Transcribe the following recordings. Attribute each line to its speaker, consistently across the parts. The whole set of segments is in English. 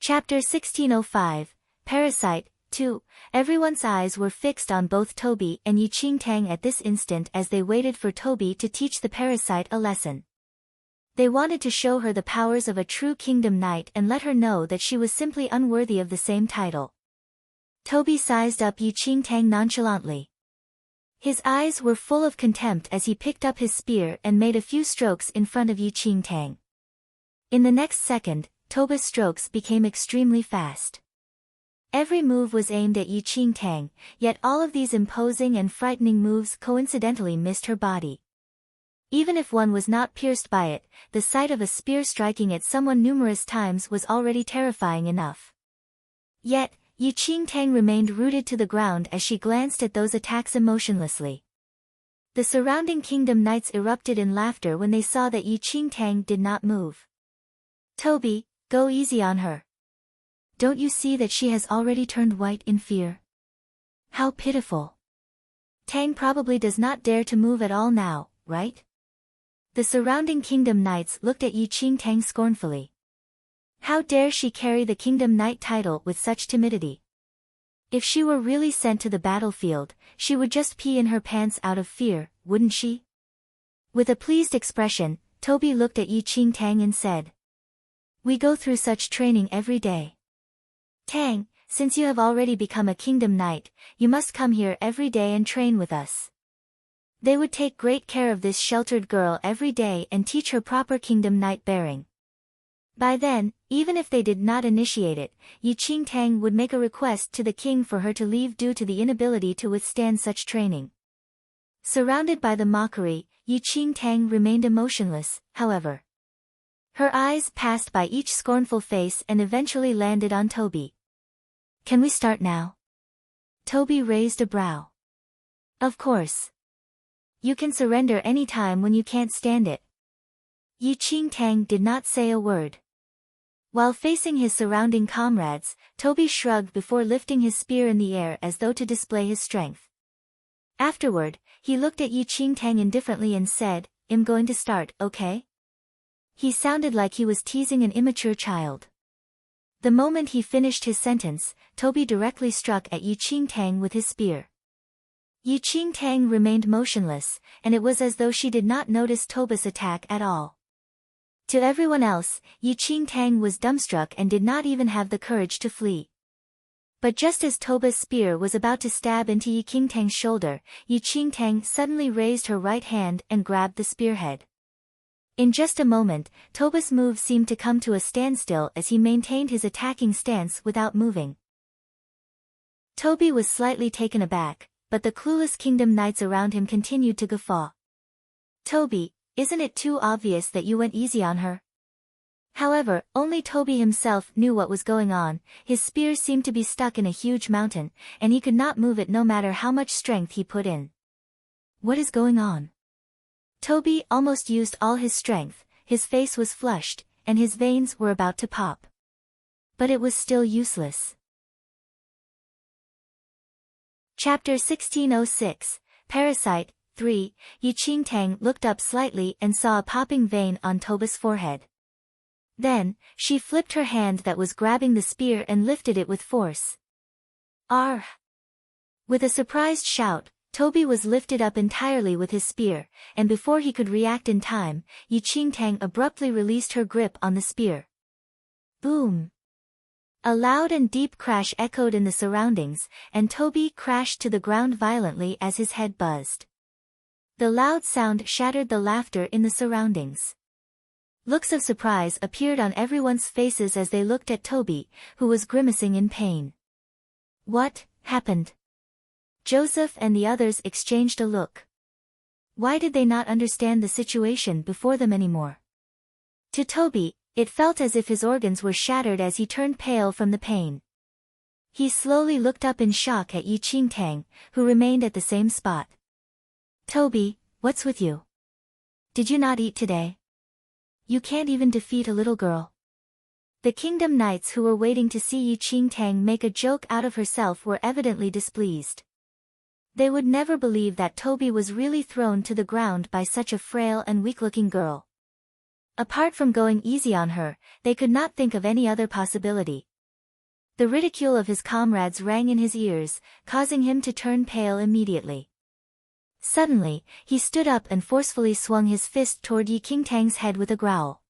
Speaker 1: Chapter 1605, Parasite, 2. Everyone's eyes were fixed on both Toby and Yiqingtang at this instant as they waited for Toby to teach the parasite a lesson. They wanted to show her the powers of a true kingdom knight and let her know that she was simply unworthy of the same title. Toby sized up Yiqingtang nonchalantly. His eyes were full of contempt as he picked up his spear and made a few strokes in front of Yiqingtang. In the next second, Toba's strokes became extremely fast. Every move was aimed at Yiqingtang, yet all of these imposing and frightening moves coincidentally missed her body. Even if one was not pierced by it, the sight of a spear striking at someone numerous times was already terrifying enough. Yet, Yiqingtang remained rooted to the ground as she glanced at those attacks emotionlessly. The surrounding kingdom knights erupted in laughter when they saw that Yiqingtang did not move. "Toby, go easy on her. Don't you see that she has already turned white in fear? How pitiful. Tang probably does not dare to move at all now, right?" The surrounding kingdom knights looked at Yiqingtang scornfully. How dare she carry the kingdom knight title with such timidity? If she were really sent to the battlefield, she would just pee in her pants out of fear, wouldn't she? With a pleased expression, Toby looked at Yiqingtang and said, "We go through such training every day. Tang, since you have already become a kingdom knight, you must come here every day and train with us." They would take great care of this sheltered girl every day and teach her proper kingdom knight bearing. By then, even if they did not initiate it, Yiqingtang would make a request to the king for her to leave due to the inability to withstand such training. Surrounded by the mockery, Yiqingtang remained emotionless, however. Her eyes passed by each scornful face and eventually landed on Toby. "Can we start now?" Toby raised a brow. "Of course. You can surrender any time when you can't stand it." Yiqingtang did not say a word. While facing his surrounding comrades, Toby shrugged before lifting his spear in the air as though to display his strength. Afterward, he looked at Yiqingtang indifferently and said, "I'm going to start, okay?" He sounded like he was teasing an immature child. The moment he finished his sentence, Toby directly struck at Yiqingtang with his spear. Yiqingtang remained motionless, and it was as though she did not notice Toba's attack at all. To everyone else, Yiqingtang was dumbstruck and did not even have the courage to flee. But just as Toba's spear was about to stab into Yiqingtang's shoulder, Yiqingtang suddenly raised her right hand and grabbed the spearhead. In just a moment, Toba's move seemed to come to a standstill as he maintained his attacking stance without moving. Toby was slightly taken aback, but the clueless kingdom knights around him continued to guffaw. "Toby, isn't it too obvious that you went easy on her?" However, only Toby himself knew what was going on. His spear seemed to be stuck in a huge mountain, and he could not move it no matter how much strength he put in. "What is going on?" Toby almost used all his strength, his face was flushed, and his veins were about to pop. But it was still useless. Chapter 1606, Parasite, 3. Yiqingtang looked up slightly and saw a popping vein on Toba's forehead. Then, she flipped her hand that was grabbing the spear and lifted it with force. "Arr!" With a surprised shout, Toby was lifted up entirely with his spear, and before he could react in time, Yiqingtang abruptly released her grip on the spear. Boom! A loud and deep crash echoed in the surroundings, and Toby crashed to the ground violently as his head buzzed. The loud sound shattered the laughter in the surroundings. Looks of surprise appeared on everyone's faces as they looked at Toby, who was grimacing in pain. What happened? Joseph and the others exchanged a look. Why did they not understand the situation before them anymore? To Toby, it felt as if his organs were shattered as he turned pale from the pain. He slowly looked up in shock at Yiqingtang, who remained at the same spot. "Toby, what's with you? Did you not eat today? You can't even defeat a little girl." The kingdom knights who were waiting to see Yiqingtang make a joke out of herself were evidently displeased. They would never believe that Toby was really thrown to the ground by such a frail and weak-looking girl. Apart from going easy on her, they could not think of any other possibility. The ridicule of his comrades rang in his ears, causing him to turn pale immediately. Suddenly, he stood up and forcefully swung his fist toward Yi Qingtang's head with a growl.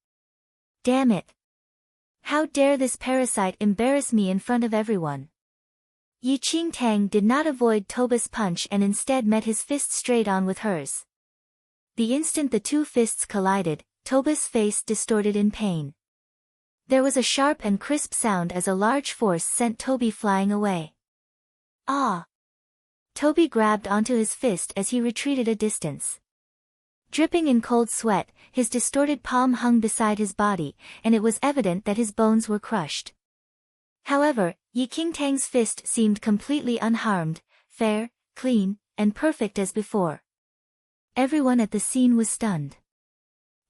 Speaker 1: Damn it! How dare this parasite embarrass me in front of everyone? Yi Qingtang did not avoid Toba's punch and instead met his fist straight on with hers. The instant the two fists collided, Toba's face distorted in pain. There was a sharp and crisp sound as a large force sent Toby flying away. Ah! Toby grabbed onto his fist as he retreated a distance. Dripping in cold sweat, his distorted palm hung beside his body, and it was evident that his bones were crushed. However, Yi Qingtang's fist seemed completely unharmed, fair, clean, and perfect as before. Everyone at the scene was stunned.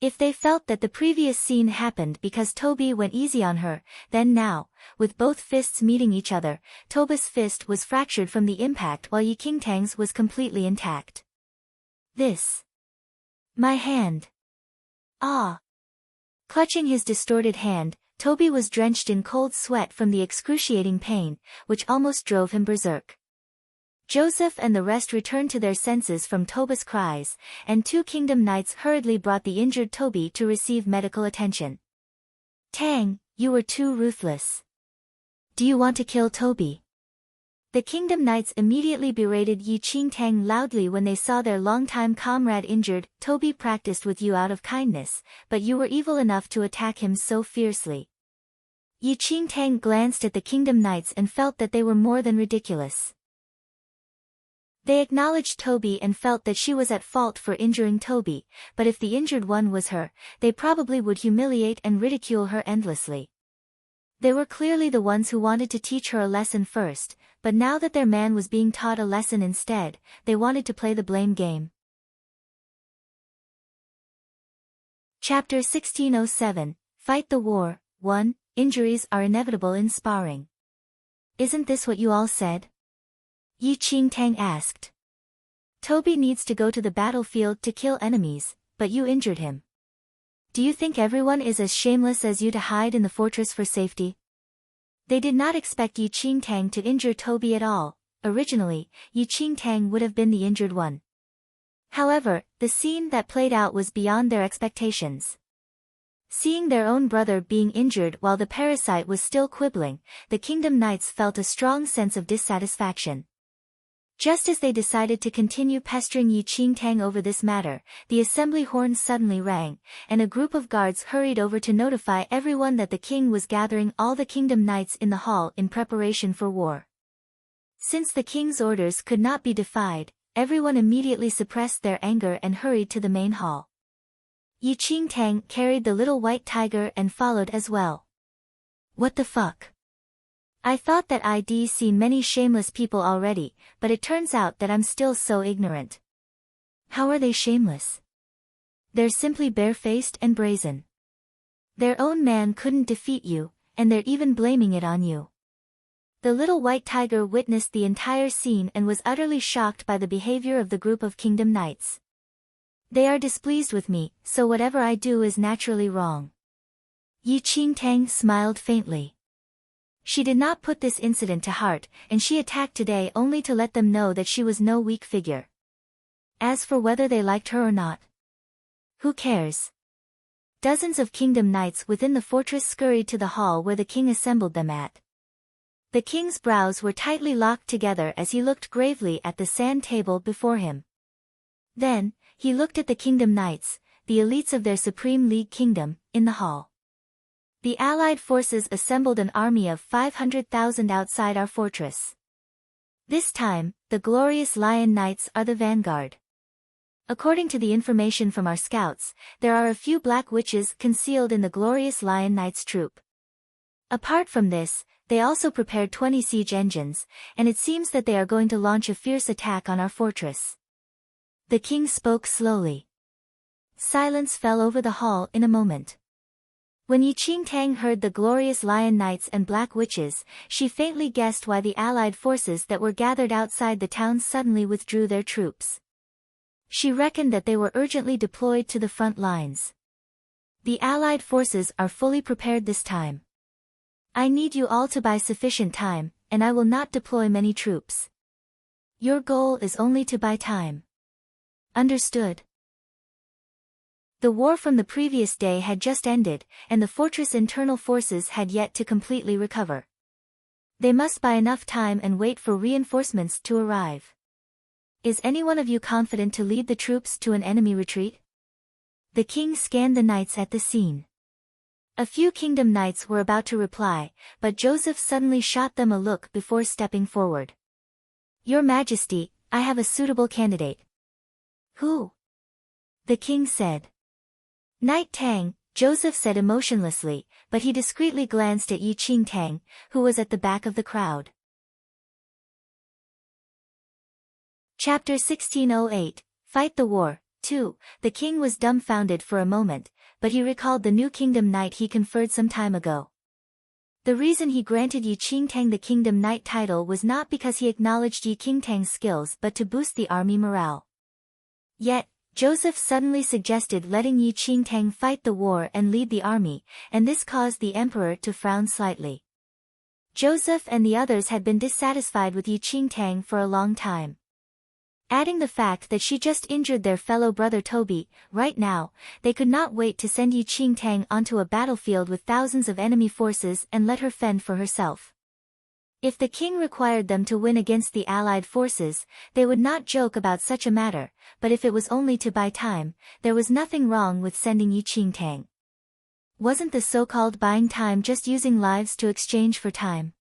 Speaker 1: If they felt that the previous scene happened because Toby went easy on her, then now, with both fists meeting each other, Toba's fist was fractured from the impact while Yi Qingtang's was completely intact. This. My hand. Ah! Clutching his distorted hand, Toby was drenched in cold sweat from the excruciating pain, which almost drove him berserk. Joseph and the rest returned to their senses from Toba's cries, and two kingdom knights hurriedly brought the injured Toby to receive medical attention. Tang, you were too ruthless. Do you want to kill Toby? The kingdom knights immediately berated Yi Qingtang loudly when they saw their longtime comrade injured. Toby practiced with you out of kindness, but you were evil enough to attack him so fiercely. Yi Qingtang glanced at the kingdom knights and felt that they were more than ridiculous. They acknowledged Toby and felt that she was at fault for injuring Toby, but if the injured one was her, they probably would humiliate and ridicule her endlessly. They were clearly the ones who wanted to teach her a lesson first, but now that their man was being taught a lesson instead, they wanted to play the blame game. Chapter 1607, Fight the War. 1. Injuries are inevitable in sparring. Isn't this what you all said? Yi Qingtang asked. Toby needs to go to the battlefield to kill enemies, but you injured him. Do you think everyone is as shameless as you to hide in the fortress for safety? They did not expect Yi Qingtang to injure Toby at all. Originally, Yi Qingtang would have been the injured one. However, the scene that played out was beyond their expectations. Seeing their own brother being injured while the parasite was still quibbling, the kingdom knights felt a strong sense of dissatisfaction. Just as they decided to continue pestering Yi Qingtang over this matter, the assembly horn suddenly rang, and a group of guards hurried over to notify everyone that the king was gathering all the kingdom knights in the hall in preparation for war. Since the king's orders could not be defied, everyone immediately suppressed their anger and hurried to the main hall. Yi Qingtang carried the little white tiger and followed as well. What the fuck? I thought that I'd seen many shameless people already, but it turns out that I'm still so ignorant. How are they shameless? They're simply barefaced and brazen. Their own man couldn't defeat you, and they're even blaming it on you. The little white tiger witnessed the entire scene and was utterly shocked by the behavior of the group of kingdom knights. They are displeased with me, so whatever I do is naturally wrong. Yi Qingtang smiled faintly. She did not put this incident to heart, and she attacked today only to let them know that she was no weak figure. As for whether they liked her or not, who cares? Dozens of kingdom knights within the fortress scurried to the hall where the king assembled them at. The king's brows were tightly locked together as he looked gravely at the sand table before him. Then, he looked at the kingdom knights, the elites of their Supreme League kingdom, in the hall. The allied forces assembled an army of 500,000 outside our fortress. This time, the glorious Lion Knights are the vanguard. According to the information from our scouts, there are a few black witches concealed in the glorious Lion Knights troop. Apart from this, they also prepared 20 siege engines, and it seems that they are going to launch a fierce attack on our fortress. The king spoke slowly. Silence fell over the hall in a moment. When Yi Qingtang heard the glorious Lion Knights and Black Witches, she faintly guessed why the allied forces that were gathered outside the town suddenly withdrew their troops. She reckoned that they were urgently deployed to the front lines. The allied forces are fully prepared this time. I need you all to buy sufficient time, and I will not deploy many troops. Your goal is only to buy time. Understood? The war from the previous day had just ended, and the fortress' internal forces had yet to completely recover. They must buy enough time and wait for reinforcements to arrive. Is any one of you confident to lead the troops to an enemy retreat? The king scanned the knights at the scene. A few kingdom knights were about to reply, but Joseph suddenly shot them a look before stepping forward. Your Majesty, I have a suitable candidate. Who? The king said. Knight Tang, Joseph said emotionlessly, but he discreetly glanced at Yi Qingtang, who was at the back of the crowd. Chapter 1608, Fight the War, 2. The king was dumbfounded for a moment, but he recalled the new kingdom knight he conferred some time ago. The reason he granted Yi Qingtang the kingdom knight title was not because he acknowledged Yi Qingtang's skills but to boost the army morale. Yet, Joseph suddenly suggested letting Yi Qingtang fight the war and lead the army, and this caused the emperor to frown slightly. Joseph and the others had been dissatisfied with Yi Qingtang for a long time. Adding the fact that she just injured their fellow brother Toby, right now, they could not wait to send Yi Qingtang onto a battlefield with thousands of enemy forces and let her fend for herself. If the king required them to win against the allied forces, they would not joke about such a matter, but if it was only to buy time, there was nothing wrong with sending Yi Qingtang. Wasn't the so-called buying time just using lives to exchange for time?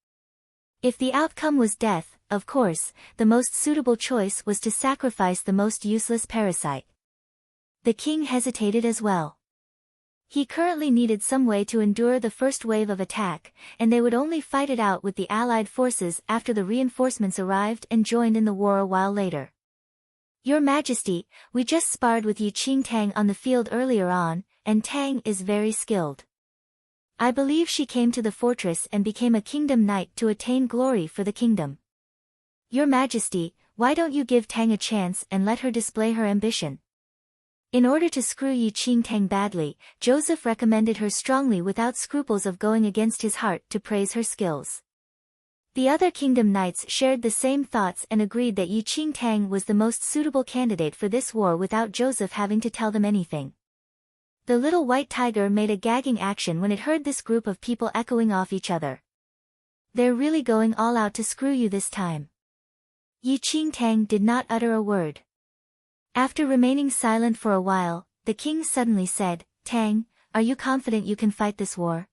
Speaker 1: If the outcome was death, of course, the most suitable choice was to sacrifice the most useless parasite. The king hesitated as well. He currently needed some way to endure the first wave of attack, and they would only fight it out with the allied forces after the reinforcements arrived and joined in the war a while later. Your Majesty, we just sparred with Yi Qingtang on the field earlier on, and Tang is very skilled. I believe she came to the fortress and became a kingdom knight to attain glory for the kingdom. Your Majesty, why don't you give Tang a chance and let her display her ambition? In order to screw Yi Qingtang badly, Joseph recommended her strongly without scruples of going against his heart to praise her skills. The other kingdom knights shared the same thoughts and agreed that Yi Qingtang was the most suitable candidate for this war without Joseph having to tell them anything. The little white tiger made a gagging action when it heard this group of people echoing off each other. They're really going all out to screw you this time. Yi Qingtang did not utter a word. After remaining silent for a while, the king suddenly said, Tang, are you confident you can fight this war?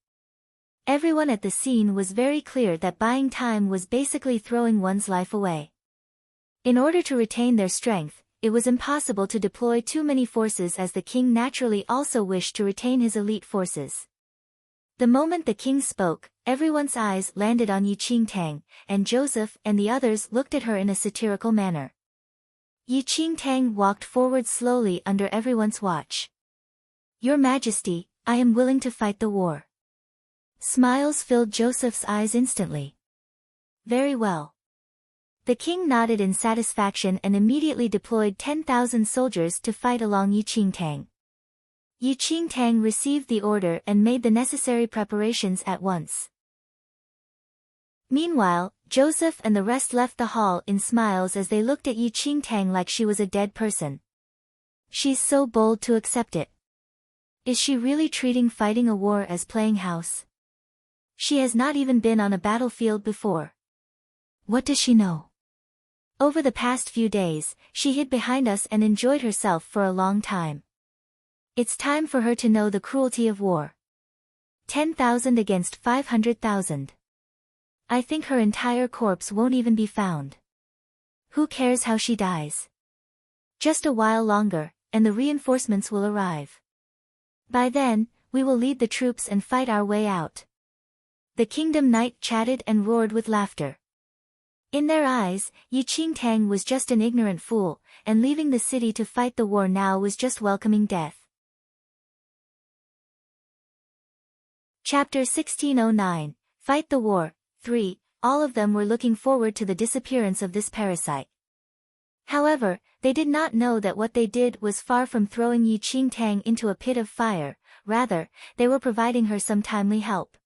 Speaker 1: Everyone at the scene was very clear that buying time was basically throwing one's life away. In order to retain their strength, it was impossible to deploy too many forces as the king naturally also wished to retain his elite forces. The moment the king spoke, everyone's eyes landed on Yi Qingtang, and Joseph and the others looked at her in a satirical manner. Yi Qingtang walked forward slowly under everyone's watch. Your Majesty, I am willing to fight the war. Smiles filled Joseph's eyes instantly. Very well. The king nodded in satisfaction and immediately deployed 10,000 soldiers to fight along Yi Qingtang. Yi Qingtang received the order and made the necessary preparations at once. Meanwhile, Joseph and the rest left the hall in smiles as they looked at Yi Qingtang like she was a dead person. She's so bold to accept it. Is she really treating fighting a war as playing house? She has not even been on a battlefield before. What does she know? Over the past few days, she hid behind us and enjoyed herself for a long time. It's time for her to know the cruelty of war. 10,000 against 500,000. I think her entire corpse won't even be found. Who cares how she dies? Just a while longer, and the reinforcements will arrive. By then, we will lead the troops and fight our way out. The kingdom knight chatted and roared with laughter. In their eyes, Yi Qingtang was just an ignorant fool, and leaving the city to fight the war now was just welcoming death. Chapter 1609, Fight the War, 3. All of them were looking forward to the disappearance of this parasite. However, they did not know that what they did was far from throwing Yi Qingtang into a pit of fire, rather, they were providing her some timely help.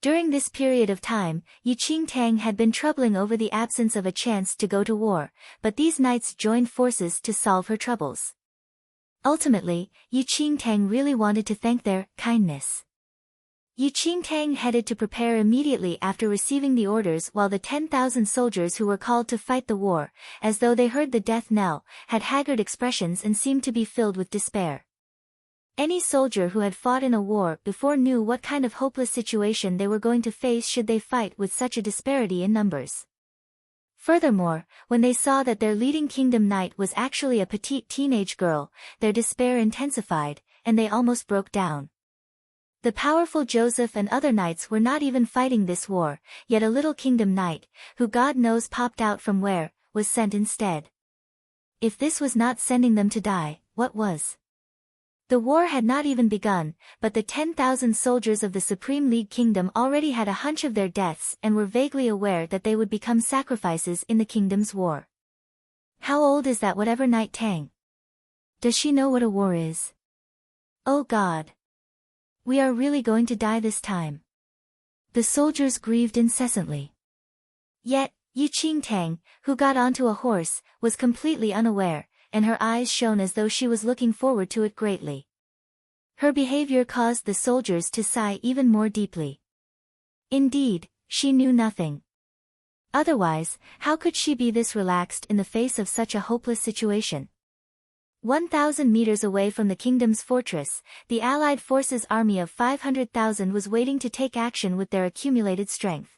Speaker 1: During this period of time, Yi Qingtang had been troubling over the absence of a chance to go to war, but these knights joined forces to solve her troubles. Ultimately, Yi Qingtang really wanted to thank their kindness. Yi Qingtang headed to prepare immediately after receiving the orders, while the 10,000 soldiers who were called to fight the war, as though they heard the death knell, had haggard expressions and seemed to be filled with despair. Any soldier who had fought in a war before knew what kind of hopeless situation they were going to face should they fight with such a disparity in numbers. Furthermore, when they saw that their leading kingdom knight was actually a petite teenage girl, their despair intensified, and they almost broke down. The powerful Joseph and other knights were not even fighting this war, yet a little kingdom knight, who God knows popped out from where, was sent instead. If this was not sending them to die, what was? The war had not even begun, but the 10,000 soldiers of the Supreme League Kingdom already had a hunch of their deaths and were vaguely aware that they would become sacrifices in the kingdom's war. How old is that whatever Knight Tang? Does she know what a war is? Oh God! We are really going to die this time. The soldiers grieved incessantly. Yet, Yi Qingtang, who got onto a horse, was completely unaware, and her eyes shone as though she was looking forward to it greatly. Her behavior caused the soldiers to sigh even more deeply. Indeed, she knew nothing. Otherwise, how could she be this relaxed in the face of such a hopeless situation? 1,000 meters away from the kingdom's fortress, the Allied forces' army of 500,000 was waiting to take action with their accumulated strength.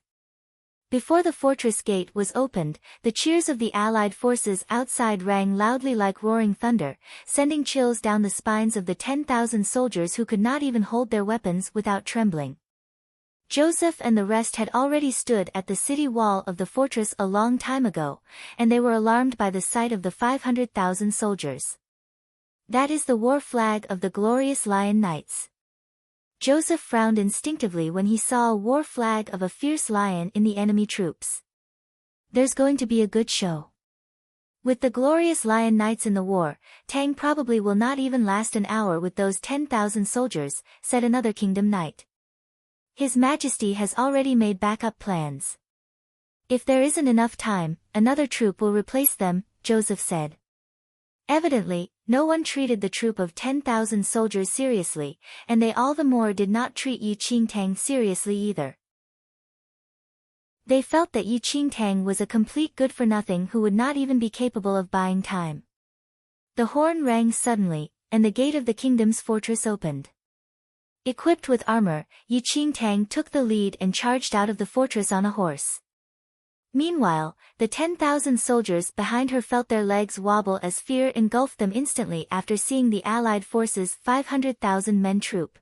Speaker 1: Before the fortress gate was opened, the cheers of the Allied forces outside rang loudly like roaring thunder, sending chills down the spines of the 10,000 soldiers who could not even hold their weapons without trembling. Joseph and the rest had already stood at the city wall of the fortress a long time ago, and they were alarmed by the sight of the 500,000 soldiers. That is the war flag of the glorious Lion Knights. Joseph frowned instinctively when he saw a war flag of a fierce lion in the enemy troops. There's going to be a good show. With the glorious Lion Knights in the war, Tang probably will not even last an hour with those 10,000 soldiers, said another kingdom knight. His Majesty has already made backup plans. If there isn't enough time, another troop will replace them, Joseph said. Evidently, no one treated the troop of 10,000 soldiers seriously, and they all the more did not treat Yi Qingtang seriously either. They felt that Yi Qingtang was a complete good-for-nothing who would not even be capable of buying time. The horn rang suddenly, and the gate of the kingdom's fortress opened. Equipped with armor, Yi Qingtang took the lead and charged out of the fortress on a horse. Meanwhile, the 10,000 soldiers behind her felt their legs wobble as fear engulfed them instantly after seeing the Allied forces' 500,000 men troop.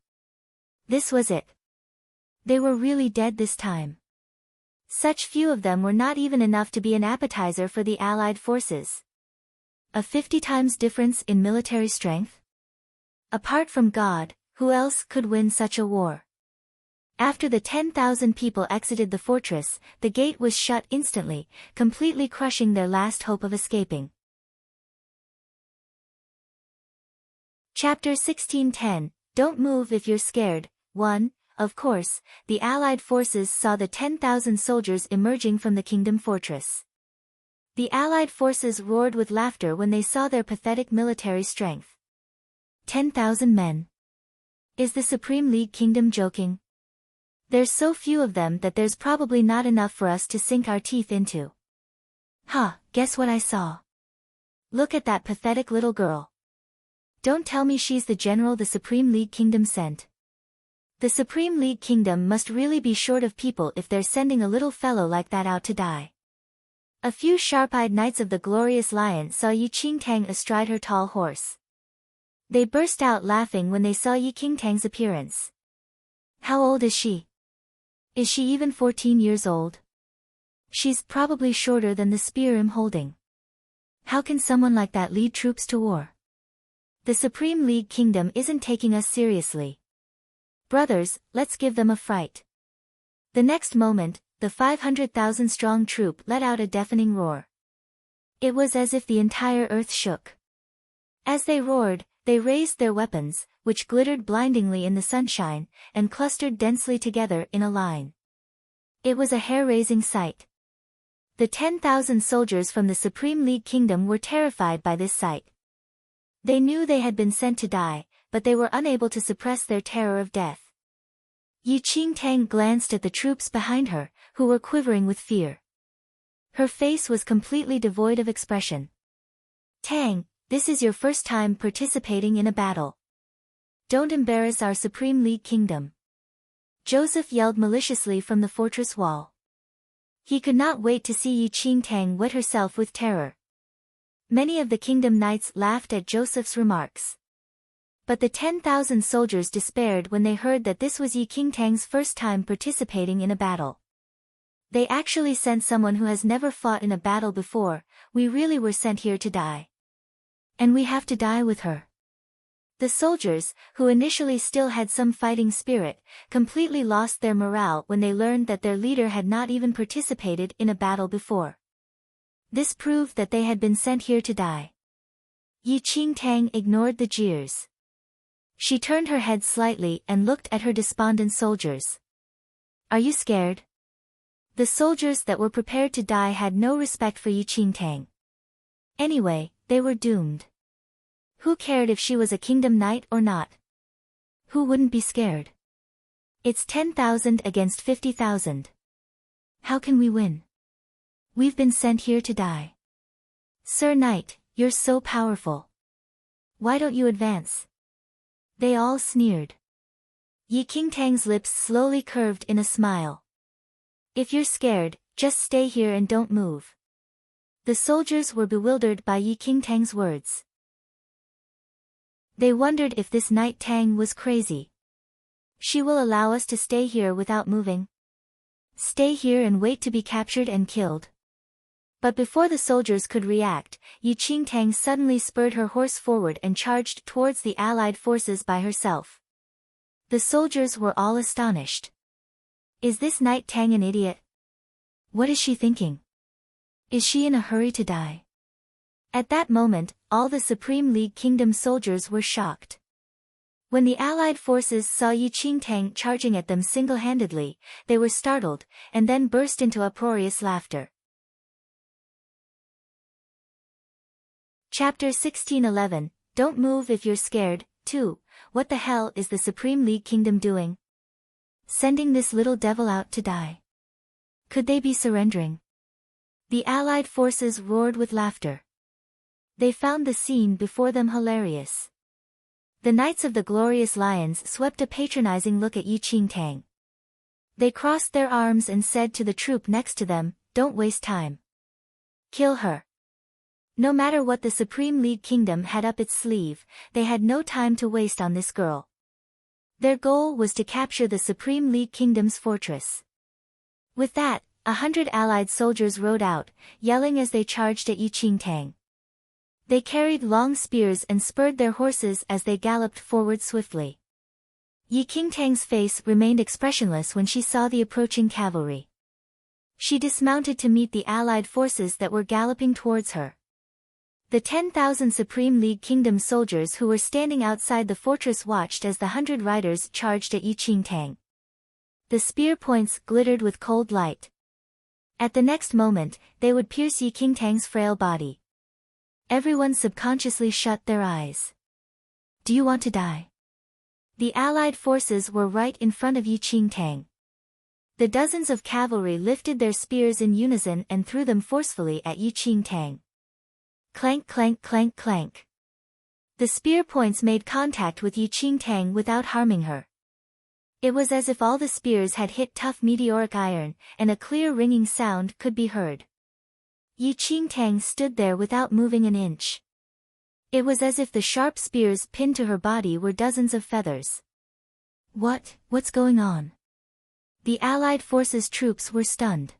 Speaker 1: This was it. They were really dead this time. Such few of them were not even enough to be an appetizer for the Allied forces. A 50 times difference in military strength? Apart from God, who else could win such a war? After the 10,000 people exited the fortress, the gate was shut instantly, completely crushing their last hope of escaping. Chapter 16:10, Don't Move If You're Scared. 1. Of course, the Allied forces saw the 10,000 soldiers emerging from the kingdom fortress. The Allied forces roared with laughter when they saw their pathetic military strength. 10,000 men. Is the Supreme League Kingdom joking? There's so few of them that there's probably not enough for us to sink our teeth into. Guess what I saw? Look at that pathetic little girl. Don't tell me she's the general the Supreme League Kingdom sent. The Supreme League Kingdom must really be short of people if they're sending a little fellow like that out to die. A few sharp-eyed knights of the glorious lion saw Yi Qingtang astride her tall horse. They burst out laughing when they saw Yi Qingtang's appearance. How old is she? Is she even 14 years old? She's probably shorter than the spear I'm holding. How can someone like that lead troops to war? The Supreme League Kingdom isn't taking us seriously. Brothers, let's give them a fright. The next moment, the 500,000-strong troop let out a deafening roar. It was as if the entire earth shook. As they roared, They raised their weapons, which glittered blindingly in the sunshine, and clustered densely together in a line. It was a hair-raising sight. The 10,000 soldiers from the Supreme League Kingdom were terrified by this sight. They knew they had been sent to die, but they were unable to suppress their terror of death. Yi Qingtang glanced at the troops behind her, who were quivering with fear. Her face was completely devoid of expression. "Tang, this is your first time participating in a battle. Don't embarrass our Supreme League Kingdom." Joseph yelled maliciously from the fortress wall. He could not wait to see Yi Qingtang wet herself with terror. Many of the kingdom knights laughed at Joseph's remarks. But the 10,000 soldiers despaired when they heard that this was Yi Qingtang's first time participating in a battle. "They actually sent someone who has never fought in a battle before. We really were sent here to die. And we have to die with her." The soldiers, who initially still had some fighting spirit, completely lost their morale when they learned that their leader had not even participated in a battle before. This proved that they had been sent here to die. Yi Qingtang ignored the jeers. She turned her head slightly and looked at her despondent soldiers. "Are you scared?" The soldiers that were prepared to die had no respect for Yi Qingtang. Anyway, they were doomed. Who cared if she was a kingdom knight or not? Who wouldn't be scared? It's 10,000 against 50,000. How can we win? We've been sent here to die. "Sir Knight, you're so powerful. Why don't you advance?" They all sneered. Yi Qingtang's lips slowly curved in a smile. "If you're scared, just stay here and don't move." The soldiers were bewildered by Yi Qingtang's words. They wondered if this Knight Tang was crazy. "She will allow us to stay here without moving? Stay here and wait to be captured and killed." But before the soldiers could react, Yi Qingtang suddenly spurred her horse forward and charged towards the allied forces by herself. The soldiers were all astonished. Is this Knight Tang an idiot? What is she thinking? Is she in a hurry to die? At that moment, all the Supreme League Kingdom soldiers were shocked. When the allied forces saw Yi Qingtang charging at them single-handedly, they were startled, and then burst into uproarious laughter. Chapter 1611, Don't Move If You're Scared. 2. What the hell is the Supreme League Kingdom doing? Sending this little devil out to die. Could they be surrendering? The allied forces roared with laughter. They found the scene before them hilarious. The Knights of the Glorious Lions swept a patronizing look at Yi Qingtang. They crossed their arms and said to the troop next to them, "Don't waste time. Kill her." No matter what the Supreme League Kingdom had up its sleeve, they had no time to waste on this girl. Their goal was to capture the Supreme League Kingdom's fortress. With that, 100 allied soldiers rode out, yelling as they charged at Yi Qingtang. They carried long spears and spurred their horses as they galloped forward swiftly. Yi Qingtang's face remained expressionless when she saw the approaching cavalry. She dismounted to meet the allied forces that were galloping towards her. The 10,000 Supreme League Kingdom soldiers who were standing outside the fortress watched as the 100 riders charged at Yi Qingtang. The spear points glittered with cold light. At the next moment, they would pierce Yi Qingtang's frail body. Everyone subconsciously shut their eyes. "Do you want to die?" The allied forces were right in front of Yi Qingtang. The dozens of cavalry lifted their spears in unison and threw them forcefully at Yi Qingtang. Clank clank clank clank. The spear points made contact with Yi Qingtang without harming her. It was as if all the spears had hit tough meteoric iron, and a clear ringing sound could be heard. Yi Qingtang stood there without moving an inch. It was as if the sharp spears pinned to her body were dozens of feathers. What's going on? The allied forces' troops were stunned.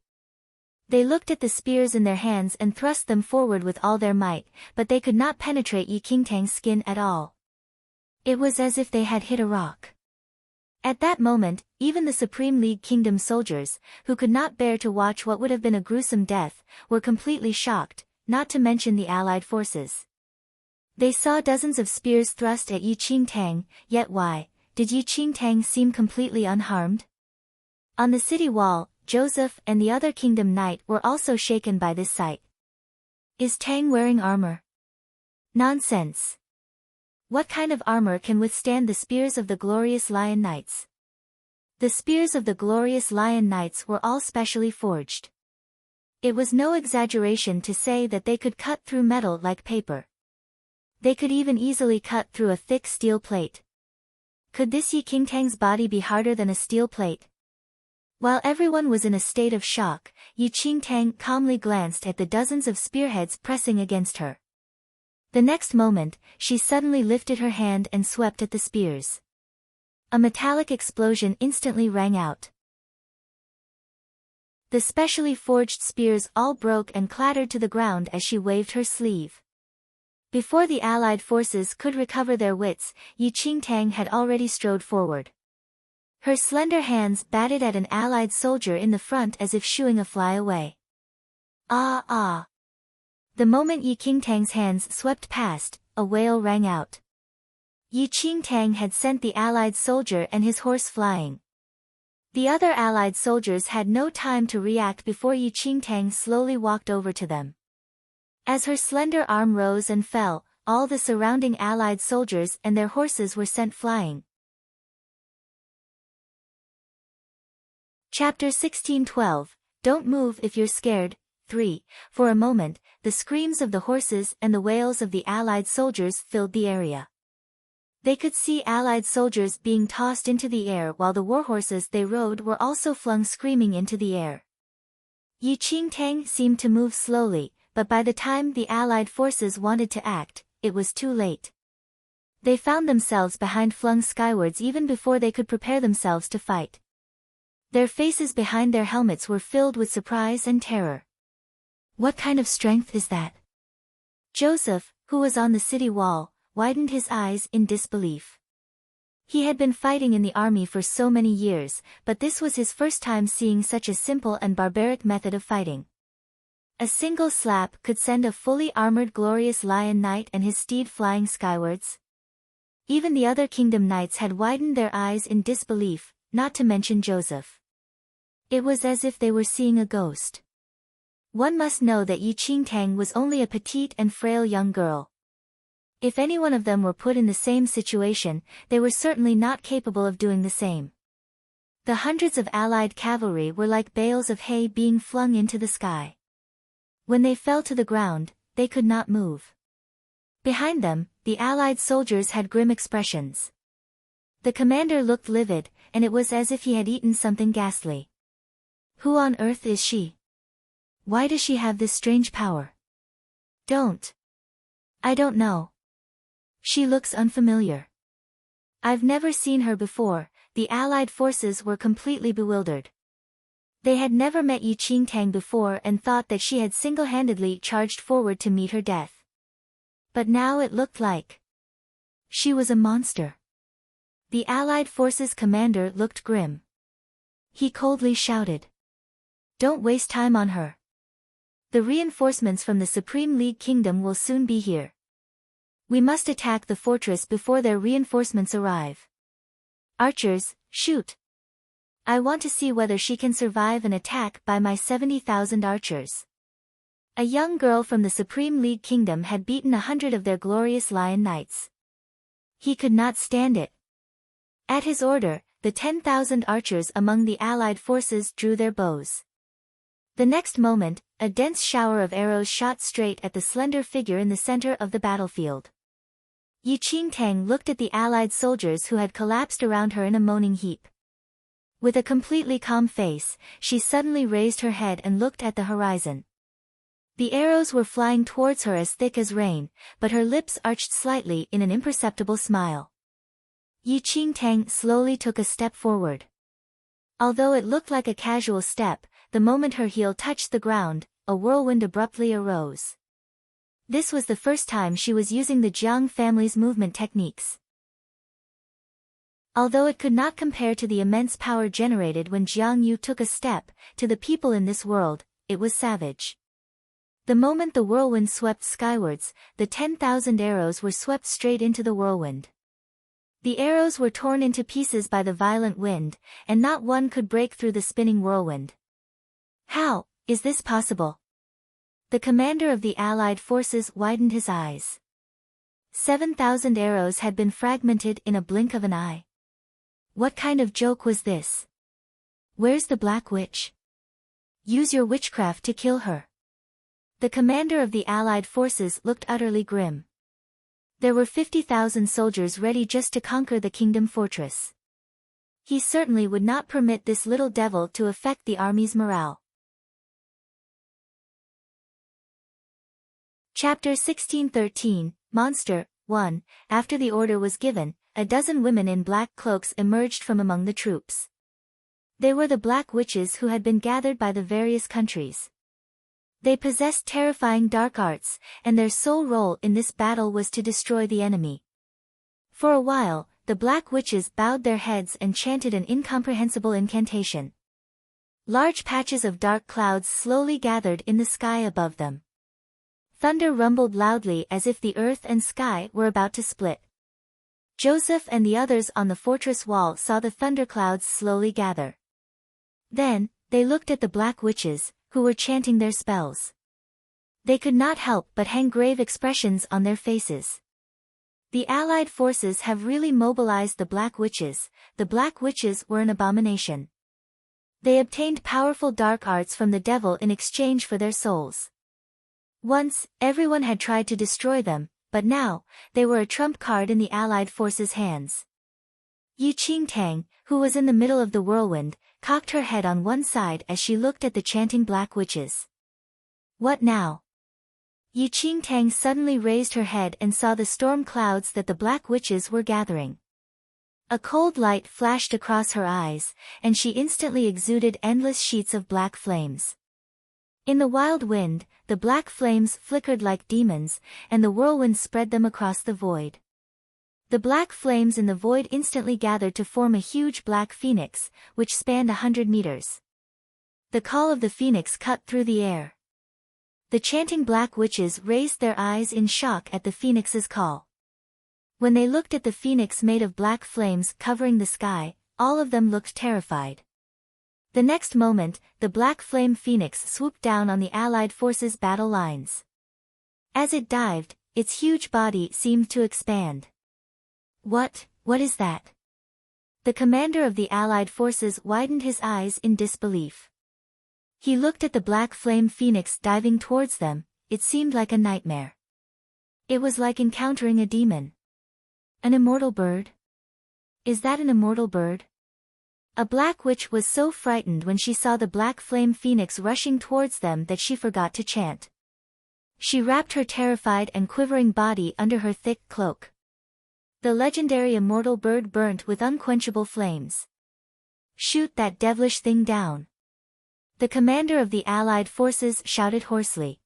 Speaker 1: They looked at the spears in their hands and thrust them forward with all their might, but they could not penetrate Yi Qingtang's skin at all. It was as if they had hit a rock. At that moment, even the Supreme League Kingdom soldiers, who could not bear to watch what would have been a gruesome death, were completely shocked, not to mention the allied forces. They saw dozens of spears thrust at Yi Qingtang, yet why did Yi Qingtang seem completely unharmed? On the city wall, Joseph and the other kingdom knight were also shaken by this sight. Is Tang wearing armor? Nonsense. What kind of armor can withstand the spears of the glorious Lion Knights? The spears of the glorious Lion Knights were all specially forged. It was no exaggeration to say that they could cut through metal like paper. They could even easily cut through a thick steel plate. Could this Yi Qingtang's body be harder than a steel plate? While everyone was in a state of shock, Yi Qingtang calmly glanced at the dozens of spearheads pressing against her. The next moment, she suddenly lifted her hand and swept at the spears. A metallic explosion instantly rang out. The specially forged spears all broke and clattered to the ground as she waved her sleeve. Before the allied forces could recover their wits, Yi Qingtang had already strode forward. Her slender hands batted at an allied soldier in the front as if shooing a fly away. Ah ah! The moment Yi Qingtang's hands swept past, a wail rang out. Yi Qingtang had sent the allied soldier and his horse flying. The other allied soldiers had no time to react before Yi Qingtang slowly walked over to them. As her slender arm rose and fell, all the surrounding allied soldiers and their horses were sent flying. Chapter 1612, Don't Move If You're Scared. 3. For a moment, the screams of the horses and the wails of the allied soldiers filled the area. They could see allied soldiers being tossed into the air while the warhorses they rode were also flung screaming into the air. Yi Qingtang seemed to move slowly, but by the time the allied forces wanted to act, it was too late. They found themselves behind flung skywards even before they could prepare themselves to fight. Their faces behind their helmets were filled with surprise and terror. What kind of strength is that? Joseph, who was on the city wall, widened his eyes in disbelief. He had been fighting in the army for so many years, but this was his first time seeing such a simple and barbaric method of fighting. A single slap could send a fully armored glorious lion knight and his steed flying skywards. Even the other kingdom knights had widened their eyes in disbelief, not to mention Joseph. It was as if they were seeing a ghost. One must know that Yi Qingtang was only a petite and frail young girl. If any one of them were put in the same situation, they were certainly not capable of doing the same. The hundreds of allied cavalry were like bales of hay being flung into the sky. When they fell to the ground, they could not move. Behind them, the allied soldiers had grim expressions. The commander looked livid, and it was as if he had eaten something ghastly. Who on earth is she? Why does she have this strange power? I don't know. She looks unfamiliar. I've never seen her before. The allied forces were completely bewildered. They had never met Yi Qingtang before and thought that she had single-handedly charged forward to meet her death. But now it looked like she was a monster. The allied forces commander looked grim. He coldly shouted, "Don't waste time on her. The reinforcements from the Supreme League Kingdom will soon be here. We must attack the fortress before their reinforcements arrive. Archers, shoot! I want to see whether she can survive an attack by my 70,000 archers." A young girl from the Supreme League Kingdom had beaten 100 of their glorious lion knights. He could not stand it. At his order, the 10,000 archers among the allied forces drew their bows. The next moment, a dense shower of arrows shot straight at the slender figure in the center of the battlefield. Yi Qingtang looked at the allied soldiers who had collapsed around her in a moaning heap. With a completely calm face, she suddenly raised her head and looked at the horizon. The arrows were flying towards her as thick as rain, but her lips arched slightly in an imperceptible smile. Yi Qingtang slowly took a step forward. Although it looked like a casual step, the moment her heel touched the ground, a whirlwind abruptly arose. This was the first time she was using the Jiang family's movement techniques. Although it could not compare to the immense power generated when Jiang Yu took a step, to the people in this world, it was savage. The moment the whirlwind swept skywards, the 10,000 arrows were swept straight into the whirlwind. The arrows were torn into pieces by the violent wind, and not one could break through the spinning whirlwind. How is this possible? The commander of the Allied forces widened his eyes. 7,000 arrows had been fragmented in a blink of an eye. What kind of joke was this? Where's the Black Witch? Use your witchcraft to kill her. The commander of the Allied forces looked utterly grim. There were 50,000 soldiers ready just to conquer the kingdom fortress. He certainly would not permit this little devil to affect the army's morale. Chapter 1613, Monster 1. After the order was given, a dozen women in black cloaks emerged from among the troops. They were the Black Witches who had been gathered by the various countries. They possessed terrifying dark arts, and their sole role in this battle was to destroy the enemy. For a while, the Black Witches bowed their heads and chanted an incomprehensible incantation. Large patches of dark clouds slowly gathered in the sky above them. Thunder rumbled loudly as if the earth and sky were about to split. Joseph and the others on the fortress wall saw the thunderclouds slowly gather. Then, they looked at the Black Witches, who were chanting their spells. They could not help but hang grave expressions on their faces. The Allied forces have really mobilized the Black Witches. The Black Witches were an abomination. They obtained powerful dark arts from the devil in exchange for their souls. Once, everyone had tried to destroy them, but now, they were a trump card in the Allied forces' hands. Yi Qingtang, who was in the middle of the whirlwind, cocked her head on one side as she looked at the chanting Black Witches. What now? Yi Qingtang suddenly raised her head and saw the storm clouds that the Black Witches were gathering. A cold light flashed across her eyes, and she instantly exuded endless sheets of black flames. In the wild wind, the black flames flickered like demons, and the whirlwind spread them across the void. The black flames in the void instantly gathered to form a huge black phoenix, which spanned 100 meters. The call of the phoenix cut through the air. The chanting Black Witches raised their eyes in shock at the phoenix's call. When they looked at the phoenix made of black flames covering the sky, all of them looked terrified. The next moment, the black flame phoenix swooped down on the Allied forces' battle lines. As it dived, its huge body seemed to expand. What is that? The commander of the Allied forces widened his eyes in disbelief. He looked at the black flame phoenix diving towards them. It seemed like a nightmare. It was like encountering a demon. An immortal bird? Is that an immortal bird? A Black Witch was so frightened when she saw the black flame phoenix rushing towards them that she forgot to chant. She wrapped her terrified and quivering body under her thick cloak. The legendary immortal bird burnt with unquenchable flames. Shoot that devilish thing down. The commander of the Allied forces shouted hoarsely.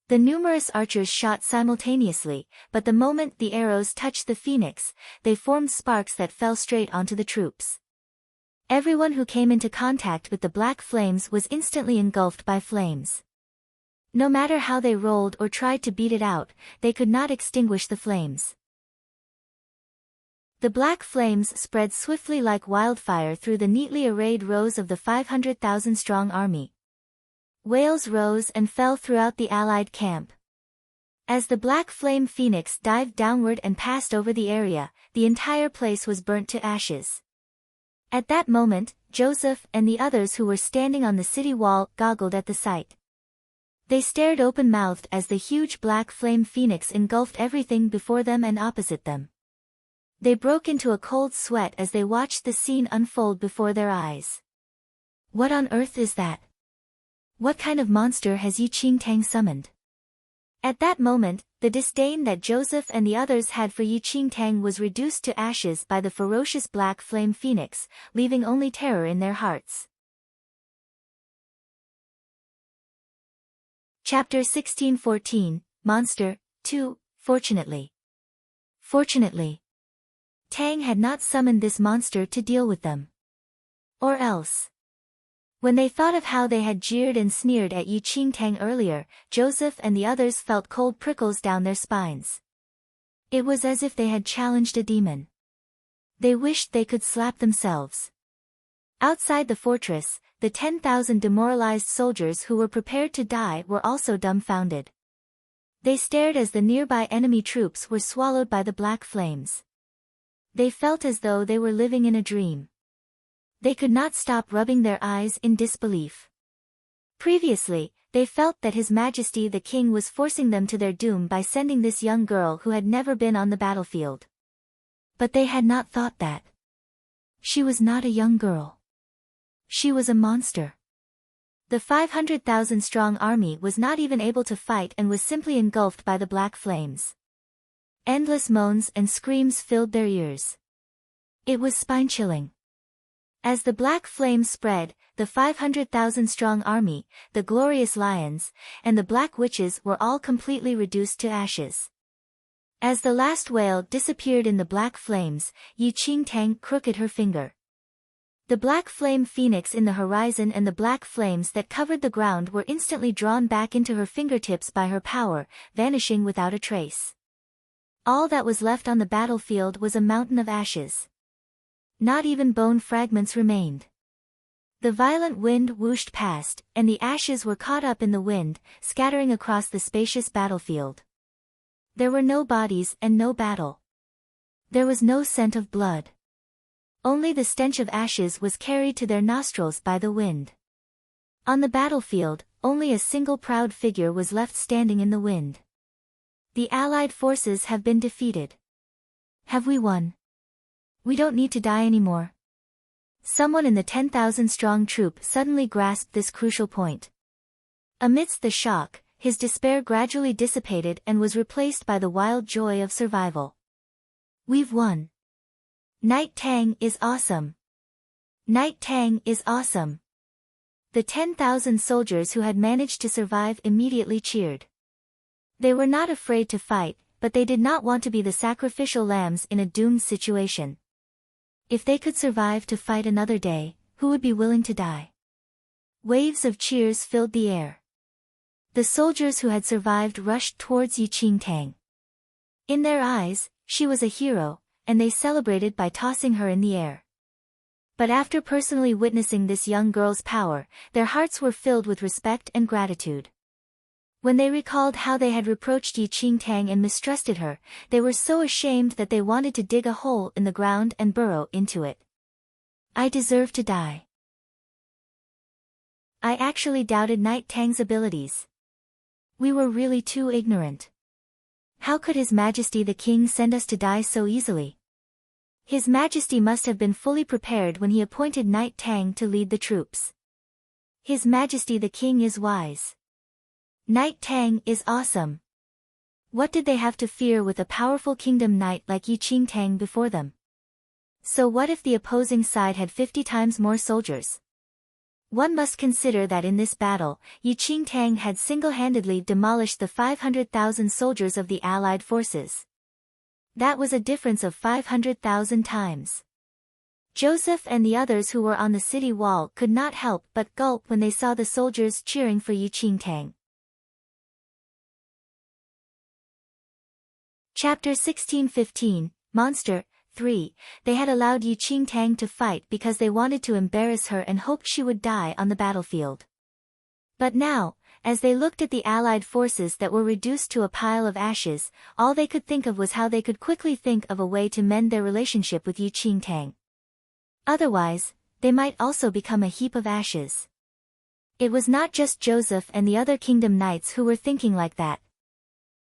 Speaker 1: The numerous archers shot simultaneously, but the moment the arrows touched the phoenix, they formed sparks that fell straight onto the troops. Everyone who came into contact with the black flames was instantly engulfed by flames. No matter how they rolled or tried to beat it out, they could not extinguish the flames. The black flames spread swiftly like wildfire through the neatly arrayed rows of the 500,000-strong army. Wails rose and fell throughout the Allied camp. As the black flame phoenix dived downward and passed over the area, the entire place was burnt to ashes. At that moment, Joseph and the others who were standing on the city wall goggled at the sight. They stared open-mouthed as the huge black flame phoenix engulfed everything before them and opposite them. They broke into a cold sweat as they watched the scene unfold before their eyes. What on earth is that? What kind of monster has Yi Qingtang summoned? At that moment, the disdain that Joseph and the others had for Yi Qingtang was reduced to ashes by the ferocious black flame phoenix, leaving only terror in their hearts. Chapter 1614, Monster 2, Fortunately. Fortunately, Tang had not summoned this monster to deal with them. Or else. When they thought of how they had jeered and sneered at Yi Qingtang earlier, Joseph and the others felt cold prickles down their spines. It was as if they had challenged a demon. They wished they could slap themselves. Outside the fortress, the 10,000 demoralized soldiers who were prepared to die were also dumbfounded. They stared as the nearby enemy troops were swallowed by the black flames. They felt as though they were living in a dream. They could not stop rubbing their eyes in disbelief. Previously, they felt that His Majesty the King was forcing them to their doom by sending this young girl who had never been on the battlefield. But they had not thought that. She was not a young girl. She was a monster. The 500,000-strong army was not even able to fight and was simply engulfed by the black flames. Endless moans and screams filled their ears. It was spine-chilling. As the black flames spread, the 500,000-strong army, the glorious lions, and the black witches were all completely reduced to ashes. As the last wail disappeared in the black flames, Yi Qingtang crooked her finger. The black flame phoenix in the horizon and the black flames that covered the ground were instantly drawn back into her fingertips by her power, vanishing without a trace. All that was left on the battlefield was a mountain of ashes. Not even bone fragments remained. The violent wind whooshed past, and the ashes were caught up in the wind, scattering across the spacious battlefield. There were no bodies and no battle. There was no scent of blood. Only the stench of ashes was carried to their nostrils by the wind. On the battlefield, only a single proud figure was left standing in the wind. The Allied forces have been defeated. Have we won? We don't need to die anymore. Someone in the 10,000-strong troop suddenly grasped this crucial point. Amidst the shock, his despair gradually dissipated and was replaced by the wild joy of survival. We've won. Night Tang is awesome. Night Tang is awesome. The 10,000 soldiers who had managed to survive immediately cheered. They were not afraid to fight, but they did not want to be the sacrificial lambs in a doomed situation. If they could survive to fight another day, who would be willing to die? Waves of cheers filled the air. The soldiers who had survived rushed towards Yi Qingtang. In their eyes, she was a hero, and they celebrated by tossing her in the air. But after personally witnessing this young girl's power, their hearts were filled with respect and gratitude. When they recalled how they had reproached Yi Qingtang and mistrusted her, they were so ashamed that they wanted to dig a hole in the ground and burrow into it. I deserve to die. I actually doubted Night Tang's abilities. We were really too ignorant. How could His Majesty the King send us to die so easily? His Majesty must have been fully prepared when he appointed Night Tang to lead the troops. His Majesty the King is wise. Night Tang is awesome. What did they have to fear with a powerful kingdom knight like Yi Qingtang before them? So what if the opposing side had 50 times more soldiers? One must consider that in this battle, Yi Qingtang had single-handedly demolished the 500,000 soldiers of the Allied forces. That was a difference of 500,000 times. Joseph and the others who were on the city wall could not help but gulp when they saw the soldiers cheering for Yi Qingtang. Chapter 16:15, Monster 3. They had allowed Yi Qingtang to fight because they wanted to embarrass her and hoped she would die on the battlefield. But now, as they looked at the Allied forces that were reduced to a pile of ashes, all they could think of was how they could quickly think of a way to mend their relationship with Yi Qingtang. Otherwise, they might also become a heap of ashes. It was not just Joseph and the other Kingdom Knights who were thinking like that.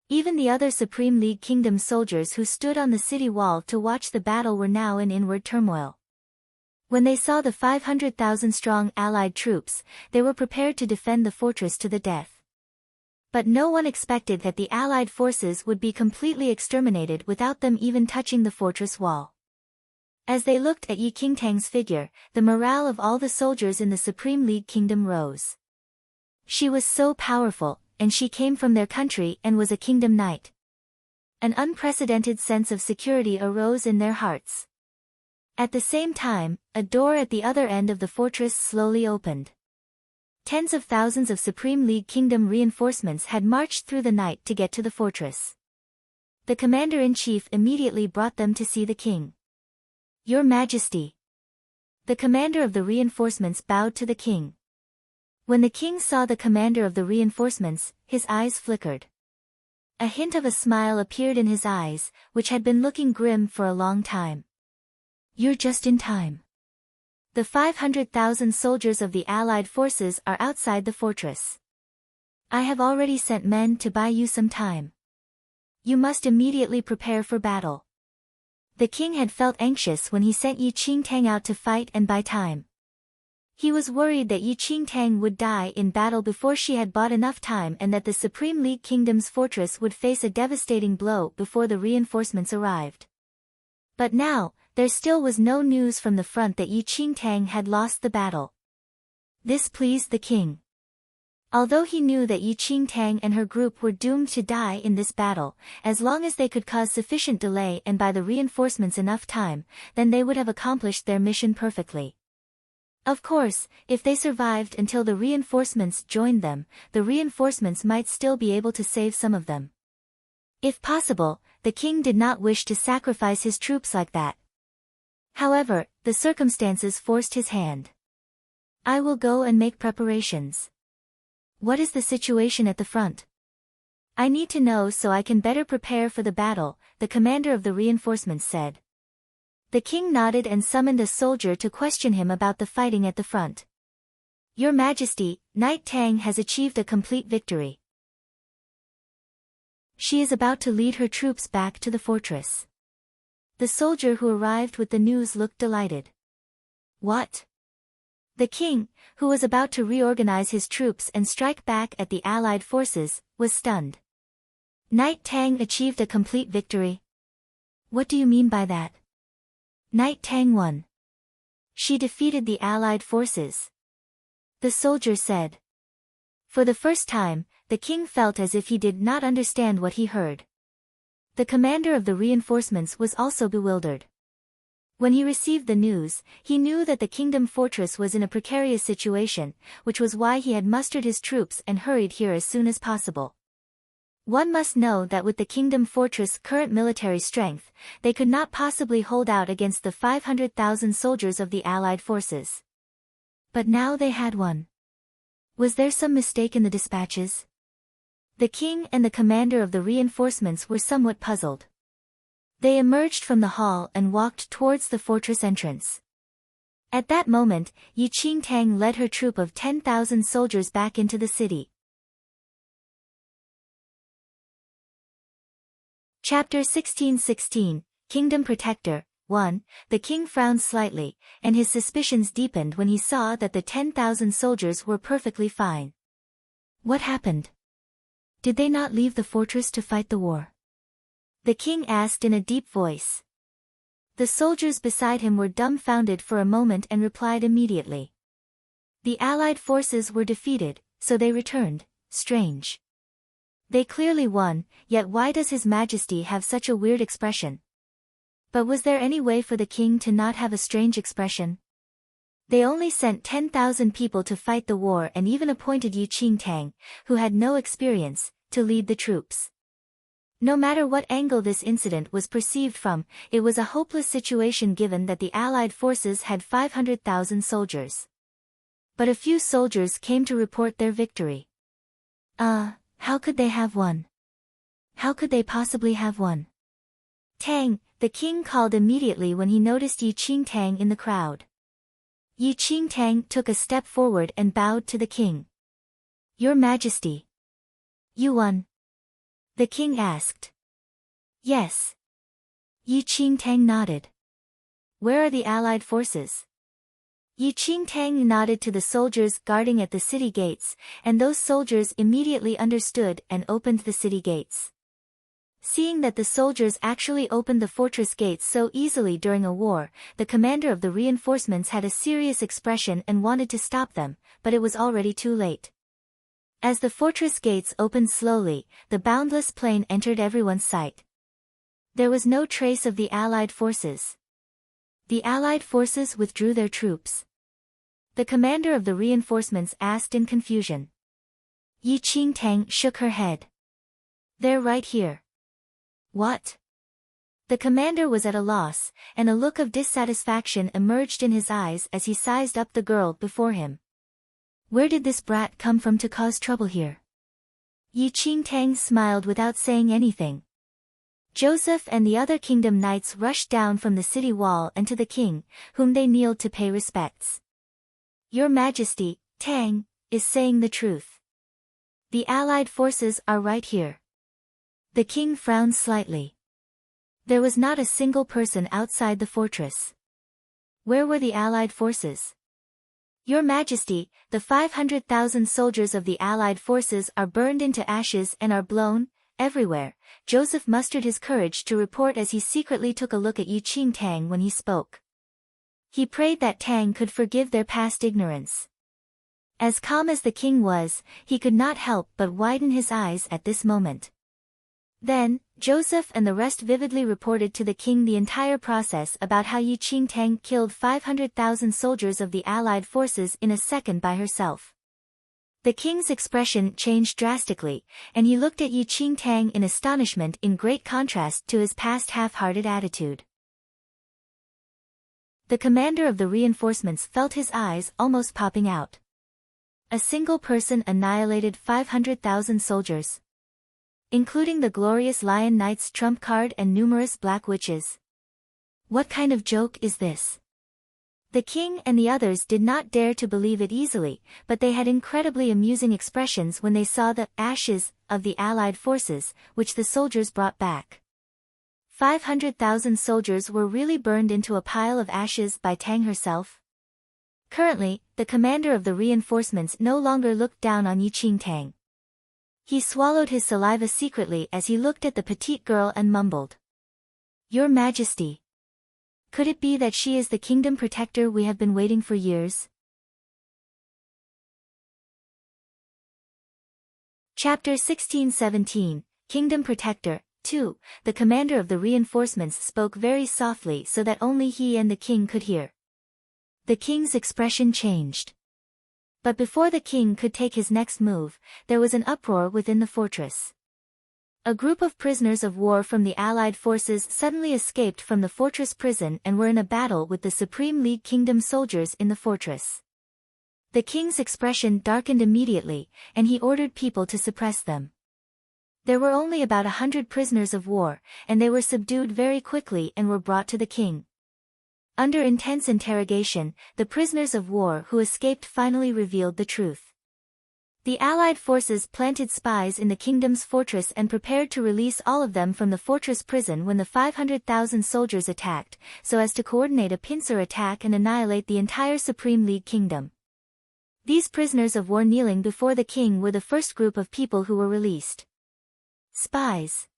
Speaker 1: Even the other Supreme League Kingdom soldiers who stood on the city wall to watch the battle were now in inward turmoil. When they saw the 500,000-strong Allied troops, they were prepared to defend the fortress to the death. But no one expected that the Allied forces would be completely exterminated without them even touching the fortress wall. As they looked at Yi Qingtang's figure, the morale of all the soldiers in the Supreme League Kingdom rose. She was so powerful, and she came from their country and was a Kingdom Knight. An unprecedented sense of security arose in their hearts. At the same time, a door at the other end of the fortress slowly opened. Tens of thousands of Supreme League Kingdom reinforcements had marched through the night to get to the fortress. The commander-in-chief immediately brought them to see the king. "Your Majesty." The commander of the reinforcements bowed to the king. When the king saw the commander of the reinforcements, his eyes flickered. A hint of a smile appeared in his eyes, which had been looking grim for a long time. "You're just in time. The 500,000 soldiers of the Allied forces are outside the fortress. I have already sent men to buy you some time. You must immediately prepare for battle." The king had felt anxious when he sent Yi Qingtang out to fight and buy time. He was worried that Yi Qingtang would die in battle before she had bought enough time and that the Supreme League Kingdom's fortress would face a devastating blow before the reinforcements arrived. But now, there still was no news from the front that Yi Qingtang had lost the battle. This pleased the king. Although he knew that Yi Qingtang and her group were doomed to die in this battle, as long as they could cause sufficient delay and buy the reinforcements enough time, then they would have accomplished their mission perfectly. Of course, if they survived until the reinforcements joined them, the reinforcements might still be able to save some of them. If possible, the king did not wish to sacrifice his troops like that. However, the circumstances forced his hand. "I will go and make preparations. What is the situation at the front? I need to know so I can better prepare for the battle," the commander of the reinforcements said. The king nodded and summoned a soldier to question him about the fighting at the front. "Your Majesty, Knight Tang has achieved a complete victory. She is about to lead her troops back to the fortress." The soldier who arrived with the news looked delighted. "What?" The king, who was about to reorganize his troops and strike back at the Allied forces, was stunned. "Knight Tang achieved a complete victory? What do you mean by that?" "Knight Tang won. She defeated the Allied forces," the soldier said. For the first time, the king felt as if he did not understand what he heard. The commander of the reinforcements was also bewildered. When he received the news, he knew that the kingdom fortress was in a precarious situation, which was why he had mustered his troops and hurried here as soon as possible. One must know that with the kingdom fortress' current military strength, they could not possibly hold out against the 500,000 soldiers of the Allied forces. But now they had won. Was there some mistake in the dispatches? The king and the commander of the reinforcements were somewhat puzzled. They emerged from the hall and walked towards the fortress entrance. At that moment, Yi Qingtang led her troop of 10,000 soldiers back into the city. Chapter 16:16, Kingdom Protector, 1. The king frowned slightly, and his suspicions deepened when he saw that the 10,000 soldiers were perfectly fine. What happened? Did they not leave the fortress to fight the war? The king asked in a deep voice. The soldiers beside him were dumbfounded for a moment and replied immediately. The Allied forces were defeated, so they returned. Strange. They clearly won, yet why does His Majesty have such a weird expression? But was there any way for the king to not have a strange expression? They only sent 10,000 people to fight the war and even appointed Yi Qingtang, who had no experience, to lead the troops. No matter what angle this incident was perceived from, it was a hopeless situation given that the Allied forces had 500,000 soldiers. But a few soldiers came to report their victory. How could they have won? How could they possibly have won? Tang, the king called immediately when he noticed Yi Qingtang in the crowd. Yi Qingtang took a step forward and bowed to the king. Your Majesty. You won? The king asked. Yes. Yi Qingtang nodded. Where are the Allied forces? Yi Qingtang nodded to the soldiers guarding at the city gates, and those soldiers immediately understood and opened the city gates. Seeing that the soldiers actually opened the fortress gates so easily during a war, the commander of the reinforcements had a serious expression and wanted to stop them, but it was already too late. As the fortress gates opened slowly, the boundless plain entered everyone's sight. There was no trace of the Allied forces. The Allied forces withdrew their troops. The commander of the reinforcements asked in confusion. Yi Qingtang shook her head. They're right here. What? The commander was at a loss, and a look of dissatisfaction emerged in his eyes as he sized up the girl before him. Where did this brat come from to cause trouble here? Yi Qingtang smiled without saying anything. Joseph and the other kingdom knights rushed down from the city wall and to the king, whom they kneeled to pay respects. Your Majesty, Tang, is saying the truth. The allied forces are right here. The king frowned slightly. There was not a single person outside the fortress. Where were the allied forces? Your Majesty, the 500,000 soldiers of the allied forces are burned into ashes and are blown everywhere. Joseph mustered his courage to report as he secretly took a look at Yi Qingtang when he spoke. He prayed that Tang could forgive their past ignorance. As calm as the king was, he could not help but widen his eyes at this moment. Then, Joseph and the rest vividly reported to the king the entire process about how Yi Qingtang killed 500,000 soldiers of the allied forces in a second by herself. The king's expression changed drastically, and he looked at Yi Qingtang in astonishment in great contrast to his past half-hearted attitude. The commander of the reinforcements felt his eyes almost popping out. A single person annihilated 500,000 soldiers, including the glorious Lion Knight's trump card and numerous black witches. What kind of joke is this? The king and the others did not dare to believe it easily, but they had incredibly amusing expressions when they saw the ashes of the allied forces, which the soldiers brought back. 500,000 soldiers were really burned into a pile of ashes by Tang herself. Currently, the commander of the reinforcements no longer looked down on Yi Qingtang. He swallowed his saliva secretly as he looked at the petite girl and mumbled. Your Majesty. Could it be that she is the kingdom protector we have been waiting for years? Chapter 16-17, Kingdom Protector, 2. The commander of the reinforcements spoke very softly so that only he and the king could hear. The king's expression changed. But before the king could take his next move, there was an uproar within the fortress. A group of prisoners of war from the allied forces suddenly escaped from the fortress prison and were in a battle with the Supreme League Kingdom soldiers in the fortress. The king's expression darkened immediately, and he ordered people to suppress them. There were only about 100 prisoners of war, and they were subdued very quickly and were brought to the king. Under intense interrogation, the prisoners of war who escaped finally revealed the truth. The allied forces planted spies in the kingdom's fortress and prepared to release all of them from the fortress prison when the 500,000 soldiers attacked, so as to coordinate a pincer attack and annihilate the entire Supreme League kingdom. These prisoners of war kneeling before the king were the first group of people who were released. Spies.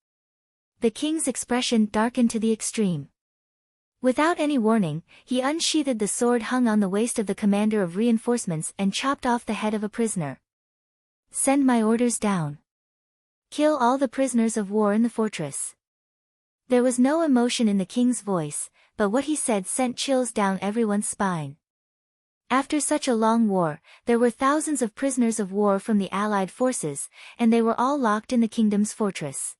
Speaker 1: The king's expression darkened to the extreme. Without any warning, he unsheathed the sword hung on the waist of the commander of reinforcements and chopped off the head of a prisoner. Send my orders down. Kill all the prisoners of war in the fortress. There was no emotion in the king's voice, but what he said sent chills down everyone's spine. After such a long war, there were thousands of prisoners of war from the allied forces, and they were all locked in the kingdom's fortress.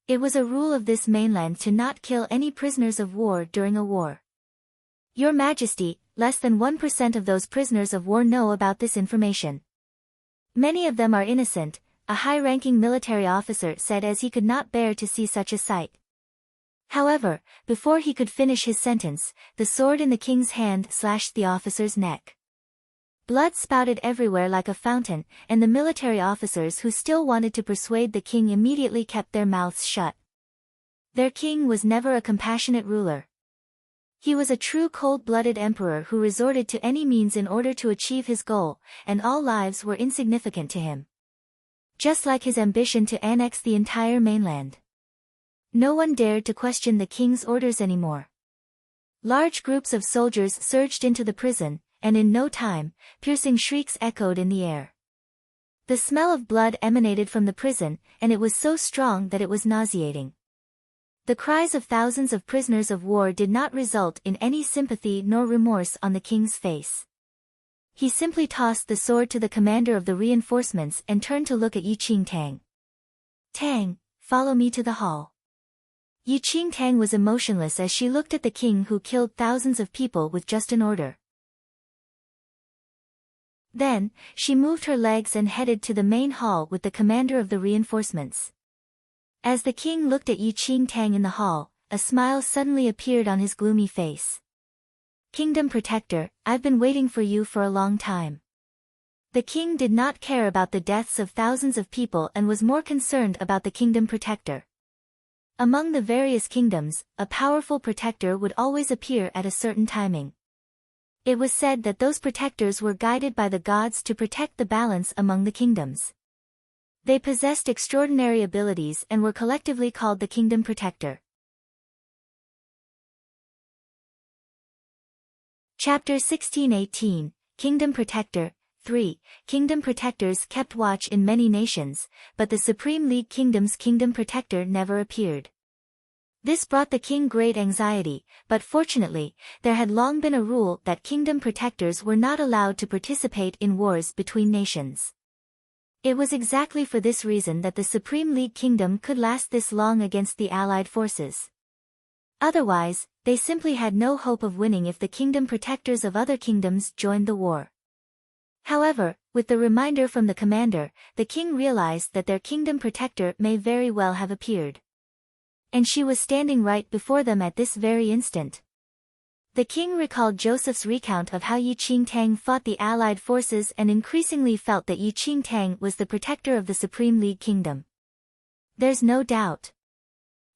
Speaker 1: It was a rule of this mainland to not kill any prisoners of war during a war. Your Majesty, less than 1% of those prisoners of war know about this information. Many of them are innocent, a high-ranking military officer said as he could not bear to see such a sight. However, before he could finish his sentence, the sword in the king's hand slashed the officer's neck. Blood spouted everywhere like a fountain, and the military officers who still wanted to persuade the king immediately kept their mouths shut. Their king was never a compassionate ruler. He was a true cold-blooded emperor who resorted to any means in order to achieve his goal, and all lives were insignificant to him. Just like his ambition to annex the entire mainland. No one dared to question the king's orders anymore. Large groups of soldiers surged into the prison, and in no time, piercing shrieks echoed in the air. The smell of blood emanated from the prison, and it was so strong that it was nauseating. The cries of thousands of prisoners of war did not result in any sympathy nor remorse on the king's face. He simply tossed the sword to the commander of the reinforcements and turned to look at Yiqing Tang. Tang, follow me to the hall. Yiqing Tang was emotionless as she looked at the king who killed thousands of people with just an order. Then, she moved her legs and headed to the main hall with the commander of the reinforcements. As the king looked at Yiqing Tang in the hall, a smile suddenly appeared on his gloomy face. Kingdom Protector, I've been waiting for you for a long time. The king did not care about the deaths of thousands of people and was more concerned about the Kingdom Protector. Among the various kingdoms, a powerful protector would always appear at a certain timing. It was said that those protectors were guided by the gods to protect the balance among the kingdoms. They possessed extraordinary abilities and were collectively called the Kingdom Protector. Chapter 1618, Kingdom Protector. 3. Kingdom Protectors kept watch in many nations, but the Supreme League Kingdom's Kingdom Protector never appeared. This brought the king great anxiety, but fortunately, there had long been a rule that Kingdom Protectors were not allowed to participate in wars between nations. It was exactly for this reason that the Supreme League Kingdom could last this long against the allied forces. Otherwise, they simply had no hope of winning if the Kingdom Protectors of other kingdoms joined the war. However, with the reminder from the commander, the king realized that their Kingdom Protector may very well have appeared. And she was standing right before them at this very instant. The king recalled Joseph's recount of how Yiqing Tang fought the allied forces and increasingly felt that Yiqing Tang was the protector of the Supreme League Kingdom. There's no doubt.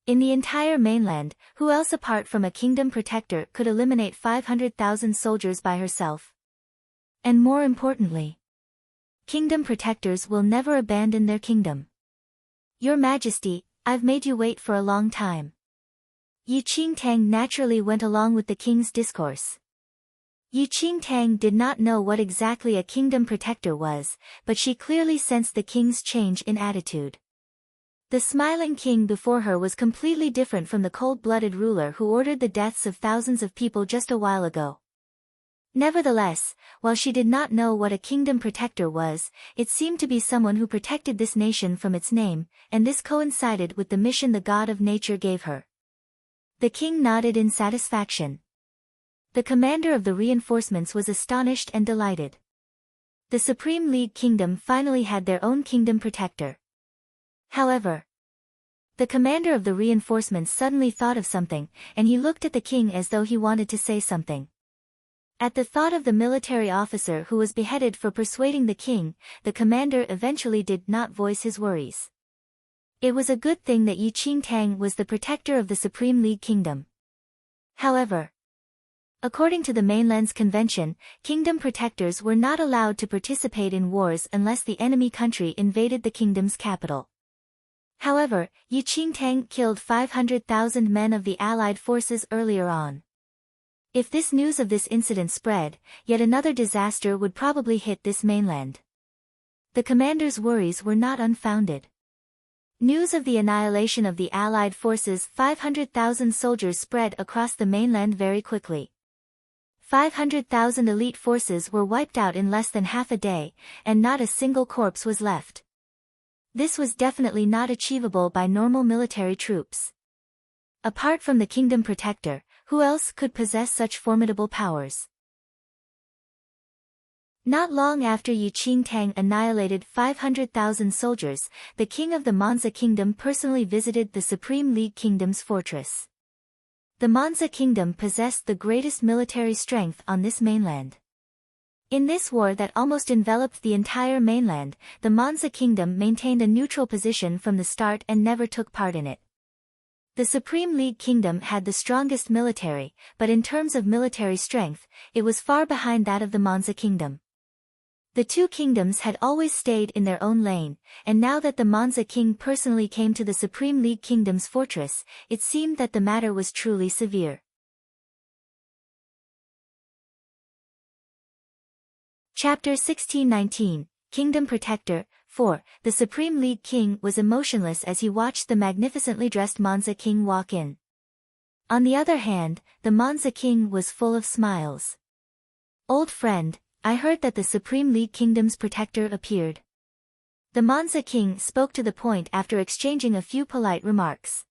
Speaker 1: In the entire mainland, who else apart from a Kingdom Protector could eliminate 500,000 soldiers by herself? And more importantly, Kingdom Protectors will never abandon their kingdom. Your Majesty, I've made you wait for a long time. Yiqing Tang naturally went along with the king's discourse. Yiqing Tang did not know what exactly a Kingdom Protector was, but she clearly sensed the king's change in attitude. The smiling king before her was completely different from the cold-blooded ruler who ordered the deaths of thousands of people just a while ago. Nevertheless, while she did not know what a Kingdom Protector was, it seemed to be someone who protected this nation from its name, and this coincided with the mission the god of nature gave her. The king nodded in satisfaction. The commander of the reinforcements was astonished and delighted. The Supreme League Kingdom finally had their own Kingdom Protector. However, the commander of the reinforcements suddenly thought of something, and he looked at the king as though he wanted to say something. At the thought of the military officer who was beheaded for persuading the king, the commander eventually did not voice his worries. It was a good thing that Yiqing Tang was the protector of the Supreme League Kingdom. However, according to the mainland's convention, Kingdom Protectors were not allowed to participate in wars unless the enemy country invaded the kingdom's capital. However, Yiqing Tang killed 500,000 men of the allied forces earlier on. If this news of this incident spread, yet another disaster would probably hit this mainland. The commander's worries were not unfounded. News of the annihilation of the allied forces' 500,000 soldiers spread across the mainland very quickly. 500,000 elite forces were wiped out in less than half a day, and not a single corpse was left. This was definitely not achievable by normal military troops. Apart from the Kingdom Protector, who else could possess such formidable powers? Not long after Yiqing Tang annihilated 500,000 soldiers, the king of the Manza Kingdom personally visited the Supreme League Kingdom's fortress. The Manza Kingdom possessed the greatest military strength on this mainland. In this war that almost enveloped the entire mainland, the Manza Kingdom maintained a neutral position from the start and never took part in it. The Supreme League Kingdom had the strongest military, but in terms of military strength, it was far behind that of the Manza Kingdom. The two kingdoms had always stayed in their own lane, and now that the Manza king personally came to the Supreme League Kingdom's fortress, it seemed that the matter was truly severe. Chapter 1619, Kingdom Protector. 4. The Supreme League King was emotionless as he watched the magnificently dressed Manza King walk in. On the other hand, the Manza King was full of smiles. "Old friend, I heard that the Supreme League Kingdom's protector appeared. The Manza king spoke to the point after exchanging a few polite remarks.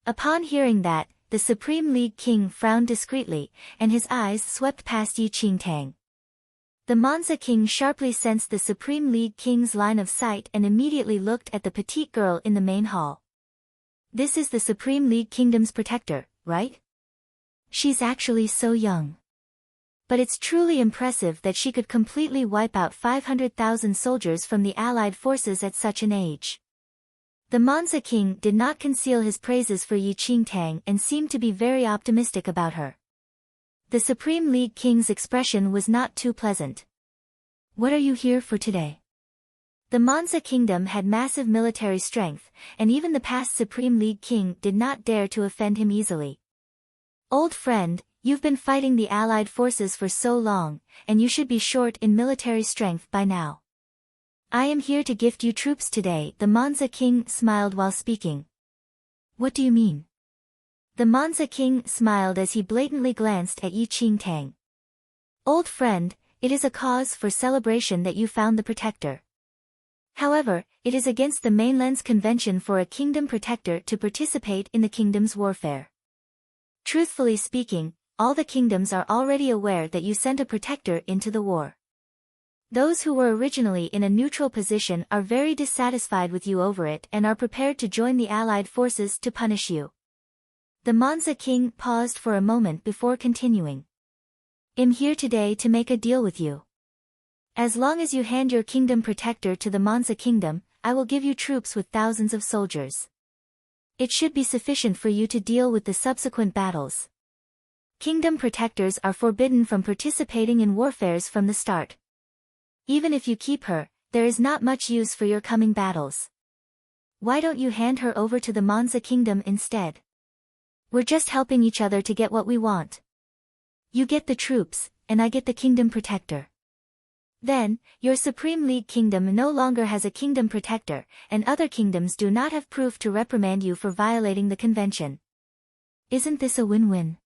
Speaker 1: Upon hearing that, the Supreme League king frowned discreetly, and his eyes swept past Yi Qingtang. The Manza king sharply sensed the Supreme League king's line of sight and immediately looked at the petite girl in the main hall. This is the Supreme League Kingdom's protector, right? She's actually so young. But it's truly impressive that she could completely wipe out 500,000 soldiers from the allied forces at such an age. The Manza king did not conceal his praises for Yi Qingtang and seemed to be very optimistic about her. The Supreme League king's expression was not too pleasant. What are you here for today? The Manza kingdom had massive military strength, and even the past Supreme League king did not dare to offend him easily. Old friend, you've been fighting the allied forces for so long, and you should be short in military strength by now. I am here to gift you troops today, the Manza king smiled while speaking. What do you mean? The Manza king smiled as he blatantly glanced at Yi Qingtang. Old friend, it is a cause for celebration that you found the protector. However, it is against the mainland's convention for a kingdom protector to participate in the kingdom's warfare. Truthfully speaking, all the kingdoms are already aware that you sent a protector into the war. Those who were originally in a neutral position are very dissatisfied with you over it and are prepared to join the allied forces to punish you. The Manza king paused for a moment before continuing. I'm here today to make a deal with you. As long as you hand your kingdom protector to the Manza kingdom, I will give you troops with thousands of soldiers. It should be sufficient for you to deal with the subsequent battles. Kingdom protectors are forbidden from participating in warfares from the start. Even if you keep her, there is not much use for your coming battles. Why don't you hand her over to the Manza kingdom instead? We're just helping each other to get what we want. You get the troops, and I get the kingdom protector. Then, your Supreme League kingdom no longer has a kingdom protector, and other kingdoms do not have proof to reprimand you for violating the convention. Isn't this a win-win?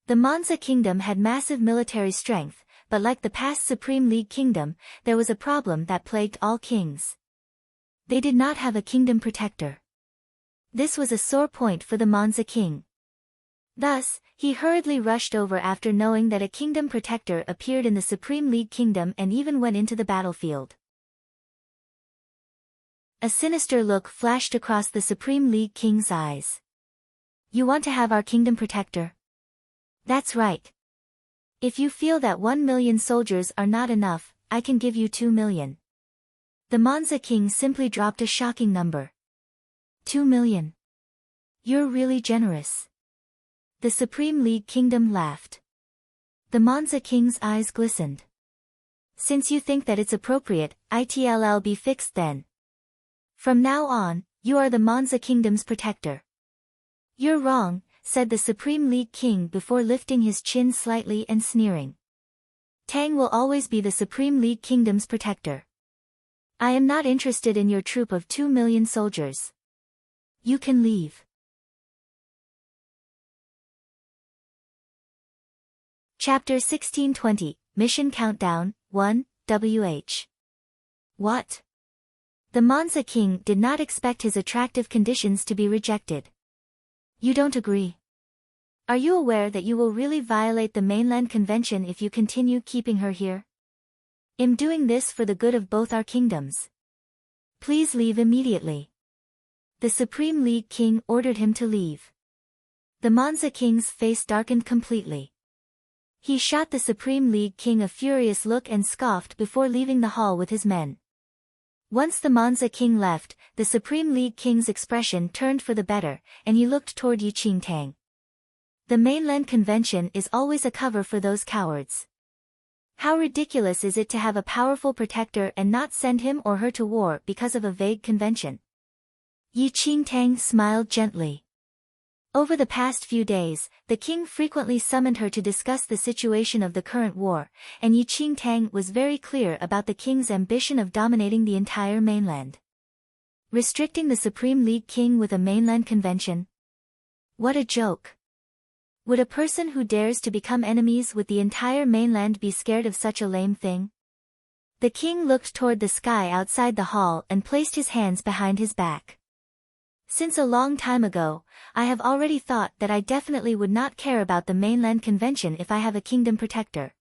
Speaker 1: The Manza kingdom had massive military strength, but like the past Supreme League kingdom, there was a problem that plagued all kings. They did not have a kingdom protector. This was a sore point for the Manza king. Thus, he hurriedly rushed over after knowing that a kingdom protector appeared in the Supreme League kingdom and even went into the battlefield. A sinister look flashed across the Supreme League king's eyes. You want to have our kingdom protector? That's right. If you feel that 1 million soldiers are not enough, I can give you 2 million. The Manza king simply dropped a shocking number. 2 million. You're really generous. The Supreme League kingdom laughed. The Manza king's eyes glistened. Since you think that it's appropriate, it'll be fixed then. From now on, you are the Manza kingdom's protector. You're wrong, said the Supreme League king before lifting his chin slightly and sneering. Tang will always be the Supreme League kingdom's protector. I am not interested in your troop of 2 million soldiers. You can leave. Chapter 1620, Mission Countdown, 1, WH. What? The Manza king did not expect his attractive conditions to be rejected. You don't agree? Are you aware that you will really violate the mainland convention if you continue keeping her here? I'm doing this for the good of both our kingdoms. Please leave immediately. The Supreme League king ordered him to leave. The Manza king's face darkened completely. He shot the Supreme League king a furious look and scoffed before leaving the hall with his men. Once the Manza king left, the Supreme League king's expression turned for the better, and he looked toward Yi Qingtang. The mainland convention is always a cover for those cowards. How ridiculous is it to have a powerful protector and not send him or her to war because of a vague convention? Yi Qingtang smiled gently. Over the past few days, the king frequently summoned her to discuss the situation of the current war, and Yi Qingtang was very clear about the king's ambition of dominating the entire mainland. Restricting the Supreme League king with a mainland convention? What a joke. Would a person who dares to become enemies with the entire mainland be scared of such a lame thing? The king looked toward the sky outside the hall and placed his hands behind his back. Since a long time ago, I have already thought that I definitely would not care about the mainland convention if I have a kingdom protector.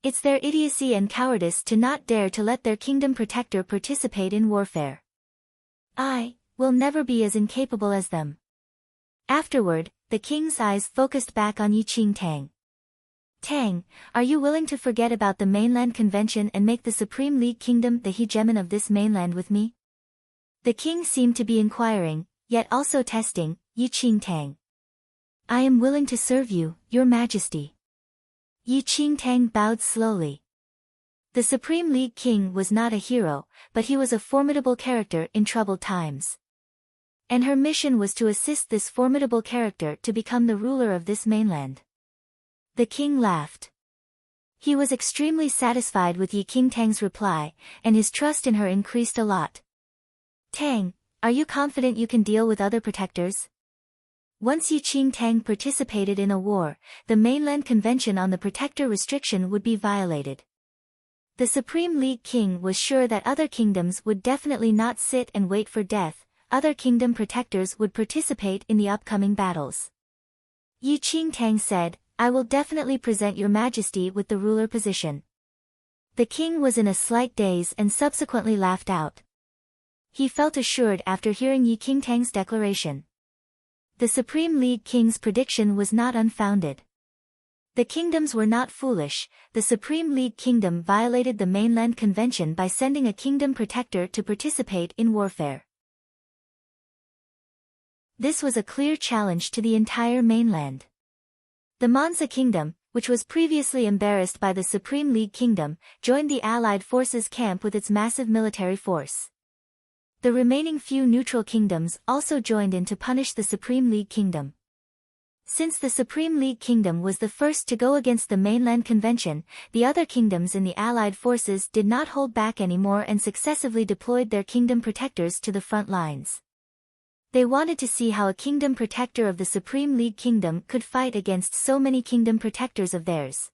Speaker 1: It's their idiocy and cowardice to not dare to let their kingdom protector participate in warfare. I will never be as incapable as them. Afterward, the king's eyes focused back on Yiqing Tang. Tang, are you willing to forget about the mainland convention and make the Supreme League Kingdom the hegemon of this mainland with me? The king seemed to be inquiring, yet also testing, Yiqing Tang. I am willing to serve you, your majesty. Yiqing Tang bowed slowly. The Supreme League King was not a hero, but he was a formidable character in troubled times. And her mission was to assist this formidable character to become the ruler of this mainland. The king laughed. He was extremely satisfied with Yiqing Tang's reply, and his trust in her increased a lot. Tang, are you confident you can deal with other protectors? Once Yiqing Tang participated in a war, the mainland convention on the protector restriction would be violated. The Supreme League King was sure that other kingdoms would definitely not sit and wait for death. Other kingdom protectors would participate in the upcoming battles. Yiqing Tang said, I will definitely present your majesty with the ruler position. The king was in a slight daze and subsequently laughed out. He felt assured after hearing Yiqing Tang's declaration. The Supreme League King's prediction was not unfounded. The kingdoms were not foolish. The Supreme League Kingdom violated the mainland convention by sending a kingdom protector to participate in warfare. This was a clear challenge to the entire mainland. The Mansa Kingdom, which was previously embarrassed by the Supreme League Kingdom, joined the Allied forces camp with its massive military force. The remaining few neutral kingdoms also joined in to punish the Supreme League Kingdom. Since the Supreme League Kingdom was the first to go against the mainland convention, the other kingdoms in the Allied forces did not hold back anymore and successively deployed their kingdom protectors to the front lines. They wanted to see how a kingdom protector of the Supreme League Kingdom could fight against so many kingdom protectors of theirs.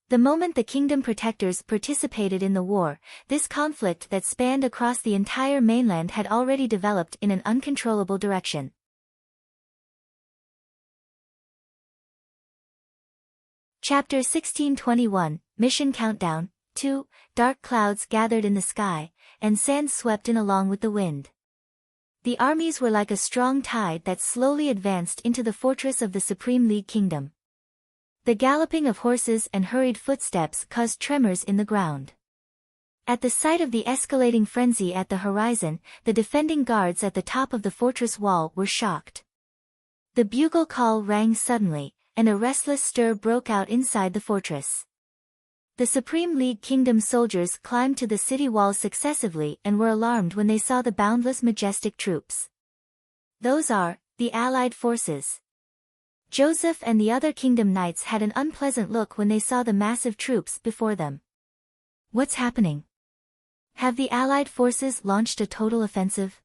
Speaker 1: The moment the kingdom protectors participated in the war, this conflict that spanned across the entire mainland had already developed in an uncontrollable direction. Chapter 1621, Mission Countdown, 2, Dark clouds gathered in the sky, and sand swept in along with the wind. The armies were like a strong tide that slowly advanced into the fortress of the Supreme League Kingdom. The galloping of horses and hurried footsteps caused tremors in the ground. At the sight of the escalating frenzy at the horizon, the defending guards at the top of the fortress wall were shocked. The bugle call rang suddenly, and a restless stir broke out inside the fortress. The Supreme League Kingdom soldiers climbed to the city walls successively and were alarmed when they saw the boundless majestic troops. Those are the Allied forces. Joseph and the other kingdom knights had an unpleasant look when they saw the massive troops before them. What's happening? Have the Allied forces launched a total offensive?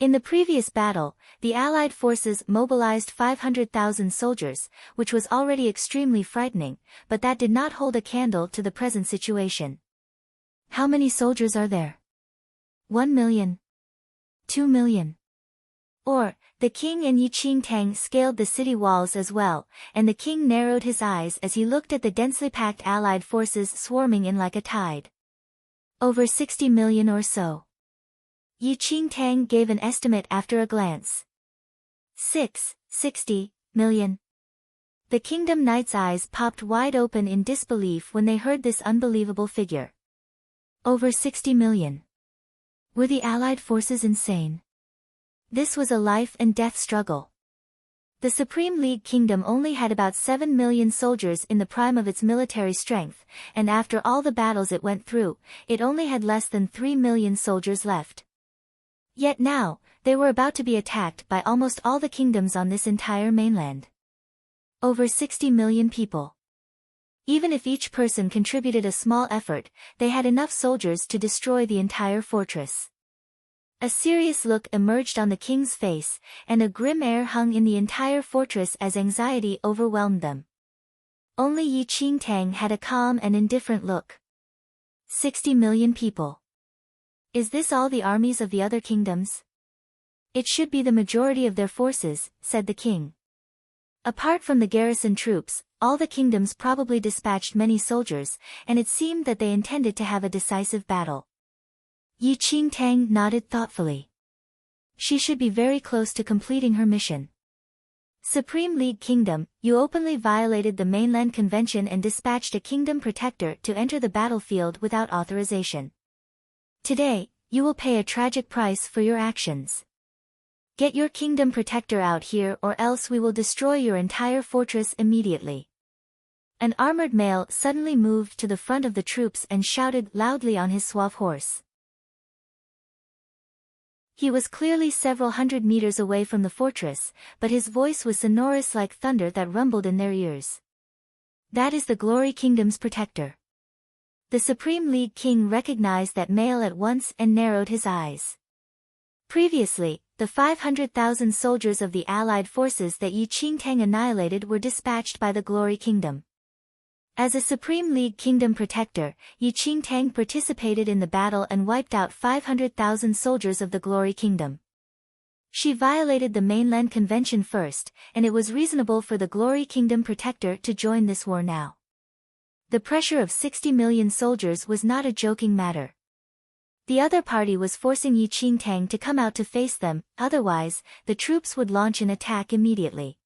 Speaker 1: In the previous battle, the Allied forces mobilized 500,000 soldiers, which was already extremely frightening, but that did not hold a candle to the present situation. How many soldiers are there? 1 million? 2 million? Or, the king and Yiqing Tang scaled the city walls as well, and the king narrowed his eyes as he looked at the densely packed Allied forces swarming in like a tide. Over 60 million or so. Yiqing Tang gave an estimate after a glance. 60 million. The kingdom knight's eyes popped wide open in disbelief when they heard this unbelievable figure. Over 60 million. Were the Allied forces insane? This was a life and death struggle. The Supreme League Kingdom only had about 7 million soldiers in the prime of its military strength, and after all the battles it went through, it only had less than 3 million soldiers left. Yet now, they were about to be attacked by almost all the kingdoms on this entire mainland. Over 60 million people. Even if each person contributed a small effort, they had enough soldiers to destroy the entire fortress. A serious look emerged on the king's face, and a grim air hung in the entire fortress as anxiety overwhelmed them. Only Yi Qingtang had a calm and indifferent look. 60 million people. Is this all the armies of the other kingdoms? It should be the majority of their forces, said the king. Apart from the garrison troops, all the kingdoms probably dispatched many soldiers, and it seemed that they intended to have a decisive battle. Yi Qingtang nodded thoughtfully. She should be very close to completing her mission. Supreme League Kingdom, you openly violated the mainland convention and dispatched a kingdom protector to enter the battlefield without authorization. Today, you will pay a tragic price for your actions. Get your kingdom protector out here or else we will destroy your entire fortress immediately. An armored male suddenly moved to the front of the troops and shouted loudly on his suave horse. He was clearly several hundred meters away from the fortress, but his voice was sonorous like thunder that rumbled in their ears. That is the Glory Kingdom's protector. The Supreme League King recognized that male at once and narrowed his eyes. Previously, the 500,000 soldiers of the allied forces that Yi Qingtang annihilated were dispatched by the Glory Kingdom. As a Supreme League Kingdom protector, Yi Qingtang participated in the battle and wiped out 500,000 soldiers of the Glory Kingdom. She violated the mainland convention first, and it was reasonable for the Glory Kingdom protector to join this war now. The pressure of 60 million soldiers was not a joking matter. The other party was forcing Yi Qingtang to come out to face them, otherwise, the troops would launch an attack immediately.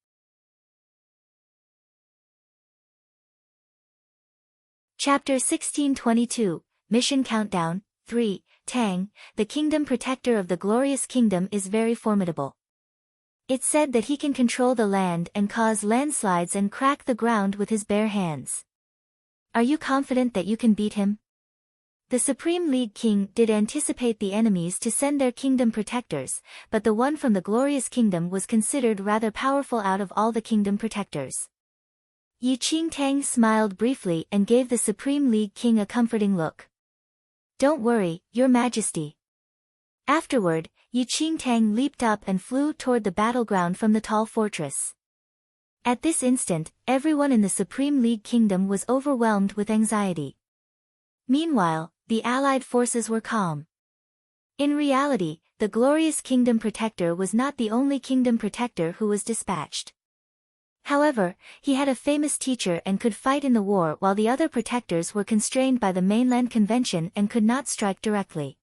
Speaker 1: Chapter 1622, Mission Countdown, 3, Tang, the Kingdom Protector of the Glorious Kingdom is very formidable. It's said that he can control the land and cause landslides and crack the ground with his bare hands. Are you confident that you can beat him? The Supreme League King did anticipate the enemies to send their kingdom protectors, but the one from the Glorious Kingdom was considered rather powerful out of all the kingdom protectors. Yi Qingtang smiled briefly and gave the Supreme League King a comforting look. Don't worry, Your Majesty. Afterward, Yi Qingtang leaped up and flew toward the battleground from the tall fortress. At this instant, everyone in the Supreme League Kingdom was overwhelmed with anxiety. Meanwhile, the allied forces were calm. In reality, the Glorious Kingdom Protector was not the only kingdom protector who was dispatched. However, he had a famous teacher and could fight in the war while the other protectors were constrained by the mainland convention and could not strike directly.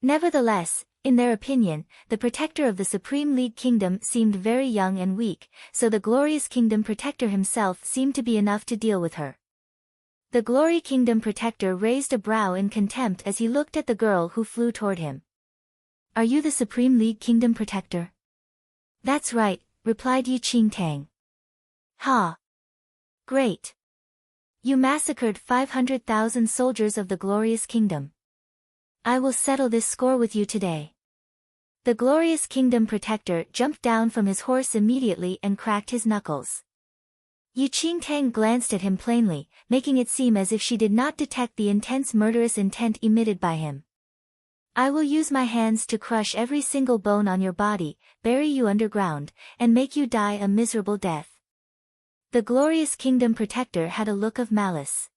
Speaker 1: Nevertheless, in their opinion, the protector of the Supreme League Kingdom seemed very young and weak, so the Glorious Kingdom Protector himself seemed to be enough to deal with her. The Glory Kingdom Protector raised a brow in contempt as he looked at the girl who flew toward him. Are you the Supreme League Kingdom Protector? That's right, replied Yi Qingtang. Ha! Great! You massacred 500,000 soldiers of the Glorious Kingdom. I will settle this score with you today. The Glorious Kingdom Protector jumped down from his horse immediately and cracked his knuckles. Yi Qingtang glanced at him plainly, making it seem as if she did not detect the intense murderous intent emitted by him. I will use my hands to crush every single bone on your body, bury you underground, and make you die a miserable death. The Glorious Kingdom Protector had a look of malice.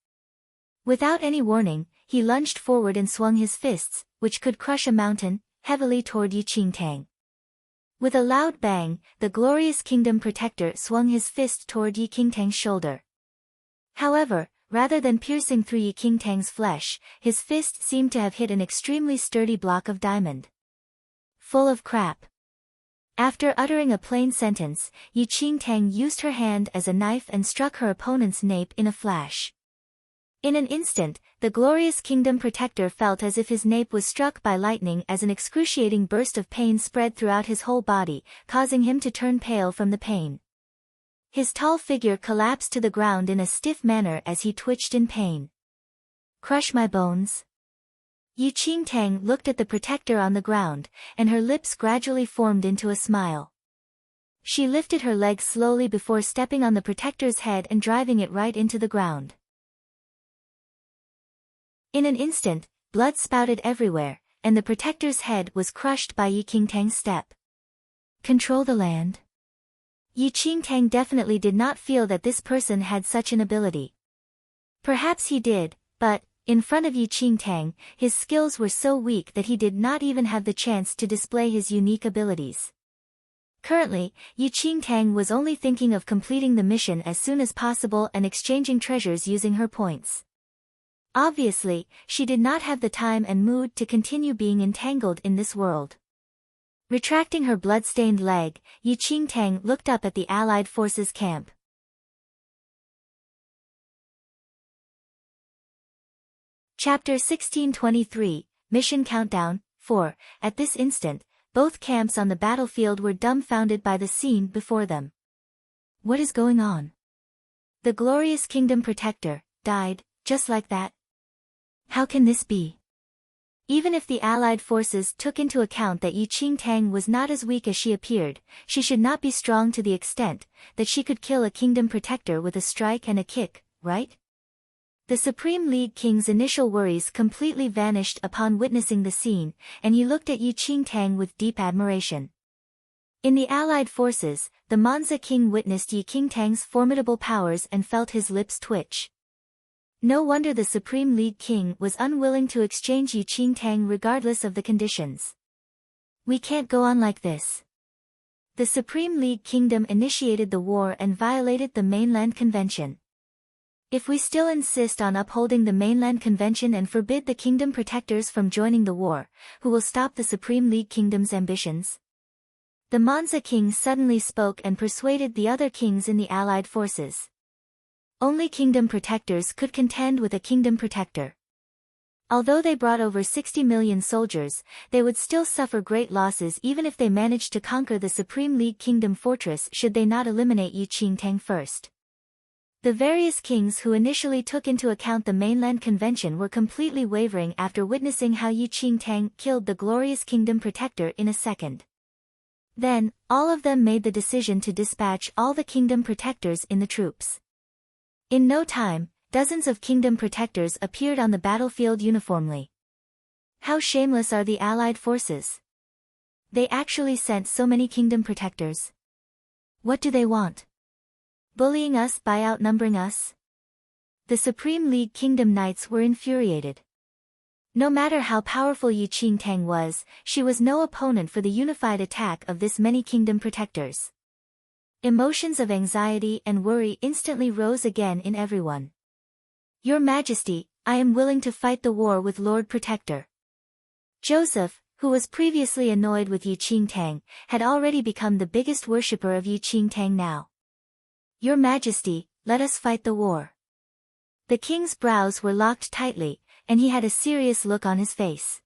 Speaker 1: Without any warning, he lunged forward and swung his fists, which could crush a mountain, heavily toward Yi Qingtang. With a loud bang, the Glorious Kingdom Protector swung his fist toward Yi Qingtang's shoulder. However, rather than piercing through Yi Qingtang's flesh, his fist seemed to have hit an extremely sturdy block of diamond. Full of crap. After uttering a plain sentence, Yi Qingtang used her hand as a knife and struck her opponent's nape in a flash. In an instant, the Glorious Kingdom Protector felt as if his nape was struck by lightning as an excruciating burst of pain spread throughout his whole body, causing him to turn pale from the pain. His tall figure collapsed to the ground in a stiff manner as he twitched in pain. Crush my bones? Yi Qingtang looked at the protector on the ground, and her lips gradually formed into a smile. She lifted her leg slowly before stepping on the protector's head and driving it right into the ground. In an instant, blood spouted everywhere, and the protector's head was crushed by Yi Qingtang's step. Control the land? Yi Qingtang definitely did not feel that this person had such an ability. Perhaps he did, but, in front of Yi Qingtang, his skills were so weak that he did not even have the chance to display his unique abilities. Currently, Yi Qingtang was only thinking of completing the mission as soon as possible and exchanging treasures using her points. Obviously, she did not have the time and mood to continue being entangled in this world. Retracting her blood-stained leg, Yi Qingtang looked up at the Allied forces camp. Chapter 1623, Mission Countdown, 4. At this instant, both camps on the battlefield were dumbfounded by the scene before them. What is going on? The glorious kingdom protector died, just like that? How can this be? Even if the Allied forces took into account that Yi Qingtang was not as weak as she appeared, she should not be strong to the extent that she could kill a kingdom protector with a strike and a kick, right? The Supreme League King's initial worries completely vanished upon witnessing the scene, and he looked at Yi Qingtang with deep admiration. In the Allied forces, the Monza King witnessed Yi Qingtang's formidable powers and felt his lips twitch. No wonder the Supreme League King was unwilling to exchange Yi Qingtang regardless of the conditions. We can't go on like this. The Supreme League Kingdom initiated the war and violated the Mainland Convention. If we still insist on upholding the Mainland Convention and forbid the Kingdom Protectors from joining the war, who will stop the Supreme League Kingdom's ambitions? The Monza King suddenly spoke and persuaded the other kings in the Allied forces. Only Kingdom Protectors could contend with a Kingdom Protector. Although they brought over 60 million soldiers, they would still suffer great losses even if they managed to conquer the Supreme League Kingdom fortress should they not eliminate Yi Qingtang first. The various kings who initially took into account the Mainland Convention were completely wavering after witnessing how Yi Qingtang killed the glorious Kingdom Protector in a second. Then, all of them made the decision to dispatch all the Kingdom Protectors in the troops. In no time, dozens of Kingdom Protectors appeared on the battlefield uniformly. How shameless are the Allied forces! They actually sent so many Kingdom Protectors. What do they want? Bullying us by outnumbering us? The Supreme League Kingdom Knights were infuriated. No matter how powerful Yi Qingtang was, she was no opponent for the unified attack of this many Kingdom Protectors. Emotions of anxiety and worry instantly rose again in everyone. Your Majesty, I am willing to fight the war with Lord Protector. Joseph, who was previously annoyed with Yi Qingtang, had already become the biggest worshipper of Yi Qingtang now. Your Majesty, let us fight the war. The king's brows were locked tightly, and he had a serious look on his face.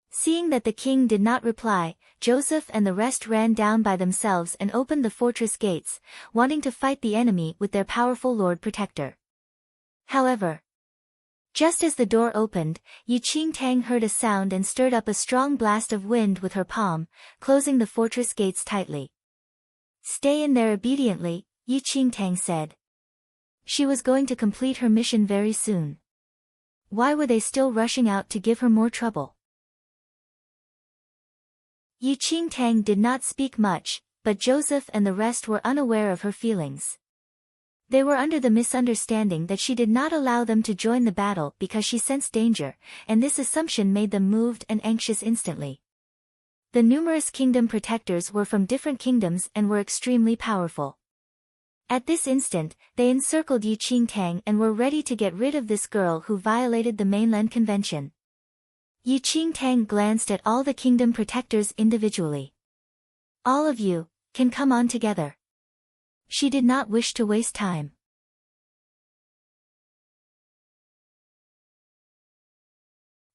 Speaker 1: Seeing that the king did not reply, Joseph and the rest ran down by themselves and opened the fortress gates, wanting to fight the enemy with their powerful Lord Protector. However, just as the door opened, Yi Qingtang heard a sound and stirred up a strong blast of wind with her palm, closing the fortress gates tightly. Stay in there obediently, Yi Qingtang said. She was going to complete her mission very soon. Why were they still rushing out to give her more trouble? Yi Qingtang did not speak much, but Joseph and the rest were unaware of her feelings. They were under the misunderstanding that she did not allow them to join the battle because she sensed danger, and this assumption made them moved and anxious instantly. The numerous Kingdom Protectors were from different kingdoms and were extremely powerful. At this instant, they encircled Yi Qingtang and were ready to get rid of this girl who violated the Mainland Convention. Yi Qingtang glanced at all the Kingdom Protectors individually. All of you, can come on together. She did not wish to waste time.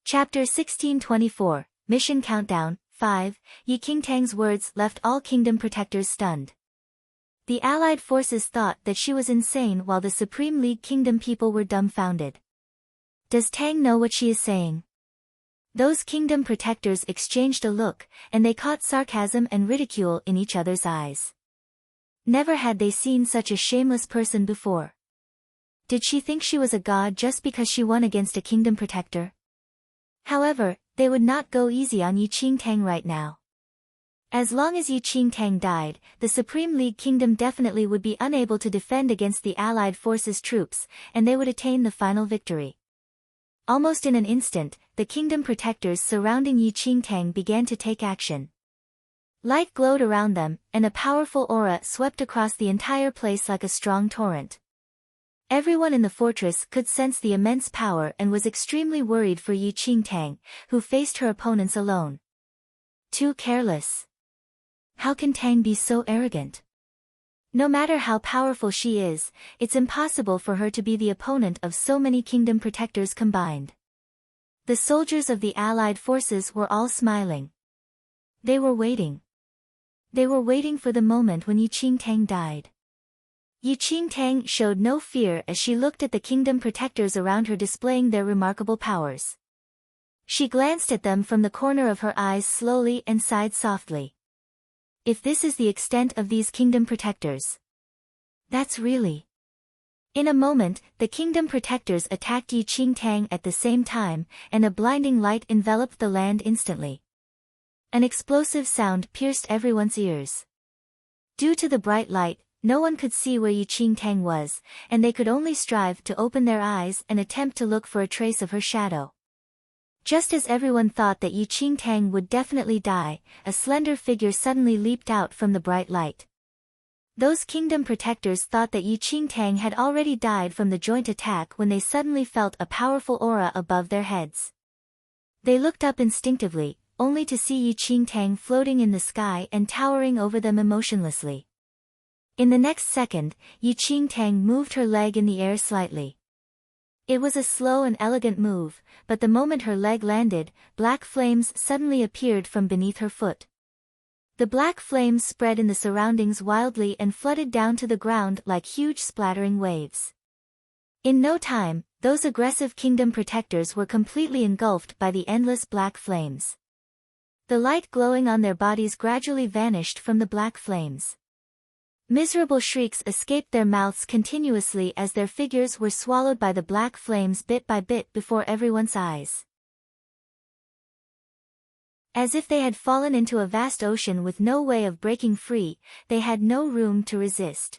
Speaker 1: Chapter 1624, Mission Countdown, 5. Yi Qingtang's words left all Kingdom Protectors stunned. The Allied forces thought that she was insane while the Supreme League Kingdom people were dumbfounded. Does Tang know what she is saying? Those Kingdom Protectors exchanged a look, and they caught sarcasm and ridicule in each other's eyes. Never had they seen such a shameless person before. Did she think she was a god just because she won against a Kingdom Protector? However, They would not go easy on Yi Qingtang right now. As long as Yi Qingtang died, the Supreme League Kingdom definitely would be unable to defend against the Allied forces' troops, and they would attain the final victory. Almost in an instant, the kingdom protectors surrounding Yi Qingtang began to take action. Light glowed around them, and a powerful aura swept across the entire place like a strong torrent. Everyone in the fortress could sense the immense power and was extremely worried for Yi Qingtang, who faced her opponents alone. Too careless. How can Tang be so arrogant? No matter how powerful she is, it's impossible for her to be the opponent of so many kingdom protectors combined. The soldiers of the allied forces were all smiling. They were waiting. They were waiting for the moment when Yi Qingtang died. Yi Qingtang showed no fear as she looked at the kingdom protectors around her displaying their remarkable powers. She glanced at them from the corner of her eyes slowly and sighed softly. If this is the extent of these kingdom protectors. That's really. In a moment, the kingdom protectors attacked Yi Qingtang at the same time, and a blinding light enveloped the land instantly. An explosive sound pierced everyone's ears. Due to the bright light, no one could see where Yi Qingtang was, and they could only strive to open their eyes and attempt to look for a trace of her shadow. Just as everyone thought that Yi Qingtang would definitely die, a slender figure suddenly leaped out from the bright light. Those kingdom protectors thought that Yi Qingtang had already died from the joint attack when they suddenly felt a powerful aura above their heads. They looked up instinctively, only to see Yi Qingtang floating in the sky and towering over them emotionlessly. In the next second, Yi Qingtang moved her leg in the air slightly. It was a slow and elegant move, but the moment her leg landed, black flames suddenly appeared from beneath her foot. The black flames spread in the surroundings wildly and flooded down to the ground like huge splattering waves. In no time, those aggressive kingdom protectors were completely engulfed by the endless black flames. The light glowing on their bodies gradually vanished from the black flames. Miserable shrieks escaped their mouths continuously as their figures were swallowed by the black flames bit by bit before everyone's eyes. As if they had fallen into a vast ocean with no way of breaking free, they had no room to resist.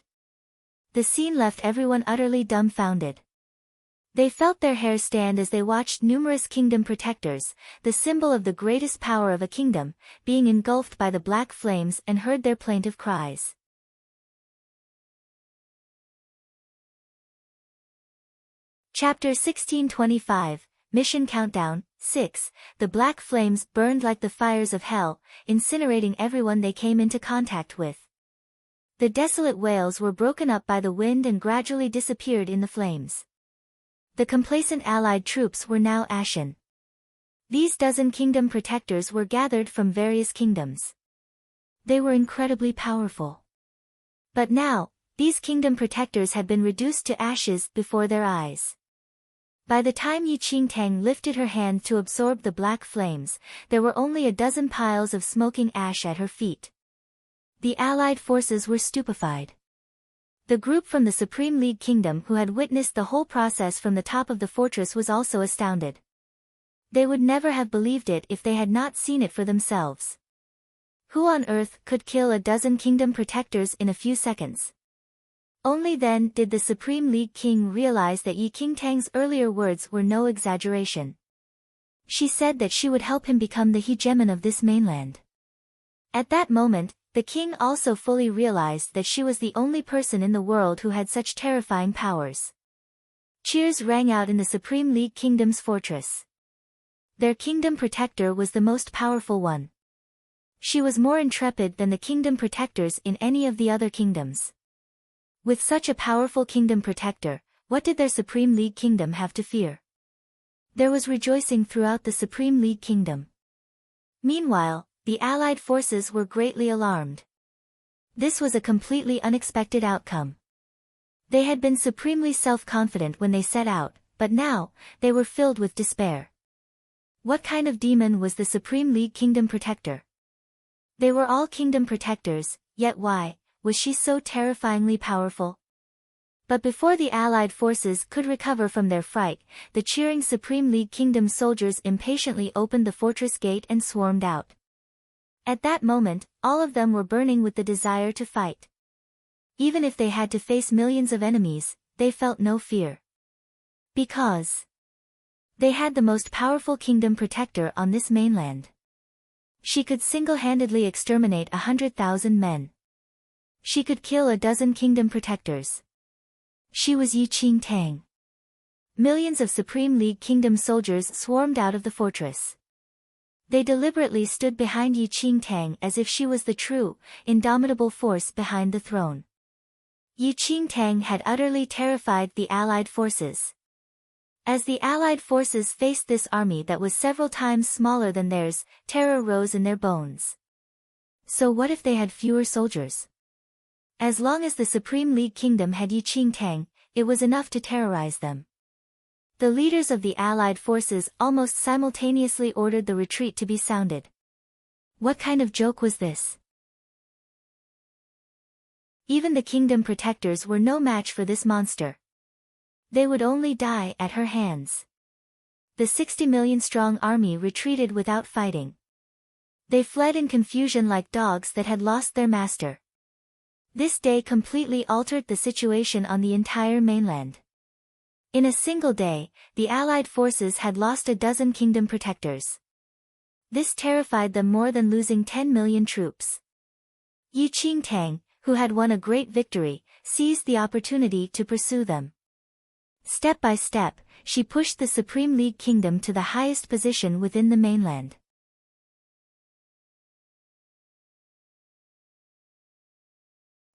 Speaker 1: The scene left everyone utterly dumbfounded. They felt their hair stand as they watched numerous kingdom protectors, the symbol of the greatest power of a kingdom, being engulfed by the black flames and heard their plaintive cries. Chapter 1625, Mission Countdown, 6. The black flames burned like the fires of hell, incinerating everyone they came into contact with. The desolate wails were broken up by the wind and gradually disappeared in the flames. The complacent allied troops were now ashen. These dozen kingdom protectors were gathered from various kingdoms. They were incredibly powerful. But now, these kingdom protectors had been reduced to ashes before their eyes. By the time Yi Qingtang lifted her hand to absorb the black flames, there were only a dozen piles of smoking ash at her feet. The allied forces were stupefied. The group from the Supreme League Kingdom who had witnessed the whole process from the top of the fortress was also astounded. They would never have believed it if they had not seen it for themselves. Who on earth could kill a dozen kingdom protectors in a few seconds? Only then did the Supreme League King realize that Yi Qingtang's earlier words were no exaggeration. She said that she would help him become the hegemon of this mainland. At that moment, the king also fully realized that she was the only person in the world who had such terrifying powers. Cheers rang out in the Supreme League Kingdom's fortress. Their kingdom protector was the most powerful one. She was more intrepid than the kingdom protectors in any of the other kingdoms. With such a powerful kingdom protector, what did their Supreme League Kingdom have to fear? There was rejoicing throughout the Supreme League Kingdom. Meanwhile, the allied forces were greatly alarmed. This was a completely unexpected outcome. They had been supremely self-confident when they set out, but now, they were filled with despair. What kind of demon was the Supreme League Kingdom protector? They were all kingdom protectors, yet why was she so terrifyingly powerful? But before the Allied forces could recover from their fright, the cheering Supreme League Kingdom soldiers impatiently opened the fortress gate and swarmed out. At that moment, all of them were burning with the desire to fight. Even if they had to face millions of enemies, they felt no fear. Because they had the most powerful kingdom protector on this mainland. She could single-handedly exterminate 100,000 men. She could kill a dozen kingdom protectors. She was Yi Qingtang. Millions of Supreme League Kingdom soldiers swarmed out of the fortress. They deliberately stood behind Yi Qingtang as if she was the true, indomitable force behind the throne. Yi Qingtang had utterly terrified the Allied forces. As the Allied forces faced this army that was several times smaller than theirs, terror rose in their bones. So what if they had fewer soldiers? As long as the Supreme League Kingdom had Yi Qingtang, it was enough to terrorize them. The leaders of the Allied forces almost simultaneously ordered the retreat to be sounded. What kind of joke was this? Even the kingdom protectors were no match for this monster. They would only die at her hands. The 60 million strong army retreated without fighting. They fled in confusion like dogs that had lost their master. This day completely altered the situation on the entire mainland. In a single day, the Allied forces had lost a dozen kingdom protectors. This terrified them more than losing 10 million troops. Yi Qingtang, who had won a great victory, seized the opportunity to pursue them. Step by step, she pushed the Supreme League Kingdom to the highest position within the mainland.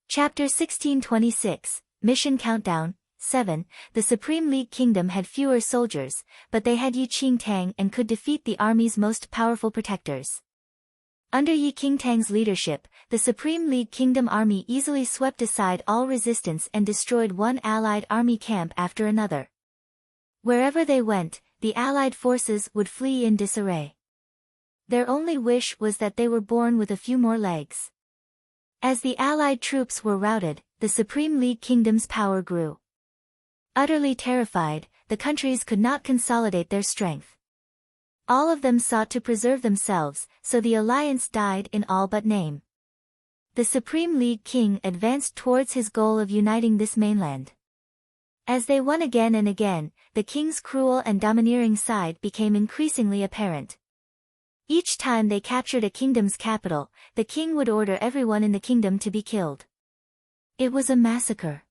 Speaker 1: Chapter 1626, Mission Countdown, 7. The Supreme League Kingdom had fewer soldiers, but they had Yi Qingtang and could defeat the army's most powerful protectors. Under Yi Qingtang's leadership, the Supreme League Kingdom army easily swept aside all resistance and destroyed one Allied army camp after another. Wherever they went, the Allied forces would flee in disarray. Their only wish was that they were born with a few more legs. As the Allied troops were routed, the Supreme League Kingdom's power grew. Utterly terrified, the countries could not consolidate their strength. All of them sought to preserve themselves, so the alliance died in all but name. The Supreme League King advanced towards his goal of uniting this mainland. As they won again and again, the king's cruel and domineering side became increasingly apparent. Each time they captured a kingdom's capital, the king would order everyone in the kingdom to be killed. It was a massacre.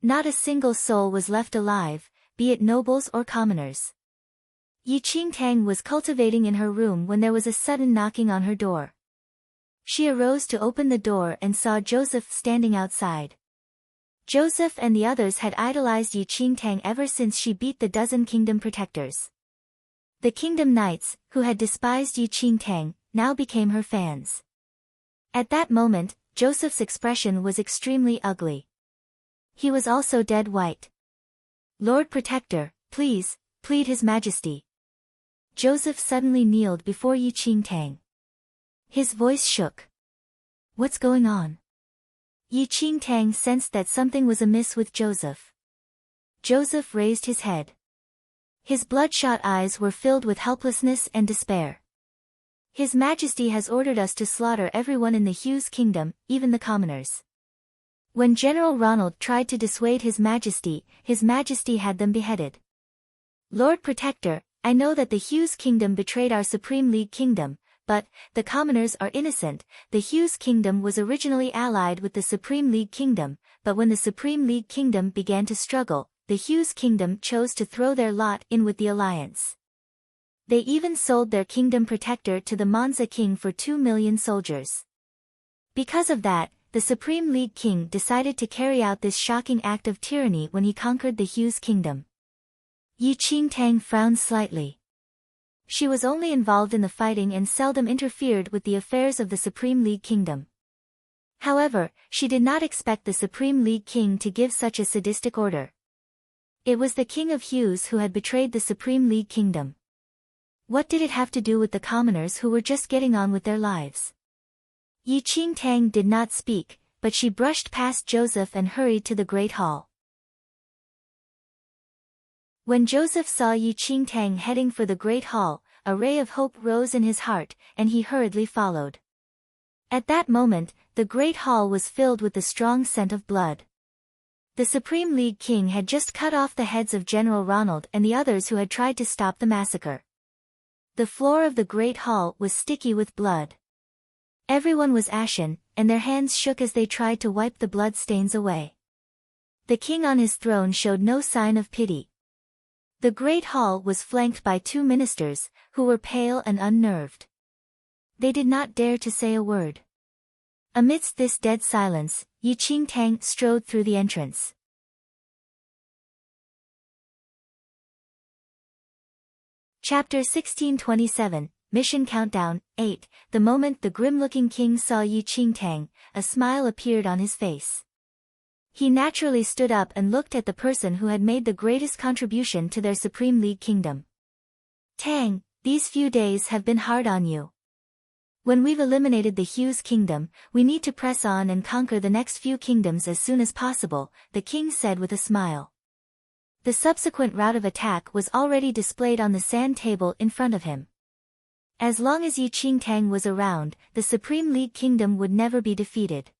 Speaker 1: Not a single soul was left alive, be it nobles or commoners. Yi Qingtang was cultivating in her room when there was a sudden knocking on her door. She arose to open the door and saw Joseph standing outside. Joseph and the others had idolized Yi Qingtang ever since she beat the dozen kingdom protectors. The kingdom knights, who had despised Yi Qingtang, now became her fans. At that moment, Joseph's expression was extremely ugly. He was also dead white. "Lord Protector, please," plead His Majesty. Joseph suddenly kneeled before Yi Qingtang. His voice shook. "What's going on?" Yi Qingtang sensed that something was amiss with Joseph. Joseph raised his head. His bloodshot eyes were filled with helplessness and despair. "His Majesty has ordered us to slaughter everyone in the Hughes kingdom, even the commoners." When General Ronald tried to dissuade His Majesty had them beheaded. "Lord Protector, I know that the Hughes kingdom betrayed our Supreme League kingdom, but the commoners are innocent. The Hughes kingdom was originally allied with the Supreme League kingdom, but when the Supreme League kingdom began to struggle, the Hughes kingdom chose to throw their lot in with the alliance. They even sold their kingdom protector to the Monza king for 2 million soldiers. Because of that, the Supreme League king decided to carry out this shocking act of tyranny when he conquered the Hughes kingdom." Yi Qingtang frowned slightly. She was only involved in the fighting and seldom interfered with the affairs of the Supreme League kingdom. However, she did not expect the Supreme League king to give such a sadistic order. It was the King of Hughes who had betrayed the Supreme League kingdom. What did it have to do with the commoners who were just getting on with their lives? Yi Qingtang did not speak, but she brushed past Joseph and hurried to the Great Hall. When Joseph saw Yi Qingtang heading for the Great Hall, a ray of hope rose in his heart, and he hurriedly followed. At that moment, the Great Hall was filled with the strong scent of blood. The Supreme League King had just cut off the heads of General Ronald and the others who had tried to stop the massacre. The floor of the Great Hall was sticky with blood. Everyone was ashen, and their hands shook as they tried to wipe the blood stains away. The king on his throne showed no sign of pity. The Great Hall was flanked by 2 ministers, who were pale and unnerved. They did not dare to say a word. Amidst this dead silence, Yi Qingtang strode through the entrance. Chapter 1627, Mission Countdown, 8. The moment the grim-looking king saw Yi Qingtang, a smile appeared on his face. He naturally stood up and looked at the person who had made the greatest contribution to their Supreme League kingdom. Tang, these few days have been hard on you. When we've eliminated the Hughes kingdom, we need to press on and conquer the next few kingdoms as soon as possible, the king said with a smile. The subsequent route of attack was already displayed on the sand table in front of him. As long as Yi Qingtang was around, the Supreme League kingdom would never be defeated.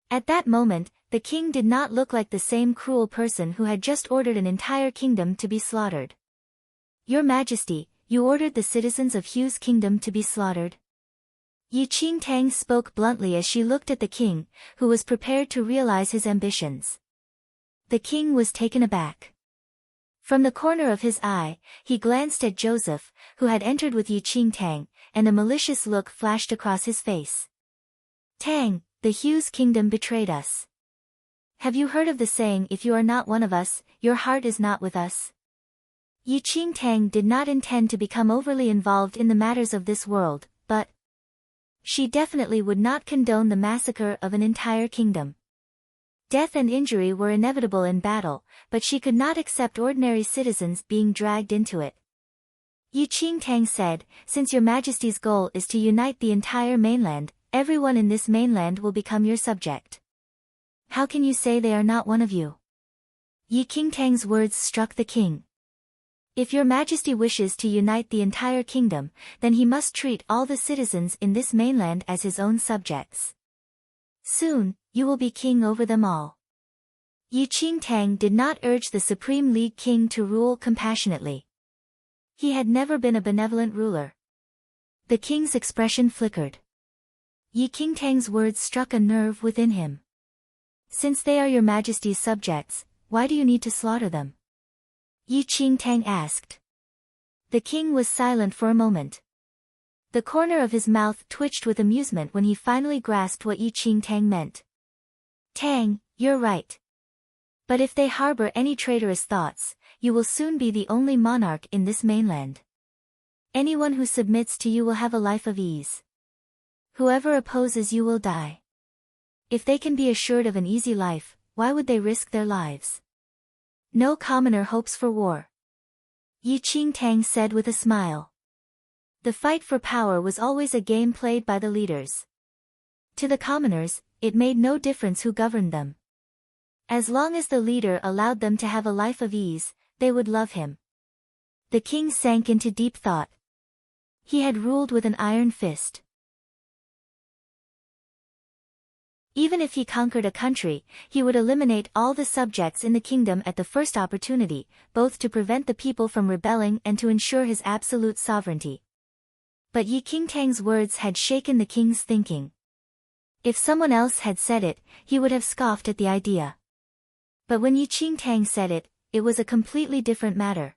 Speaker 1: At that moment, the king did not look like the same cruel person who had just ordered an entire kingdom to be slaughtered. Your Majesty, you ordered the citizens of Hugh's kingdom to be slaughtered? Yi Qingtang spoke bluntly as she looked at the king, who was prepared to realize his ambitions. The king was taken aback. From the corner of his eye, he glanced at Joseph, who had entered with Yi Qingtang, and a malicious look flashed across his face. Tang, the Hughes kingdom betrayed us. Have you heard of the saying, if you are not one of us, your heart is not with us? Yi Qingtang did not intend to become overly involved in the matters of this world, but she definitely would not condone the massacre of an entire kingdom. Death and injury were inevitable in battle, but she could not accept ordinary citizens being dragged into it. Yi Qingtang said, since your Majesty's goal is to unite the entire mainland, everyone in this mainland will become your subject. How can you say they are not one of you? Yi Qingtang's words struck the king. If your Majesty wishes to unite the entire kingdom, then he must treat all the citizens in this mainland as his own subjects. Soon, you will be king over them all. Yi Qingtang did not urge the Supreme League king to rule compassionately. He had never been a benevolent ruler. The king's expression flickered. Yi Qingtang's words struck a nerve within him. Since they are your Majesty's subjects, why do you need to slaughter them? Yi Qingtang asked. The king was silent for a moment. The corner of his mouth twitched with amusement when he finally grasped what Yi Qingtang meant. Tang, you're right. But if they harbor any traitorous thoughts, you will soon be the only monarch in this mainland. Anyone who submits to you will have a life of ease. Whoever opposes you will die. If they can be assured of an easy life, why would they risk their lives? No commoner hopes for war. Yi Qingtang said with a smile. The fight for power was always a game played by the leaders. To the commoners, it made no difference who governed them. As long as the leader allowed them to have a life of ease, they would love him. The king sank into deep thought. He had ruled with an iron fist. Even if he conquered a country, he would eliminate all the subjects in the kingdom at the first opportunity, both to prevent the people from rebelling and to ensure his absolute sovereignty. But Yi Qingtang's words had shaken the king's thinking. If someone else had said it, he would have scoffed at the idea. But when Yi Qingtang said it, it was a completely different matter.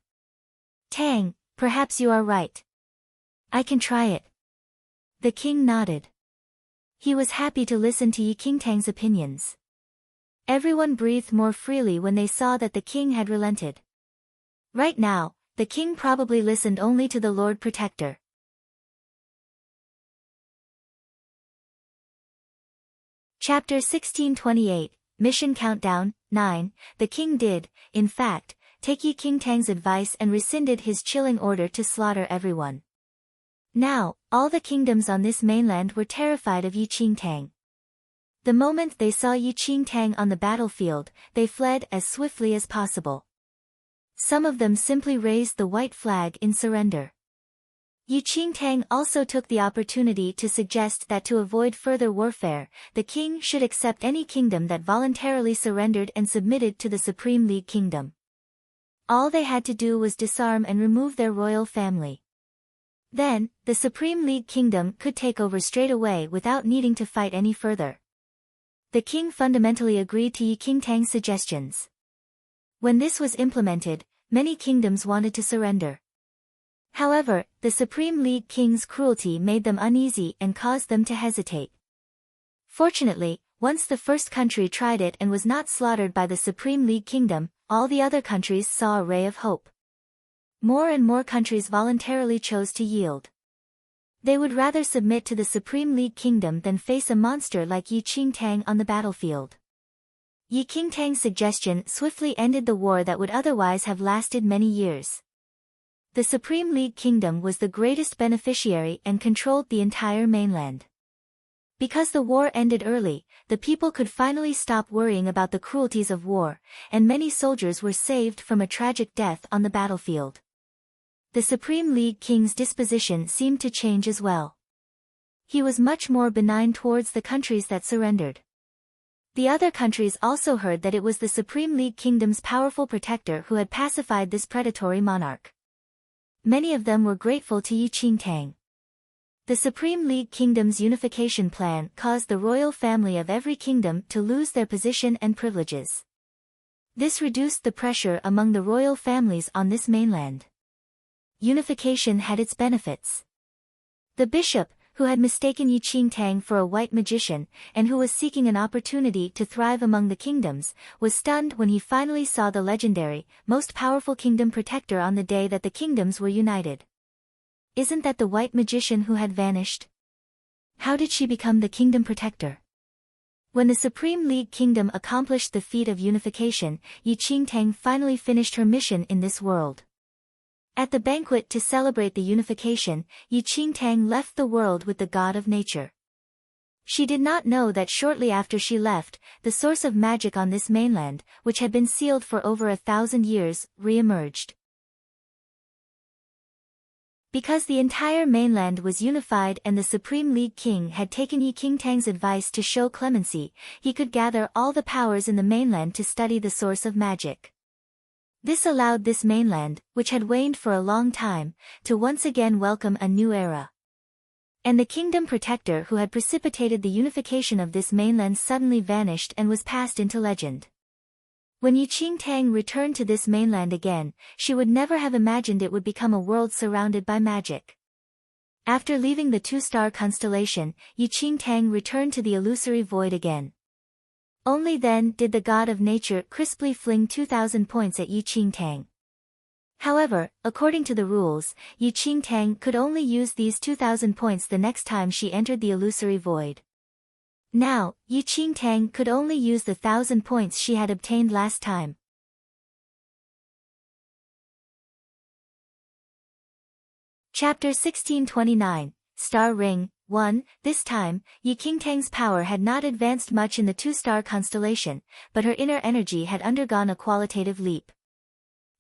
Speaker 1: Tang, perhaps you are right. I can try it. The king nodded. He was happy to listen to Yi Qingtang's opinions. Everyone breathed more freely when they saw that the king had relented. Right now, the king probably listened only to the Lord Protector. Chapter 1628, Mission Countdown, 9. The king did, in fact, take Yi Qingtang's advice and rescinded his chilling order to slaughter everyone. Now, all the kingdoms on this mainland were terrified of Yi Qingtang. The moment they saw Yi Qingtang on the battlefield, they fled as swiftly as possible. Some of them simply raised the white flag in surrender. Yu Qingtang also took the opportunity to suggest that to avoid further warfare, the king should accept any kingdom that voluntarily surrendered and submitted to the Supreme League Kingdom. All they had to do was disarm and remove their royal family. Then, the Supreme League Kingdom could take over straight away without needing to fight any further. The king fundamentally agreed to Yu Qingtang's suggestions. When this was implemented, many kingdoms wanted to surrender. However, the Supreme League King's cruelty made them uneasy and caused them to hesitate. Fortunately, once the first country tried it and was not slaughtered by the Supreme League Kingdom, all the other countries saw a ray of hope. More and more countries voluntarily chose to yield. They would rather submit to the Supreme League Kingdom than face a monster like Yu Qingtang on the battlefield. Yu Qingtang's suggestion swiftly ended the war that would otherwise have lasted many years. The Supreme League Kingdom was the greatest beneficiary and controlled the entire mainland. Because the war ended early, the people could finally stop worrying about the cruelties of war, and many soldiers were saved from a tragic death on the battlefield. The Supreme League King's disposition seemed to change as well. He was much more benign towards the countries that surrendered. The other countries also heard that it was the Supreme League Kingdom's powerful protector who had pacified this predatory monarch. Many of them were grateful to Yu Qingtang. The Supreme League Kingdom's unification plan caused the royal family of every kingdom to lose their position and privileges. This reduced the pressure among the royal families on this mainland. Unification had its benefits. The bishop, who had mistaken Yu Qingtang for a white magician, and who was seeking an opportunity to thrive among the kingdoms, was stunned when he finally saw the legendary, most powerful kingdom protector on the day that the kingdoms were united. Isn't that the white magician who had vanished? How did she become the kingdom protector? When the Supreme League Kingdom accomplished the feat of unification, Yu Qingtang finally finished her mission in this world. At the banquet to celebrate the unification, Yu Qingtang left the world with the god of nature. She did not know that shortly after she left, the source of magic on this mainland, which had been sealed for over 1,000 years, re-emerged. Because the entire mainland was unified and the Supreme League King had taken Yu Qingtang's advice to show clemency, he could gather all the powers in the mainland to study the source of magic. This allowed this mainland, which had waned for a long time, to once again welcome a new era. And the kingdom protector who had precipitated the unification of this mainland suddenly vanished and was passed into legend. When Yu Qingtang returned to this mainland again, she would never have imagined it would become a world surrounded by magic. After leaving the two-star constellation, Yu Qingtang returned to the illusory void again. Only then did the god of nature crisply fling 2,000 points at Yu Qingtang. However, according to the rules, Yu Qingtang could only use these 2,000 points the next time she entered the illusory void. Now, Yu Qingtang could only use the 1,000 points she had obtained last time. Chapter 1629, Star Ring. 1. This time, Yu Qingtang's power had not advanced much in the two-star constellation, but her inner energy had undergone a qualitative leap.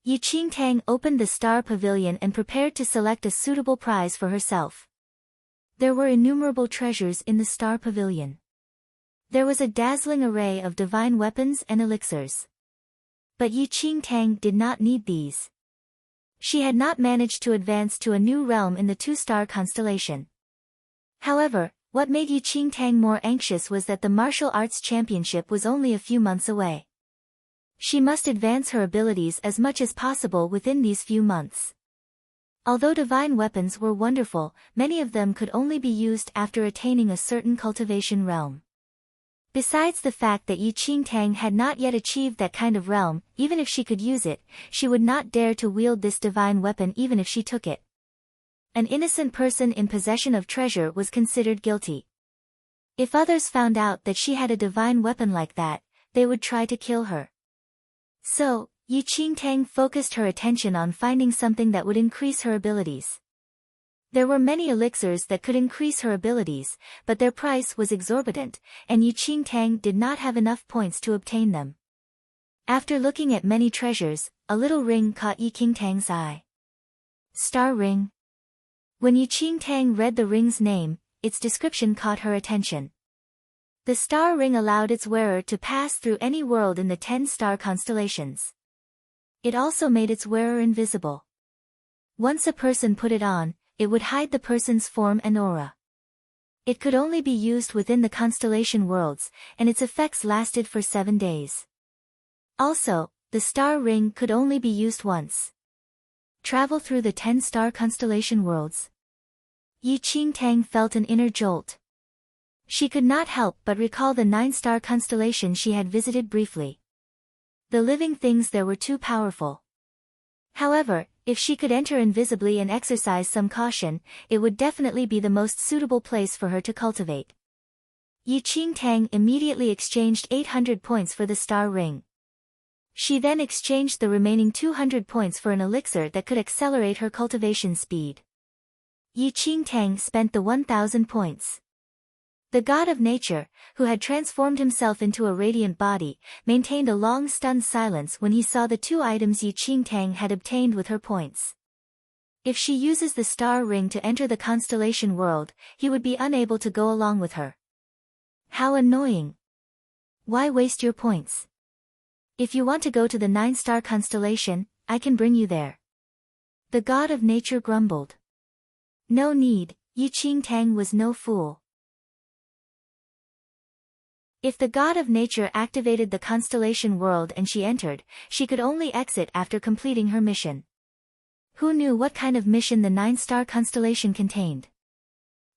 Speaker 1: Yu Qingtang opened the star pavilion and prepared to select a suitable prize for herself. There were innumerable treasures in the star pavilion. There was a dazzling array of divine weapons and elixirs. But Yu Qingtang did not need these. She had not managed to advance to a new realm in the two-star constellation. However, what made Yu Qingtang more anxious was that the martial arts championship was only a few months away. She must advance her abilities as much as possible within these few months. Although divine weapons were wonderful, many of them could only be used after attaining a certain cultivation realm. Besides the fact that Yu Qingtang had not yet achieved that kind of realm, even if she could use it, she would not dare to wield this divine weapon even if she took it. An innocent person in possession of treasure was considered guilty. If others found out that she had a divine weapon like that, they would try to kill her. So, Yu Qingtang focused her attention on finding something that would increase her abilities. There were many elixirs that could increase her abilities, but their price was exorbitant, and Yu Qingtang did not have enough points to obtain them. After looking at many treasures, a little ring caught Yi Qingtang's eye. Star ring. When Yi Qingtang read the ring's name, its description caught her attention. The star ring allowed its wearer to pass through any world in the 10-star constellations. It also made its wearer invisible. Once a person put it on, it would hide the person's form and aura. It could only be used within the constellation worlds, and its effects lasted for 7 days. Also, the star ring could only be used once. Travel through the 10-star constellation worlds. Yi Qingtang felt an inner jolt. She could not help but recall the 9-star constellation she had visited briefly. The living things there were too powerful. However, if she could enter invisibly and exercise some caution, it would definitely be the most suitable place for her to cultivate. Yi Qingtang immediately exchanged 800 points for the star ring. She then exchanged the remaining 200 points for an elixir that could accelerate her cultivation speed. Yi Qingtang spent the 1,000 points. The god of nature, who had transformed himself into a radiant body, maintained a long stunned silence when he saw the 2 items Yi Qingtang had obtained with her points. If she uses the star ring to enter the constellation world, he would be unable to go along with her. How annoying! Why waste your points? If you want to go to the 9-star constellation, I can bring you there. The god of nature grumbled. No need, Yi Qingtang was no fool. If the god of nature activated the constellation world and she entered, she could only exit after completing her mission. Who knew what kind of mission the 9-star constellation contained?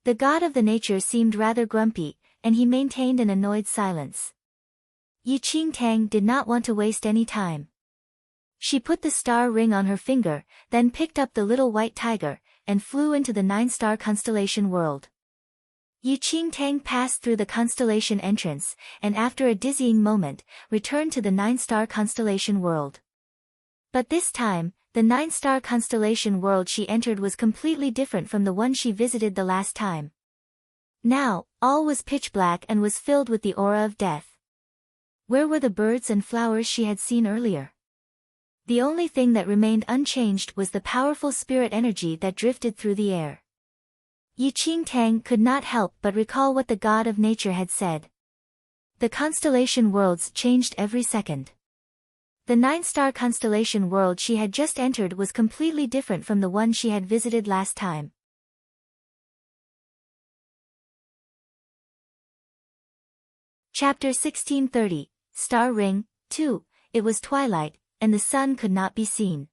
Speaker 1: The god of the nature seemed rather grumpy, and he maintained an annoyed silence. Yi Qingtang did not want to waste any time. She put the star ring on her finger, then picked up the little white tiger, and flew into the 9-star constellation world. Yi Qingtang passed through the constellation entrance, and after a dizzying moment, returned to the 9-star constellation world. But this time, the 9-star constellation world she entered was completely different from the one she visited the last time. Now, all was pitch black and was filled with the aura of death. Where were the birds and flowers she had seen earlier? The only thing that remained unchanged was the powerful spirit energy that drifted through the air. Yi Qingtang could not help but recall what the god of nature had said. The constellation worlds changed every second. The 9-star constellation world she had just entered was completely different from the one she had visited last time. Chapter 1630, Star Ring, 2. It was twilight, and the sun could not be seen.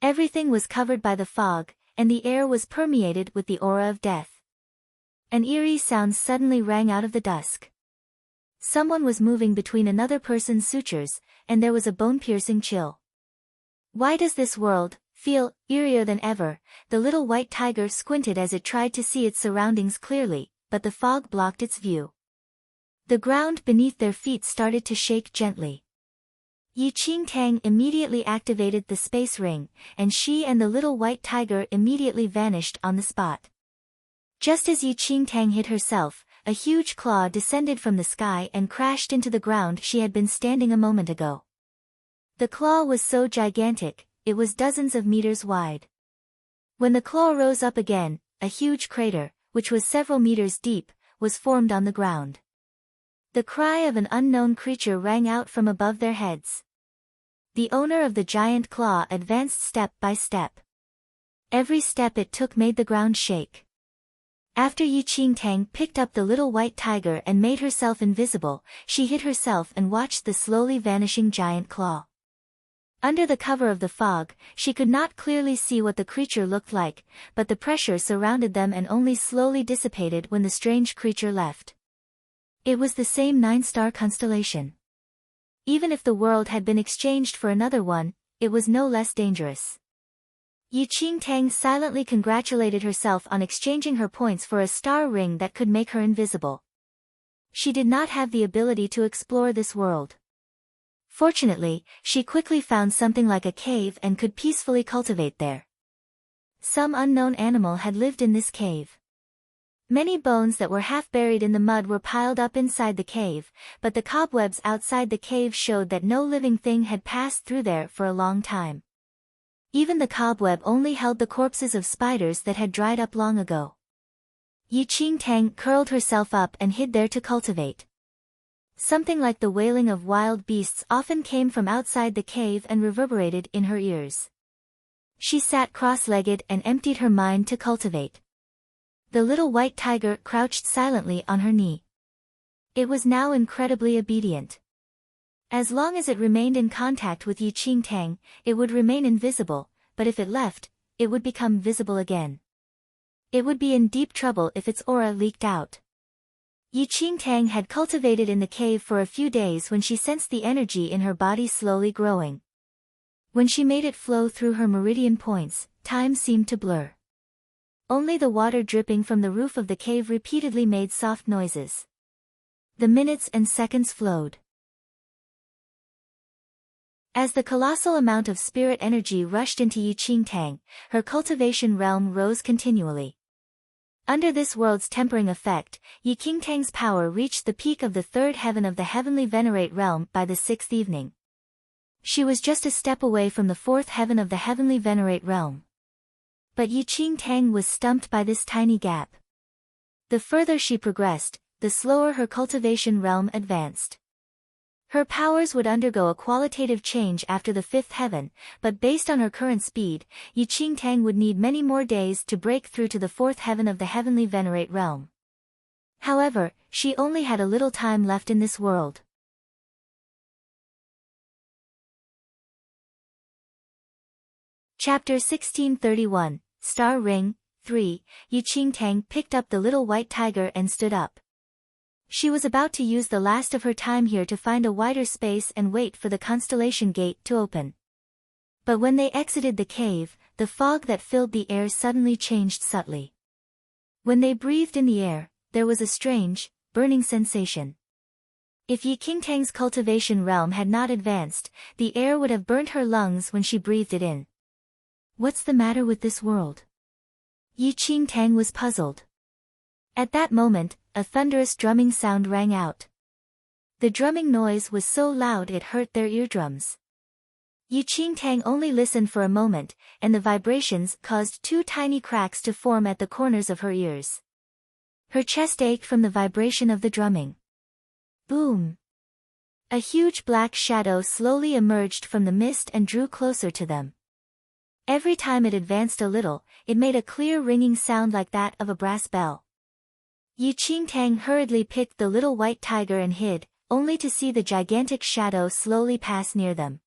Speaker 1: Everything was covered by the fog, and the air was permeated with the aura of death. An eerie sound suddenly rang out of the dusk. Someone was moving between another person's sutures, and there was a bone-piercing chill. Why does this world feel eerier than ever? The little white tiger squinted as it tried to see its surroundings clearly, but the fog blocked its view. The ground beneath their feet started to shake gently. Yi Qingtang immediately activated the space ring, and she and the little white tiger immediately vanished on the spot. Just as Yi Qingtang hid herself, a huge claw descended from the sky and crashed into the ground she had been standing a moment ago. The claw was so gigantic, it was dozens of meters wide. When the claw rose up again, a huge crater, which was several meters deep, was formed on the ground. The cry of an unknown creature rang out from above their heads. The owner of the giant claw advanced step by step. Every step it took made the ground shake. After Yi Qingtang picked up the little white tiger and made herself invisible, she hid herself and watched the slowly vanishing giant claw. Under the cover of the fog, she could not clearly see what the creature looked like, but the pressure surrounded them and only slowly dissipated when the strange creature left. It was the same 9-star constellation. Even if the world had been exchanged for another one, it was no less dangerous. Yi Qingtang silently congratulated herself on exchanging her points for a star ring that could make her invisible. She did not have the ability to explore this world. Fortunately, she quickly found something like a cave and could peacefully cultivate there. Some unknown animal had lived in this cave. Many bones that were half buried in the mud were piled up inside the cave, but the cobwebs outside the cave showed that no living thing had passed through there for a long time. Even the cobweb only held the corpses of spiders that had dried up long ago. Yi Qingtang curled herself up and hid there to cultivate. Something like the wailing of wild beasts often came from outside the cave and reverberated in her ears. She sat cross-legged and emptied her mind to cultivate. The little white tiger crouched silently on her knee. It was now incredibly obedient. As long as it remained in contact with Yi Qingtang, it would remain invisible, but if it left, it would become visible again. It would be in deep trouble if its aura leaked out. Yi Qingtang had cultivated in the cave for a few days when she sensed the energy in her body slowly growing. When she made it flow through her meridian points, time seemed to blur. Only the water dripping from the roof of the cave repeatedly made soft noises. The minutes and seconds flowed. As the colossal amount of spirit energy rushed into Yi Qingtang, her cultivation realm rose continually. Under this world's tempering effect, Yi Qingtang's power reached the peak of the third heaven of the heavenly venerate realm by the sixth evening. She was just a step away from the fourth heaven of the heavenly venerate realm. But Yi Qingtang was stumped by this tiny gap. The further she progressed, the slower her cultivation realm advanced. Her powers would undergo a qualitative change after the fifth heaven, but based on her current speed, Yi Qingtang would need many more days to break through to the fourth heaven of the heavenly venerate realm. However, she only had a little time left in this world. Chapter 1631, Star Ring, 3, Yi Qingtang picked up the little white tiger and stood up. She was about to use the last of her time here to find a wider space and wait for the constellation gate to open. But when they exited the cave, the fog that filled the air suddenly changed subtly. When they breathed in the air, there was a strange, burning sensation. If Yi Qingtang's cultivation realm had not advanced, the air would have burnt her lungs when she breathed it in. What's the matter with this world? Yi Qingtang was puzzled. At that moment, a thunderous drumming sound rang out. The drumming noise was so loud it hurt their eardrums. Yi Qingtang only listened for a moment, and the vibrations caused two tiny cracks to form at the corners of her ears. Her chest ached from the vibration of the drumming. Boom! A huge black shadow slowly emerged from the mist and drew closer to them. Every time it advanced a little, it made a clear ringing sound like that of a brass bell. Yi Qingtang hurriedly picked the little white tiger and hid, only to see the gigantic shadow slowly pass near them.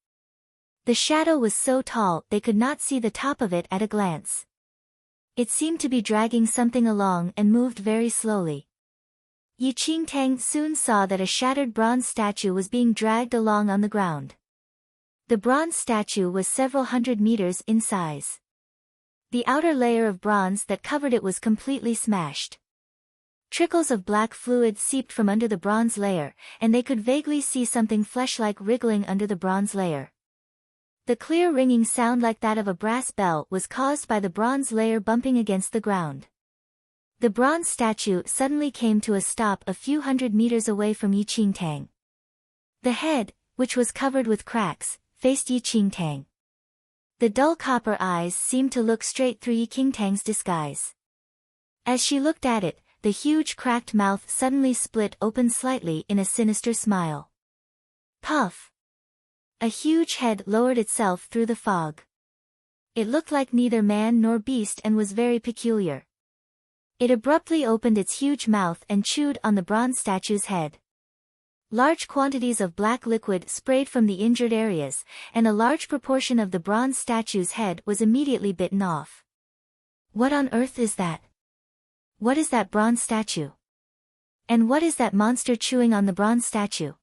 Speaker 1: The shadow was so tall they could not see the top of it at a glance. It seemed to be dragging something along and moved very slowly. Yi Qingtang soon saw that a shattered bronze statue was being dragged along on the ground. The bronze statue was several hundred meters in size. The outer layer of bronze that covered it was completely smashed. Trickles of black fluid seeped from under the bronze layer, and they could vaguely see something flesh-like wriggling under the bronze layer. The clear ringing sound like that of a brass bell was caused by the bronze layer bumping against the ground. The bronze statue suddenly came to a stop a few hundred meters away from Yi Qingtang. The head, which was covered with cracks, faced Yi Qingtang. The dull copper eyes seemed to look straight through Yi Qingtang's disguise. As she looked at it, the huge cracked mouth suddenly split open slightly in a sinister smile. Puff! A huge head lowered itself through the fog. It looked like neither man nor beast and was very peculiar. It abruptly opened its huge mouth and chewed on the bronze statue's head. Large quantities of black liquid sprayed from the injured areas, and a large proportion of the bronze statue's head was immediately bitten off. What on earth is that? What is that bronze statue? And what is that monster chewing on the bronze statue?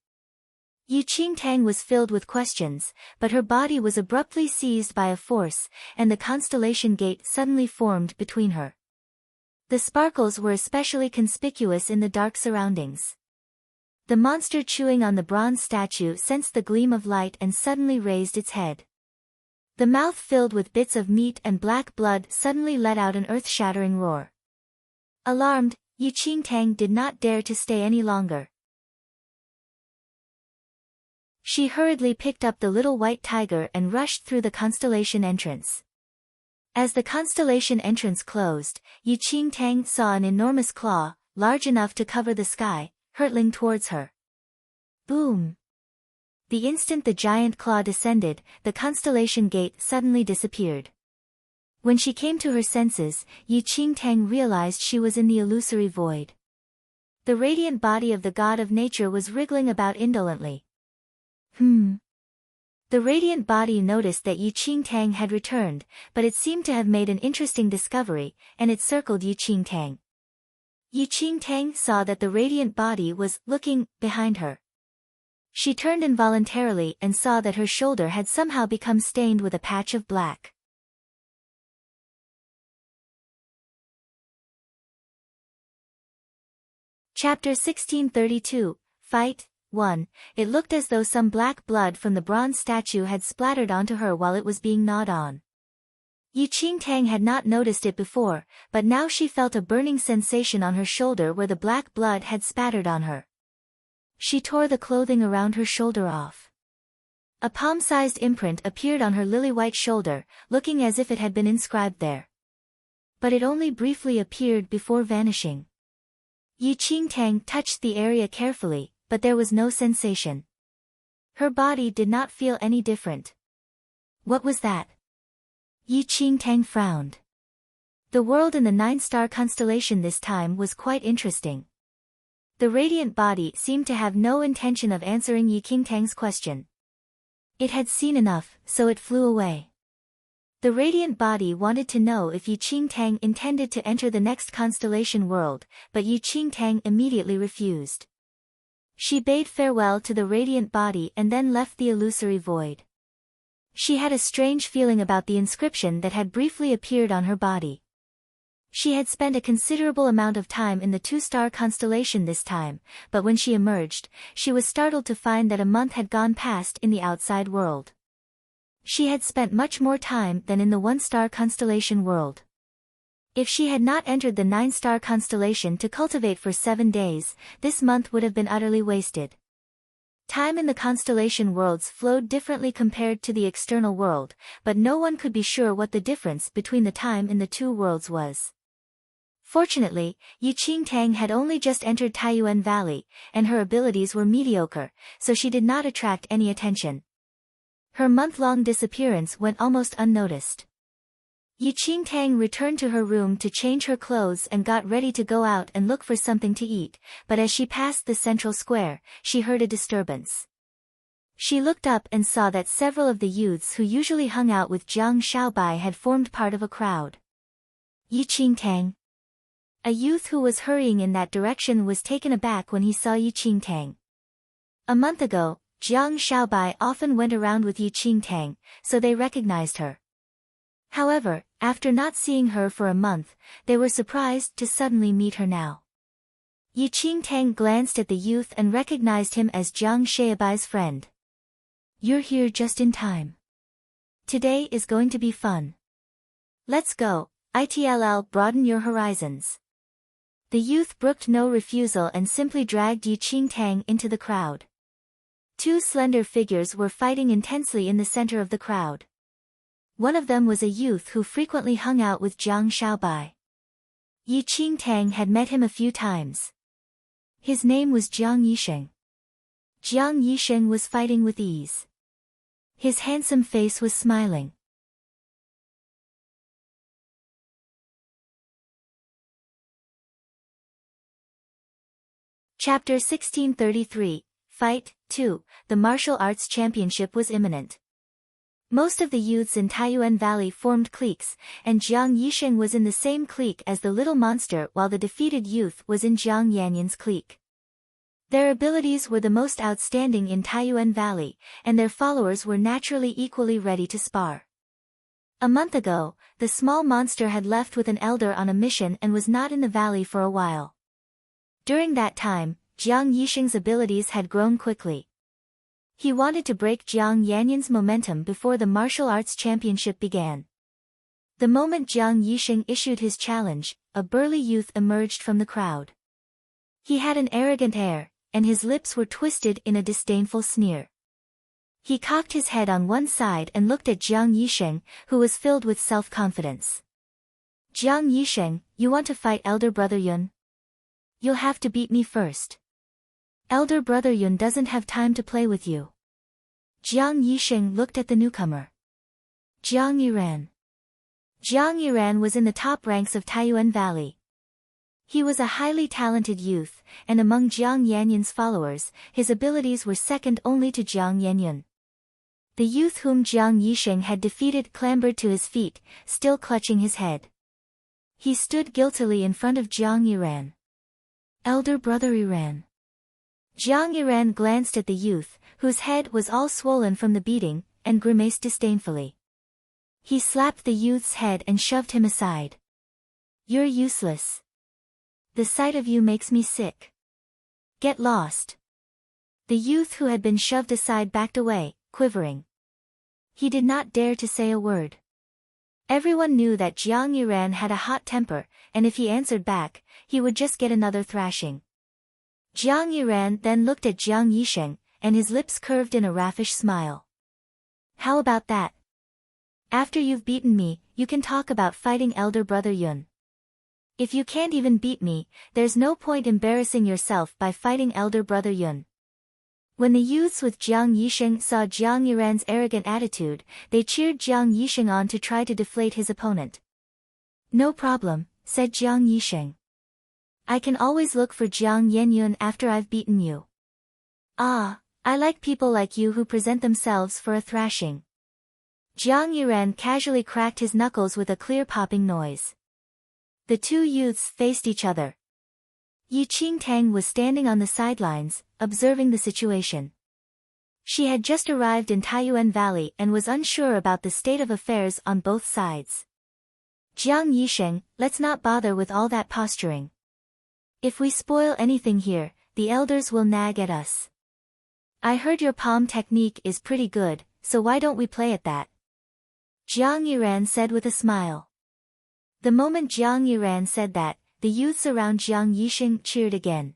Speaker 1: Yi Qingtang was filled with questions, but her body was abruptly seized by a force, and the constellation gate suddenly formed between her. The sparkles were especially conspicuous in the dark surroundings. The monster chewing on the bronze statue sensed the gleam of light and suddenly raised its head. The mouth filled with bits of meat and black blood suddenly let out an earth-shattering roar. Alarmed, Yu Qingtang did not dare to stay any longer. She hurriedly picked up the little white tiger and rushed through the constellation entrance. As the constellation entrance closed, Yu Qingtang saw an enormous claw, large enough to cover the sky, hurtling towards her. Boom! The instant the giant claw descended, the constellation gate suddenly disappeared. When she came to her senses, Yu Qingtang realized she was in the illusory void. The radiant body of the god of nature was wriggling about indolently. The radiant body noticed that Yu Qingtang had returned, but it seemed to have made an interesting discovery, and it circled Yu Qingtang. Yu Qingtang saw that the radiant body was looking behind her. She turned involuntarily and saw that her shoulder had somehow become stained with a patch of black. Chapter 1632, Fight 1. It looked as though some black blood from the bronze statue had splattered onto her while it was being gnawed on. Yu Qingtang had not noticed it before, but now she felt a burning sensation on her shoulder where the black blood had spattered on her. She tore the clothing around her shoulder off. A palm-sized imprint appeared on her lily-white shoulder, looking as if it had been inscribed there. But it only briefly appeared before vanishing. Yu Qingtang touched the area carefully, but there was no sensation. Her body did not feel any different. What was that? Yu Qingtang frowned. The world in the 9-star constellation this time was quite interesting. The radiant body seemed to have no intention of answering Yu Qingtang's question. It had seen enough, so it flew away. The radiant body wanted to know if Yu Qingtang intended to enter the next constellation world, but Yu Qingtang immediately refused. She bade farewell to the radiant body and then left the illusory void. She had a strange feeling about the inscription that had briefly appeared on her body. She had spent a considerable amount of time in the 2-star constellation this time, but when she emerged, she was startled to find that a month had gone past in the outside world. She had spent much more time than in the 1-star constellation world. If she had not entered the 9-star constellation to cultivate for 7 days, this month would have been utterly wasted. Time in the constellation worlds flowed differently compared to the external world, but no one could be sure what the difference between the time in the two worlds was. Fortunately, Yu Qingtang had only just entered Taiyuan Valley, and her abilities were mediocre, so she did not attract any attention. Her month-long disappearance went almost unnoticed. Yu Qingtang returned to her room to change her clothes and got ready to go out and look for something to eat, but as she passed the central square, she heard a disturbance. She looked up and saw that several of the youths who usually hung out with Jiang Shaobai had formed part of a crowd. Yu Qingtang. A youth who was hurrying in that direction was taken aback when he saw Yu Qingtang. A month ago, Jiang Shaobai often went around with Yu Qingtang, so they recognized her. However, after not seeing her for a month, they were surprised to suddenly meet her now. Yu Qingtang glanced at the youth and recognized him as Jiang Shaobai's friend. "You're here just in time. Today is going to be fun. Let's go, it'll broaden your horizons." The youth brooked no refusal and simply dragged Yu Qingtang into the crowd. Two slender figures were fighting intensely in the center of the crowd. One of them was a youth who frequently hung out with Jiang Shaobai. Yu Qingtang had met him a few times. His name was Jiang Yisheng. Jiang Yisheng was fighting with ease. His handsome face was smiling. Chapter 1633, Fight 2. The martial arts championship was imminent. Most of the youths in Taiyuan Valley formed cliques, and Jiang Yisheng was in the same clique as the little monster while the defeated youth was in Jiang Yanyan's clique. Their abilities were the most outstanding in Taiyuan Valley, and their followers were naturally equally ready to spar. A month ago, the small monster had left with an elder on a mission and was not in the valley for a while. During that time, Jiang Yisheng's abilities had grown quickly. He wanted to break Jiang Yanyan's momentum before the martial arts championship began. The moment Jiang Yisheng issued his challenge, a burly youth emerged from the crowd. He had an arrogant air, and his lips were twisted in a disdainful sneer. He cocked his head on one side and looked at Jiang Yisheng, who was filled with self-confidence. Jiang Yisheng, you want to fight elder brother Yun? You'll have to beat me first. Elder brother Yun doesn't have time to play with you. Jiang Yisheng looked at the newcomer. Jiang Yiran. Jiang Yiran was in the top ranks of Taiyuan Valley. He was a highly talented youth, and among Jiang Yanyun's followers, his abilities were second only to Jiang Yanyun. The youth whom Jiang Yisheng had defeated clambered to his feet, still clutching his head. He stood guiltily in front of Jiang Yiran. Elder brother Yiran. Jiang Yiran glanced at the youth, whose head was all swollen from the beating, and grimaced disdainfully. He slapped the youth's head and shoved him aside. You're useless. The sight of you makes me sick. Get lost. The youth who had been shoved aside backed away, quivering. He did not dare to say a word. Everyone knew that Jiang Yiran had a hot temper, and if he answered back, he would just get another thrashing. Jiang Yiran then looked at Jiang Yisheng, and his lips curved in a raffish smile. How about that? After you've beaten me, you can talk about fighting elder brother Yun. If you can't even beat me, there's no point embarrassing yourself by fighting elder brother Yun. When the youths with Jiang Yisheng saw Jiang Yiran's arrogant attitude, they cheered Jiang Yisheng on to try to deflate his opponent. No problem, said Jiang Yisheng. I can always look for Jiang Yanyun after I've beaten you. Ah, I like people like you who present themselves for a thrashing. Jiang Yiran casually cracked his knuckles with a clear popping noise. The two youths faced each other. Yi Qingtang was standing on the sidelines, observing the situation. She had just arrived in Taiyuan Valley and was unsure about the state of affairs on both sides. Jiang Yisheng, let's not bother with all that posturing. If we spoil anything here, the elders will nag at us. I heard your palm technique is pretty good, so why don't we play at that? Jiang Yiran said with a smile. The moment Jiang Yiran said that, the youths around Jiang Yisheng cheered again.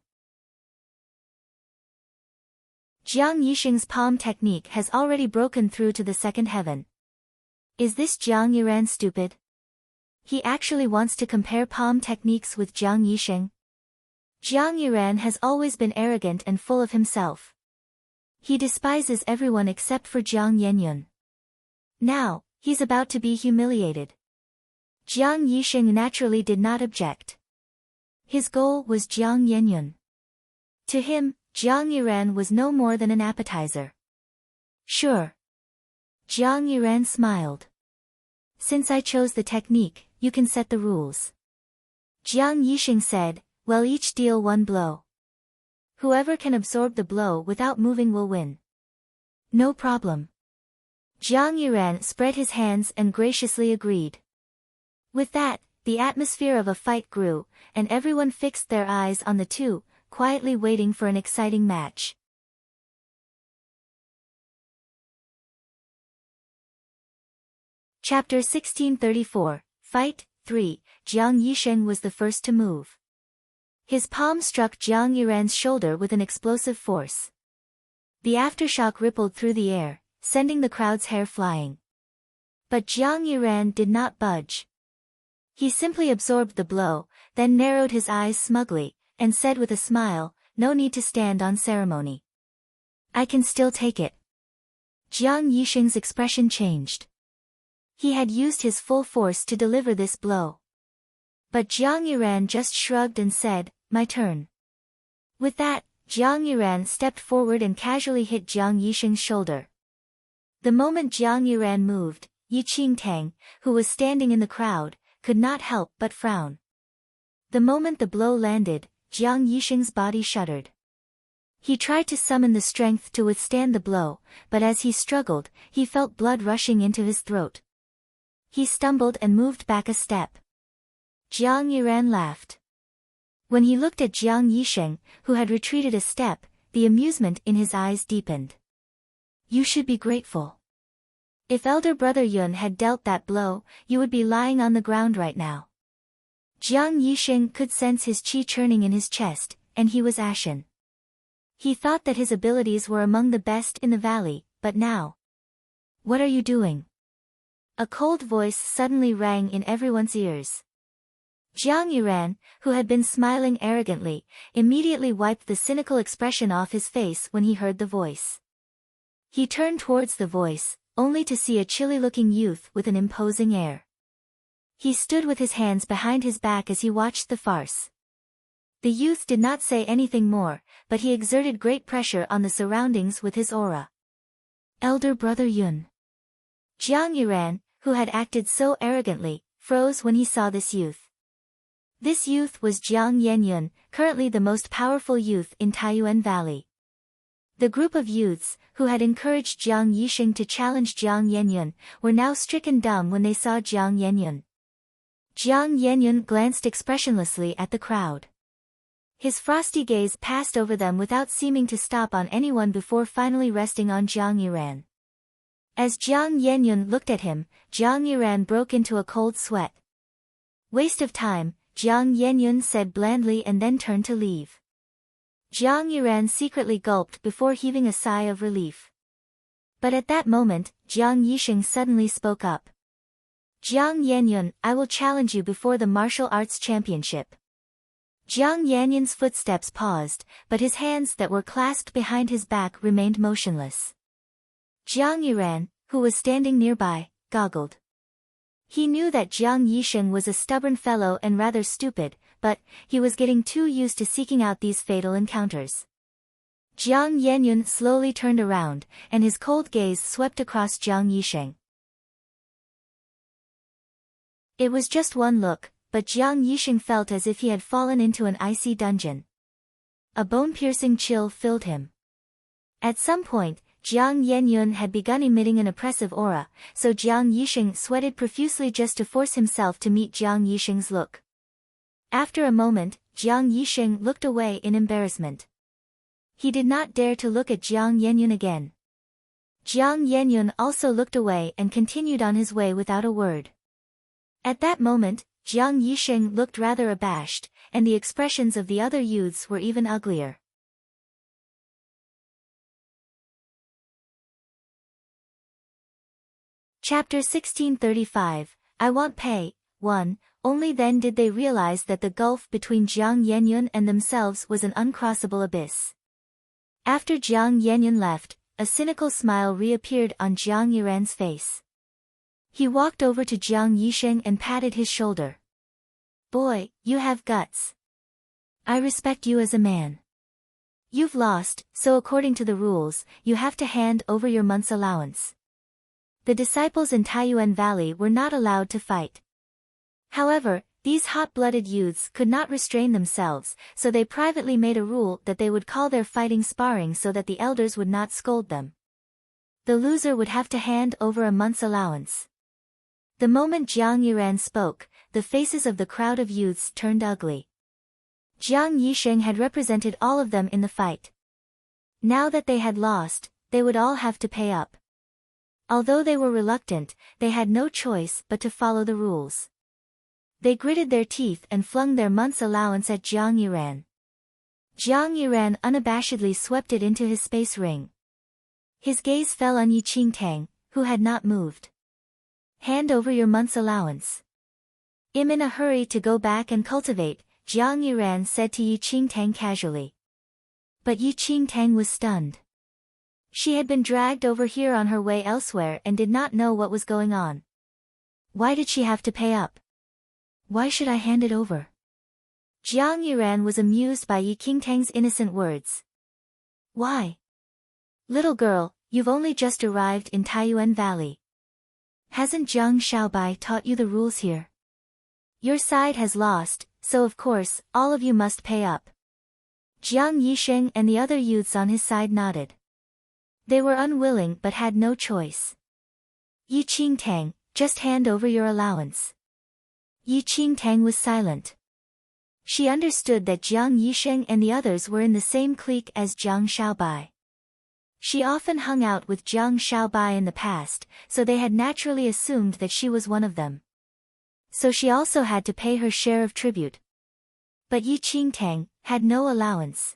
Speaker 1: Jiang Yisheng's palm technique has already broken through to the second heaven. Is this Jiang Yiran stupid? He actually wants to compare palm techniques with Jiang Yisheng? Jiang Yiran has always been arrogant and full of himself. He despises everyone except for Jiang Yanyun. Now, he's about to be humiliated. Jiang Yisheng naturally did not object. His goal was Jiang Yanyun. To him, Jiang Yiran was no more than an appetizer. Sure. Jiang Yiran smiled. Since I chose the technique, you can set the rules. Jiang Yisheng said, well, each deal one blow. Whoever can absorb the blow without moving will win. No problem. Jiang Yiran spread his hands and graciously agreed. With that, the atmosphere of a fight grew, and everyone fixed their eyes on the two, quietly waiting for an exciting match. Chapter 1634, Fight 3, Jiang Yisheng was the first to move. His palm struck Jiang Yiran's shoulder with an explosive force. The aftershock rippled through the air, sending the crowd's hair flying. But Jiang Yiran did not budge. He simply absorbed the blow, then narrowed his eyes smugly, and said with a smile, no need to stand on ceremony. I can still take it. Jiang Yisheng's expression changed. He had used his full force to deliver this blow. But Jiang Yiran just shrugged and said, my turn. With that, Jiang Yiran stepped forward and casually hit Jiang Yisheng's shoulder. The moment Jiang Yiran moved, Yi Qingtang, who was standing in the crowd, could not help but frown. The moment the blow landed, Jiang Yisheng's body shuddered. He tried to summon the strength to withstand the blow, but as he struggled, he felt blood rushing into his throat. He stumbled and moved back a step. Jiang Yiran laughed. When he looked at Jiang Yisheng, who had retreated a step, the amusement in his eyes deepened. You should be grateful. If elder brother Yun had dealt that blow, you would be lying on the ground right now. Jiang Yixing could sense his qi churning in his chest, and he was ashen. He thought that his abilities were among the best in the valley, but now. What are you doing? A cold voice suddenly rang in everyone's ears. Jiang Yiran, who had been smiling arrogantly, immediately wiped the cynical expression off his face when he heard the voice. He turned towards the voice, only to see a chilly-looking youth with an imposing air. He stood with his hands behind his back as he watched the farce. The youth did not say anything more, but he exerted great pressure on the surroundings with his aura. Elder brother Yun. Jiang Yiran, who had acted so arrogantly, froze when he saw this youth. This youth was Jiang Yenyun, currently the most powerful youth in Taiyuan Valley. The group of youths, who had encouraged Jiang Yixing to challenge Jiang Yenyun, were now stricken dumb when they saw Jiang Yenyun. Jiang Yenyun glanced expressionlessly at the crowd. His frosty gaze passed over them without seeming to stop on anyone before finally resting on Jiang Yiran. As Jiang Yenyun looked at him, Jiang Yiran broke into a cold sweat. Waste of time, Jiang Yenyun said blandly and then turned to leave. Jiang Yiran secretly gulped before heaving a sigh of relief. But at that moment, Jiang Yixing suddenly spoke up. Jiang Yenyun, I will challenge you before the martial arts championship. Jiang Yenyun's footsteps paused, but his hands that were clasped behind his back remained motionless. Jiang Yiran, who was standing nearby, goggled. He knew that Jiang Yixing was a stubborn fellow and rather stupid, but he was getting too used to seeking out these fatal encounters. Jiang Yenyun slowly turned around, and his cold gaze swept across Jiang Yixing. It was just one look, but Jiang Yixing felt as if he had fallen into an icy dungeon. A bone-piercing chill filled him. At some point, Jiang Yenyun had begun emitting an oppressive aura, so Jiang Yixing sweated profusely just to force himself to meet Jiang Yixing's look. After a moment, Jiang Yixing looked away in embarrassment. He did not dare to look at Jiang Yenyun again. Jiang Yenyun also looked away and continued on his way without a word. At that moment, Jiang Yixing looked rather abashed, and the expressions of the other youths were even uglier. Chapter 1635, I Want Pay, 1. Only then did they realize that the gulf between Jiang Yenyun and themselves was an uncrossable abyss. After Jiang Yenyun left, a cynical smile reappeared on Jiang Yiran's face. He walked over to Jiang Yixing and patted his shoulder. Boy, you have guts. I respect you as a man. You've lost, so according to the rules, you have to hand over your month's allowance. The disciples in Taiyuan Valley were not allowed to fight. However, these hot-blooded youths could not restrain themselves, so they privately made a rule that they would call their fighting sparring so that the elders would not scold them. The loser would have to hand over a month's allowance. The moment Jiang Yiran spoke, the faces of the crowd of youths turned ugly. Jiang Yixing had represented all of them in the fight. Now that they had lost, they would all have to pay up. Although they were reluctant, they had no choice but to follow the rules. They gritted their teeth and flung their month's allowance at Jiang Yiran. Jiang Yiran unabashedly swept it into his space ring. His gaze fell on Yi Qingtang, who had not moved. Hand over your month's allowance. I'm in a hurry to go back and cultivate, Jiang Yiran said to Yi Qingtang casually. But Yi Qingtang was stunned. She had been dragged over here on her way elsewhere and did not know what was going on. Why did she have to pay up? Why should I hand it over? Jiang Yiran was amused by Yi Qingtang's innocent words. Why? Little girl, you've only just arrived in Taiyuan Valley. Hasn't Zhang Xiaobai taught you the rules here? Your side has lost, so of course, all of you must pay up. Jiang Yixing and the other youths on his side nodded. They were unwilling but had no choice. Yi Qingtang, just hand over your allowance. Yi Qingtang was silent. She understood that Jiang Yixing and the others were in the same clique as Zhang Xiaobai. She often hung out with Jiang Xiaobai in the past, so they had naturally assumed that she was one of them. So she also had to pay her share of tribute. But Yi Qingtang had no allowance.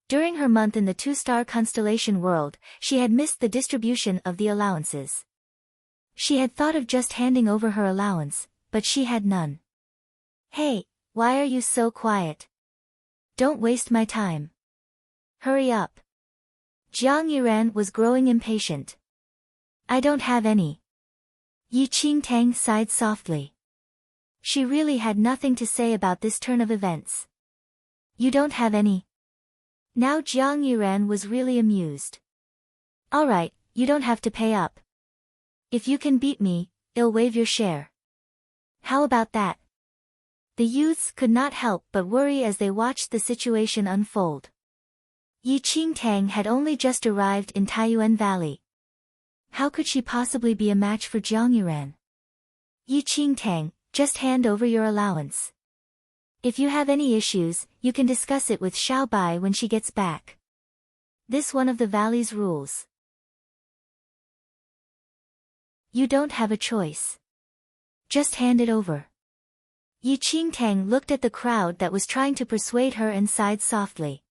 Speaker 1: During her month in the two-star constellation world, she had missed the distribution of the allowances. She had thought of just handing over her allowance, but she had none. Hey, why are you so quiet? Don't waste my time. Hurry up. Jiang Yiran was growing impatient. I don't have any. Yi Qingtang sighed softly. She really had nothing to say about this turn of events. You don't have any? Now Jiang Yiran was really amused. Alright, you don't have to pay up. If you can beat me, I'll waive your share. How about that? The youths could not help but worry as they watched the situation unfold. Yi Qingtang had only just arrived in Taiyuan Valley. How could she possibly be a match for Jiang Yiran? Yi Qingtang, just hand over your allowance. If you have any issues, you can discuss it with Xiaobai when she gets back. This one of the valley's rules. You don't have a choice. Just hand it over. Yi Qingtang looked at the crowd that was trying to persuade her and sighed softly.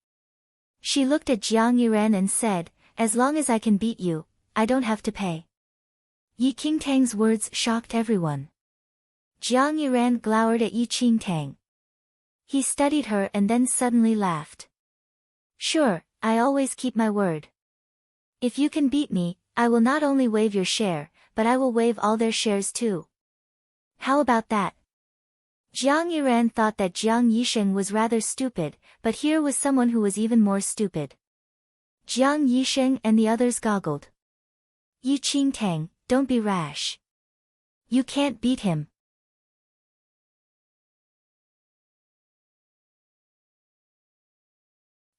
Speaker 1: She looked at Jiang Yiran and said, as long as I can beat you, I don't have to pay. Yi Qingtang's words shocked everyone. Jiang Yiran glowered at Yi Qingtang. He studied her and then suddenly laughed. Sure, I always keep my word. If you can beat me, I will not only waive your share, but I will waive all their shares too. How about that? Jiang Yiran thought that Jiang Yisheng was rather stupid, but here was someone who was even more stupid. Jiang Yisheng and the others goggled. Yi Qingtang, don't be rash. You can't beat him.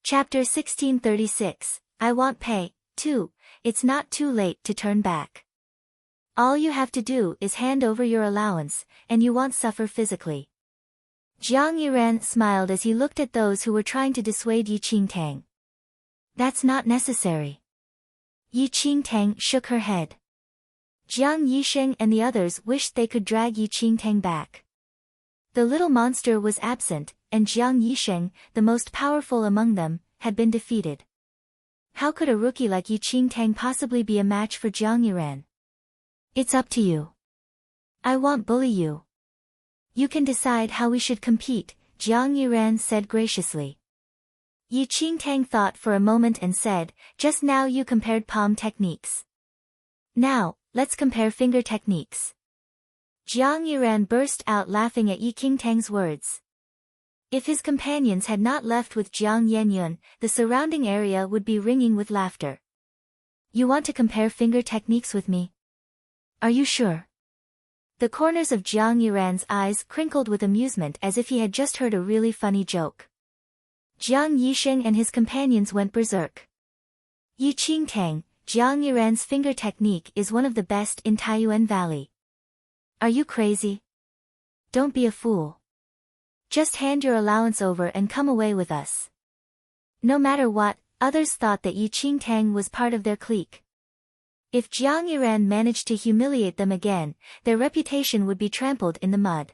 Speaker 1: Chapter 1636, I want pay, too. It's not too late to turn back. All you have to do is hand over your allowance, and you won't suffer physically. Jiang Yiran smiled as he looked at those who were trying to dissuade Yi Qingtang. That's not necessary. Yi Qingtang shook her head. Jiang Yisheng and the others wished they could drag Yi Qingtang back. The little monster was absent, and Jiang Yisheng, the most powerful among them, had been defeated. How could a rookie like Yi Qingtang possibly be a match for Jiang Yiran? It's up to you. I won't bully you. You can decide how we should compete, Jiang Yiran said graciously. Yi Qingtang thought for a moment and said, just now you compared palm techniques. Now, let's compare finger techniques. Jiang Yiran burst out laughing at Yi Qingtang's words. If his companions had not left with Jiang Yenyun, the surrounding area would be ringing with laughter. You want to compare finger techniques with me? Are you sure? The corners of Jiang Yiran's eyes crinkled with amusement as if he had just heard a really funny joke. Jiang Yisheng and his companions went berserk. Yi Qingtang, Jiang Yiran's finger technique is one of the best in Taiyuan Valley. Are you crazy? Don't be a fool. Just hand your allowance over and come away with us. No matter what, others thought that Yi Qingtang was part of their clique. If Jiang Yiran managed to humiliate them again, their reputation would be trampled in the mud.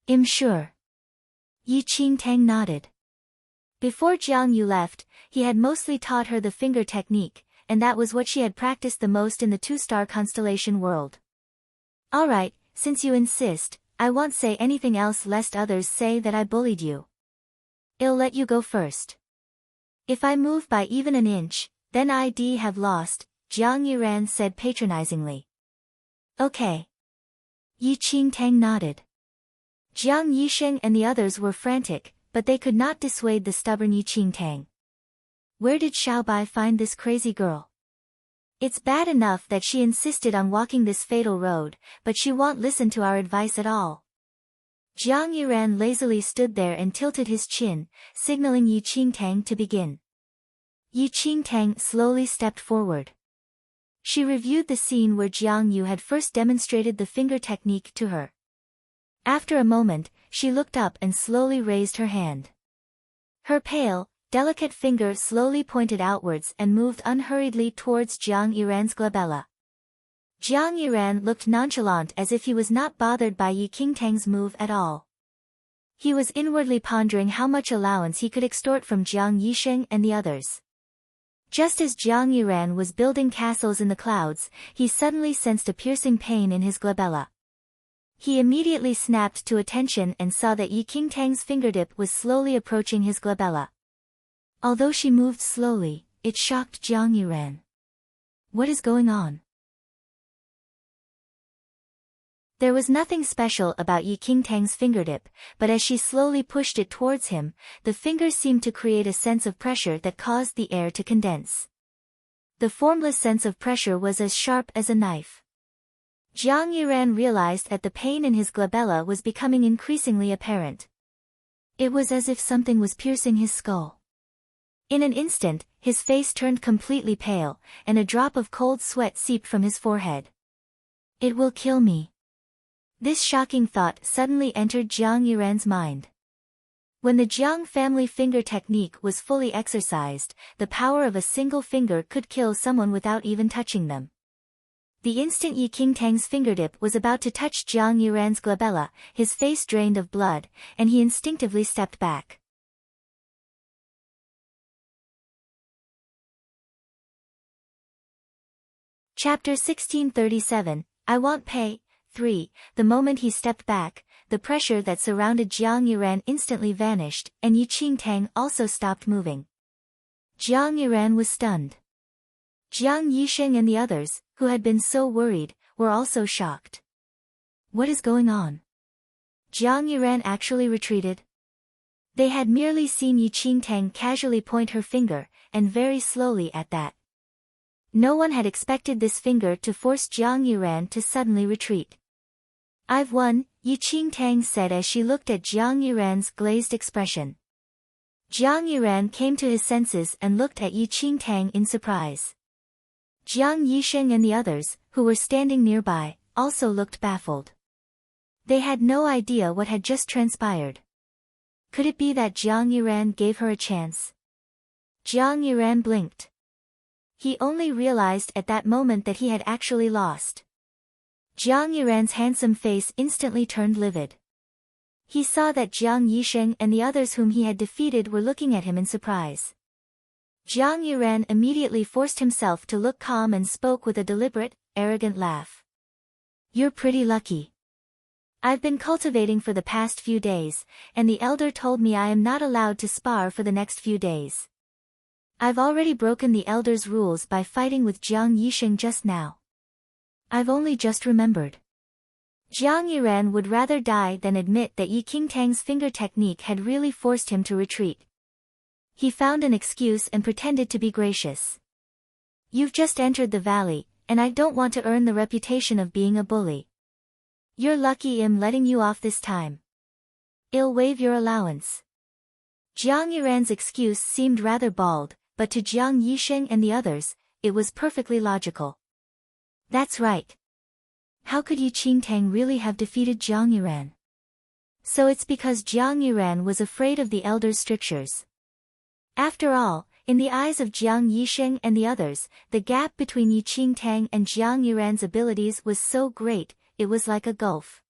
Speaker 1: I'm sure. Yi Qingtang nodded. Before Jiang Yu left, he had mostly taught her the finger technique, and that was what she had practiced the most in the two-star constellation world. Alright, since you insist, I won't say anything else lest others say that I bullied you. I'll let you go first. If I move by even an inch, then I'd have lost, Jiang Yiran said patronizingly. Okay. Yi Qingtang nodded. Jiang Yisheng and the others were frantic, but they could not dissuade the stubborn Yi Qingtang. Where did Xiaobai find this crazy girl? It's bad enough that she insisted on walking this fatal road, but she won't listen to our advice at all. Jiang Yiran lazily stood there and tilted his chin, signaling Yi Qingtang to begin. Yi Qingtang slowly stepped forward. She reviewed the scene where Jiang Yu had first demonstrated the finger technique to her. After a moment, she looked up and slowly raised her hand. Her pale, delicate finger slowly pointed outwards and moved unhurriedly towards Jiang Yiran's glabella. Jiang Yiran looked nonchalant as if he was not bothered by Yi Qingtang's move at all. He was inwardly pondering how much allowance he could extort from Jiang Yisheng and the others. Just as Jiang Yiran was building castles in the clouds, he suddenly sensed a piercing pain in his glabella. He immediately snapped to attention and saw that Yi Qingtang's fingertip was slowly approaching his glabella. Although she moved slowly, it shocked Jiang Yiran. What is going on? There was nothing special about Yi Qingtang's fingertip, but as she slowly pushed it towards him, the fingers seemed to create a sense of pressure that caused the air to condense. The formless sense of pressure was as sharp as a knife. Jiang Yiran realized that the pain in his glabella was becoming increasingly apparent. It was as if something was piercing his skull. In an instant, his face turned completely pale, and a drop of cold sweat seeped from his forehead. It will kill me. This shocking thought suddenly entered Jiang Yiran's mind. When the Jiang family finger technique was fully exercised, the power of a single finger could kill someone without even touching them. The instant Yi Qingtang's fingertip was about to touch Jiang Yiran's glabella, his face drained of blood, and he instinctively stepped back. Chapter 1637, I Want Pay. 3. The moment he stepped back, the pressure that surrounded Jiang Yiran instantly vanished, and Yi Qingtang also stopped moving. Jiang Yiran was stunned. Jiang Yisheng and the others, who had been so worried, were also shocked. What is going on? Jiang Yiran actually retreated? They had merely seen Yi Qingtang casually point her finger, and very slowly at that. No one had expected this finger to force Jiang Yiran to suddenly retreat. I've won, Yi Qingtang said as she looked at Jiang Yiran's glazed expression. Jiang Yiran came to his senses and looked at Yi Qingtang in surprise. Jiang Yisheng and the others, who were standing nearby, also looked baffled. They had no idea what had just transpired. Could it be that Jiang Yiran gave her a chance? Jiang Yiran blinked. He only realized at that moment that he had actually lost. Jiang Yiran's handsome face instantly turned livid. He saw that Jiang Yisheng and the others whom he had defeated were looking at him in surprise. Jiang Yiran immediately forced himself to look calm and spoke with a deliberate, arrogant laugh. You're pretty lucky. I've been cultivating for the past few days, and the elder told me I am not allowed to spar for the next few days. I've already broken the elder's rules by fighting with Jiang Yisheng just now. I've only just remembered. Jiang Yiran would rather die than admit that Yi Qingtang's finger technique had really forced him to retreat. He found an excuse and pretended to be gracious. You've just entered the valley, and I don't want to earn the reputation of being a bully. You're lucky I'm letting you off this time. I'll waive your allowance. Jiang Yiran's excuse seemed rather bald, but to Jiang Yisheng and the others, it was perfectly logical. That's right. How could Yi Qingtang really have defeated Jiang Yiran? So it's because Jiang Yiran was afraid of the elder's strictures. After all, in the eyes of Jiang Yisheng and the others, the gap between Yi Qingtang and Jiang Yiran's abilities was so great, it was like a gulf.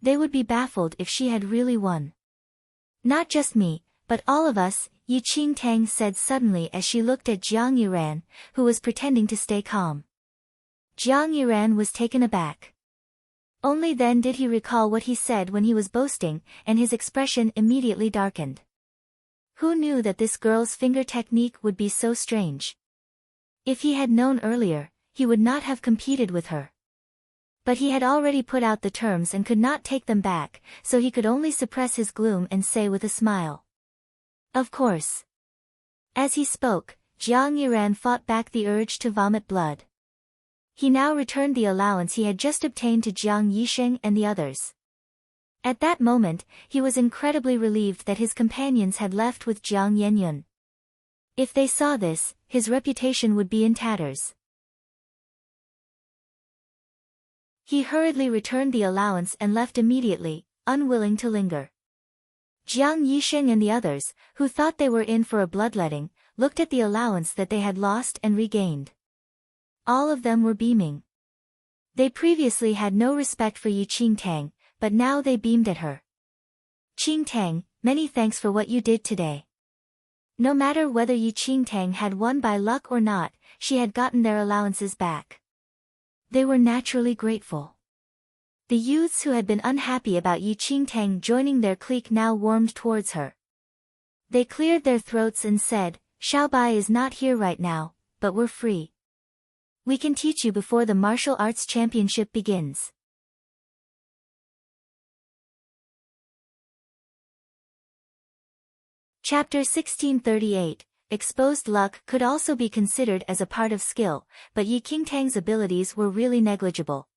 Speaker 1: They would be baffled if she had really won. Not just me, but all of us, Yi Qingtang said suddenly as she looked at Jiang Yiran, who was pretending to stay calm. Jiang Yiran was taken aback. Only then did he recall what he said when he was boasting, and his expression immediately darkened. Who knew that this girl's finger technique would be so strange? If he had known earlier, he would not have competed with her. But he had already put out the terms and could not take them back, so he could only suppress his gloom and say with a smile. Of course. As he spoke, Jiang Yiran fought back the urge to vomit blood. He now returned the allowance he had just obtained to Jiang Yisheng and the others. At that moment, he was incredibly relieved that his companions had left with Jiang Yenyun. If they saw this, his reputation would be in tatters. He hurriedly returned the allowance and left immediately, unwilling to linger. Jiang Yisheng and the others, who thought they were in for a bloodletting, looked at the allowance that they had lost and regained. All of them were beaming. They previously had no respect for Yi Qingtang, but now they beamed at her. Qingtang, many thanks for what you did today. No matter whether Yi Qingtang had won by luck or not, she had gotten their allowances back. They were naturally grateful. The youths who had been unhappy about Yi Qingtang joining their clique now warmed towards her. They cleared their throats and said, Xiaobai is not here right now, but we're free. We can teach you before the martial arts championship begins. Chapter 1638. Exposed luck could also be considered as a part of skill, but Yi Qingtang's abilities were really negligible.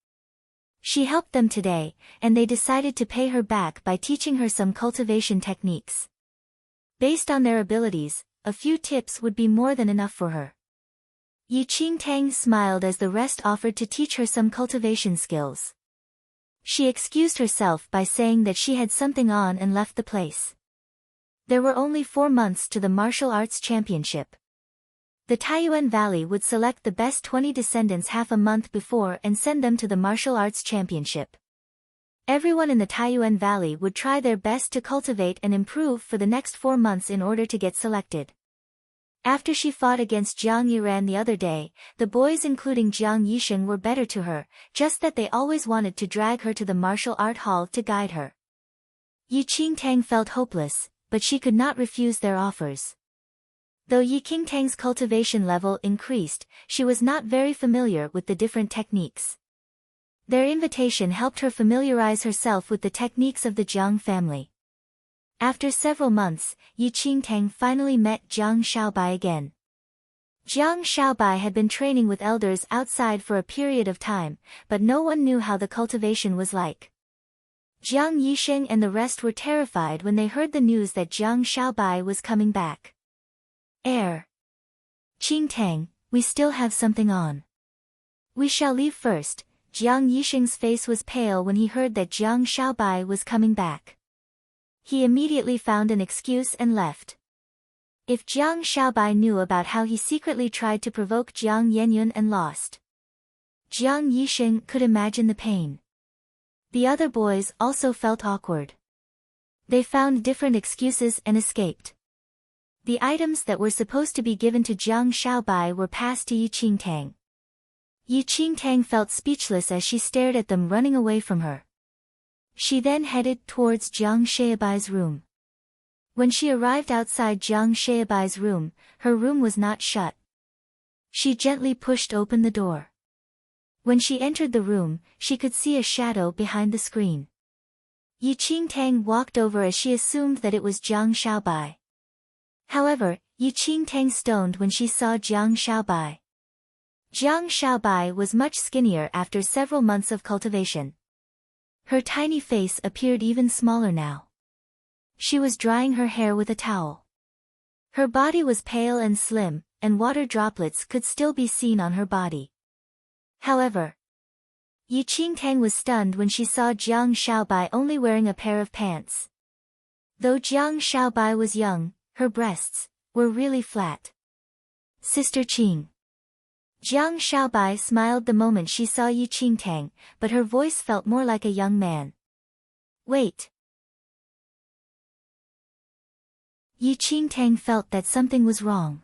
Speaker 1: She helped them today, and they decided to pay her back by teaching her some cultivation techniques. Based on their abilities, a few tips would be more than enough for her. Yi Qingtang smiled as the rest offered to teach her some cultivation skills. She excused herself by saying that she had something on and left the place. There were only 4 months to the martial arts championship. The Taiyuan Valley would select the best 20 descendants half a month before and send them to the martial arts championship. Everyone in the Taiyuan Valley would try their best to cultivate and improve for the next 4 months in order to get selected. After she fought against Jiang Yiran the other day, the boys including Jiang Yisheng were better to her, just that they always wanted to drag her to the martial art hall to guide her. Yi Qingtang felt hopeless, but she could not refuse their offers. Though Yi Qingtang's cultivation level increased, she was not very familiar with the different techniques. Their invitation helped her familiarize herself with the techniques of the Jiang family. After several months, Yi Qingtang finally met Jiang Xiaobai again. Jiang Xiaobai had been training with elders outside for a period of time, but no one knew how the cultivation was like. Jiang Yisheng and the rest were terrified when they heard the news that Jiang Xiaobai was coming back. Qingtang, we still have something on. We shall leave first. Jiang Yisheng's face was pale when he heard that Jiang Xiaobai was coming back. He immediately found an excuse and left. If Jiang Xiaobai knew about how he secretly tried to provoke Jiang Yenyun and lost, Jiang Yisheng could imagine the pain. The other boys also felt awkward. They found different excuses and escaped. The items that were supposed to be given to Jiang Xiaobai were passed to Yi Qingtang. Yi Qingtang felt speechless as she stared at them running away from her. She then headed towards Jiang Xiaobai's room. When she arrived outside Jiang Xiaobai's room, her room was not shut. She gently pushed open the door. When she entered the room, she could see a shadow behind the screen. Yi Qingtang walked over as she assumed that it was Jiang Xiaobai. However, Yi Qingtang stoned when she saw Jiang Xiaobai. Jiang Xiaobai was much skinnier after several months of cultivation. Her tiny face appeared even smaller now. She was drying her hair with a towel. Her body was pale and slim, and water droplets could still be seen on her body. However, Yi Qingtang was stunned when she saw Jiang Xiaobai only wearing a pair of pants. Though Jiang Xiaobai was young, her breasts were really flat. Sister Qing. Jiang Xiaobai smiled the moment she saw Yi Qingtang, but her voice felt more like a young man. Wait. Yi Qingtang felt that something was wrong.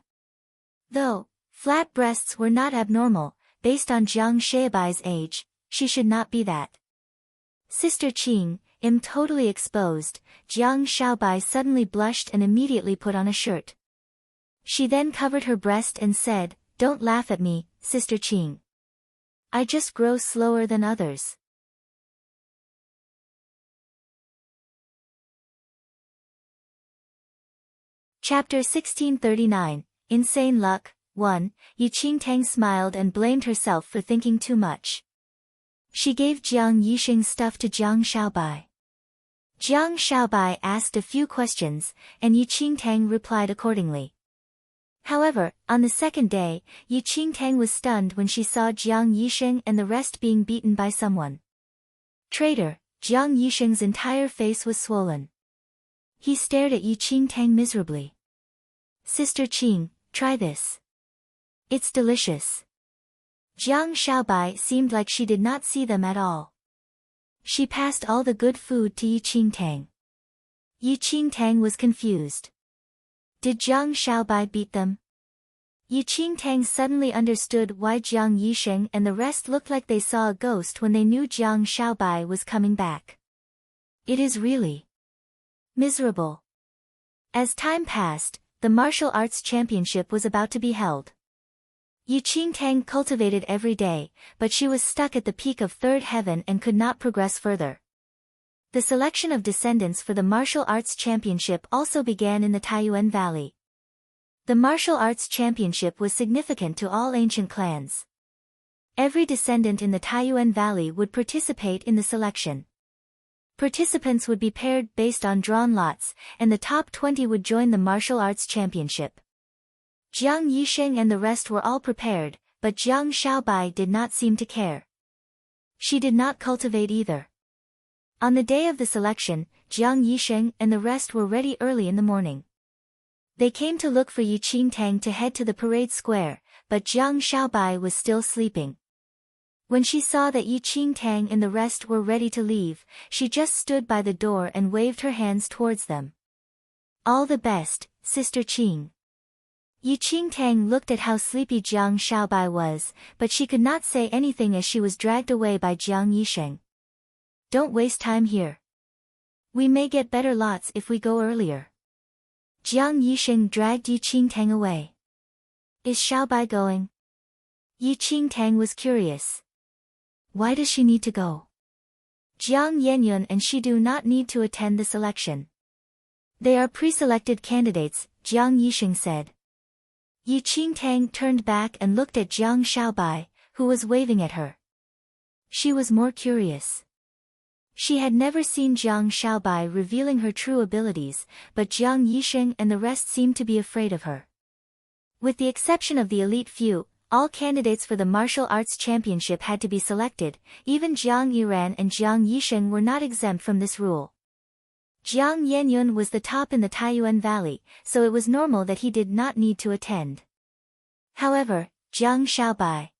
Speaker 1: Though flat breasts were not abnormal, based on Jiang Xiaobai's age, she should not be that. Sister Qing, am totally exposed. Jiang Xiaobai suddenly blushed and immediately put on a shirt. She then covered her breast and said, Don't laugh at me, Sister Qing. I just grow slower than others. Chapter 1639, Insane Luck. 1. Yi Qingtang smiled and blamed herself for thinking too much. She gave Jiang Yisheng's stuff to Jiang Xiaobai. Jiang Xiaobai asked a few questions, and Yi Qingtang replied accordingly. However, on the second day, Yi Qingtang was stunned when she saw Jiang Yisheng and the rest being beaten by someone. Traitor, Jiang Yisheng's entire face was swollen. He stared at Yi Qingtang miserably. Sister Qing, try this. It's delicious. Jiang Xiaobai seemed like she did not see them at all. She passed all the good food to Yi Qingtang. Yi Qingtang was confused. Did Jiang Xiaobai beat them? Yi Qingtang suddenly understood why Jiang Yisheng and the rest looked like they saw a ghost when they knew Jiang Xiaobai was coming back. It is really miserable. As time passed, the martial arts championship was about to be held. Yi Qingtang cultivated every day, but she was stuck at the peak of third heaven and could not progress further. The selection of descendants for the martial arts championship also began in the Taiyuan Valley. The martial arts championship was significant to all ancient clans. Every descendant in the Taiyuan Valley would participate in the selection. Participants would be paired based on drawn lots, and the top 20 would join the martial arts championship. Jiang Yisheng and the rest were all prepared, but Jiang Xiaobai did not seem to care. She did not cultivate either. On the day of the selection, Jiang Yisheng and the rest were ready early in the morning. They came to look for Yi Qingtang to head to the parade square, but Jiang Xiaobai was still sleeping. When she saw that Yi Qingtang and the rest were ready to leave, she just stood by the door and waved her hands towards them. All the best, Sister Qing. Yi Qingtang looked at how sleepy Jiang Xiaobai was, but she could not say anything as she was dragged away by Jiang Yisheng. Don't waste time here. We may get better lots if we go earlier. Jiang Yisheng dragged Yi Qingtang away. Is Xiaobai going? Yi Qingtang was curious. Why does she need to go? Jiang Yenyun and she do not need to attend the selection. They are pre-selected candidates, Jiang Yisheng said. Yi Qingtang turned back and looked at Jiang Xiaobai, who was waving at her. She was more curious. She had never seen Jiang Xiaobai revealing her true abilities, but Jiang Yisheng and the rest seemed to be afraid of her. With the exception of the elite few, all candidates for the martial arts championship had to be selected. Even Jiang Yiran and Jiang Yisheng were not exempt from this rule. Jiang Yenyun was the top in the Taiyuan Valley, so it was normal that he did not need to attend. However, Jiang Xiaobai.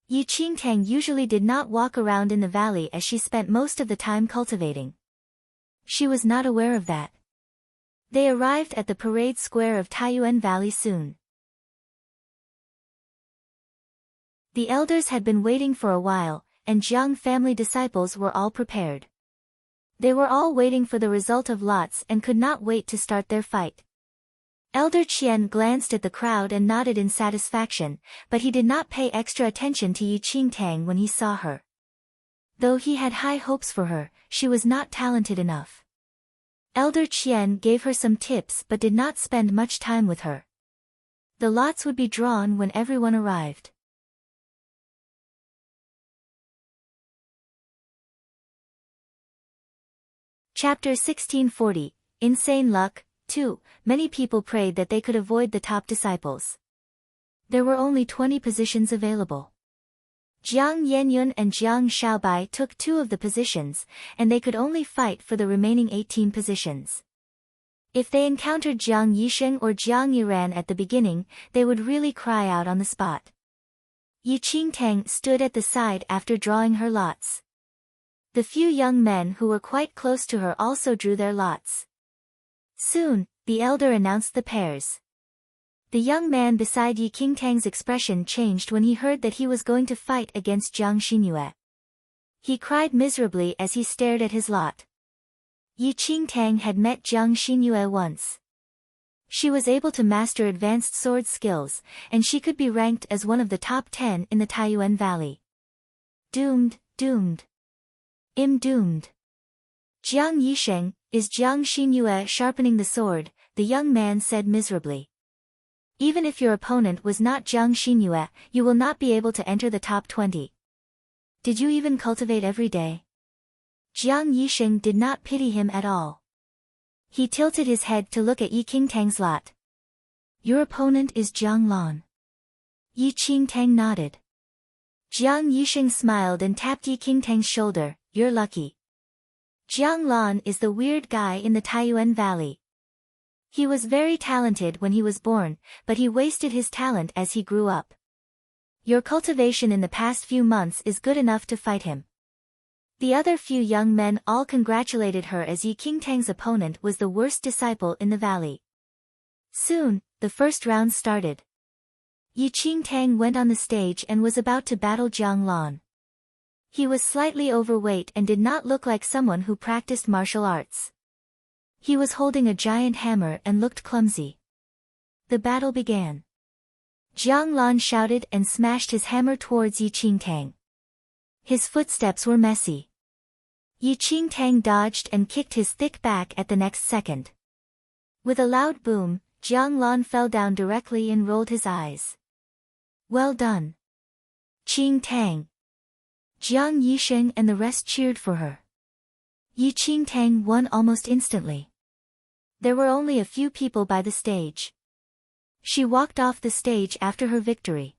Speaker 1: Yi Qingtang usually did not walk around in the valley as she spent most of the time cultivating. She was not aware of that. They arrived at the parade square of Taiyuan Valley soon. The elders had been waiting for a while, and Jiang family disciples were all prepared. They were all waiting for the result of lots and could not wait to start their fight. Elder Qian glanced at the crowd and nodded in satisfaction, but he did not pay extra attention to Yi Qingtang when he saw her. Though he had high hopes for her, she was not talented enough. Elder Qian gave her some tips but did not spend much time with her. The lots would be drawn when everyone arrived. Chapter 1640, Insane Luck, 2. Many people prayed that they could avoid the top disciples. There were only 20 positions available. Jiang Yenyun and Jiang Xiaobai took 2 of the positions, and they could only fight for the remaining 18 positions. If they encountered Jiang Yisheng or Jiang Yiran at the beginning, they would really cry out on the spot. Yi Qingtang stood at the side after drawing her lots. The few young men who were quite close to her also drew their lots. Soon, the elder announced the pairs. The young man beside Yi Qingtang's expression changed when he heard that he was going to fight against Jiang Xinyue. He cried miserably as he stared at his lot. Yi Qingtang had met Jiang Xinyue once. She was able to master advanced sword skills, and she could be ranked as one of the top 10 in the Taiyuan Valley. Doomed, doomed. Doomed. Jiang Yisheng, is Jiang Xinyue sharpening the sword? The young man said miserably. Even if your opponent was not Jiang Xinyue, you will not be able to enter the top 20. Did you even cultivate every day? Jiang Yisheng did not pity him at all. He tilted his head to look at Yi Qingtang's lot. Your opponent is Jiang Lan. Yi Qingtang nodded. Jiang Yisheng smiled and tapped Yi Qingtang's shoulder. You're lucky. Jiang Lan is the weird guy in the Taiyuan Valley. He was very talented when he was born, but he wasted his talent as he grew up. Your cultivation in the past few months is good enough to fight him. The other few young men all congratulated her as Yi Qingtang's opponent was the worst disciple in the valley. Soon, the first round started. Yi Qingtang went on the stage and was about to battle Jiang Lan. He was slightly overweight and did not look like someone who practiced martial arts. He was holding a giant hammer and looked clumsy. The battle began. Jiang Lan shouted and smashed his hammer towards Yi Qingtang. His footsteps were messy. Yi Qingtang dodged and kicked his thick back at the next second. With a loud boom, Jiang Lan fell down directly and rolled his eyes. Well done, Qingtang. Jiang Yisheng and the rest cheered for her. Yi Qingtang won almost instantly. There were only a few people by the stage. She walked off the stage after her victory.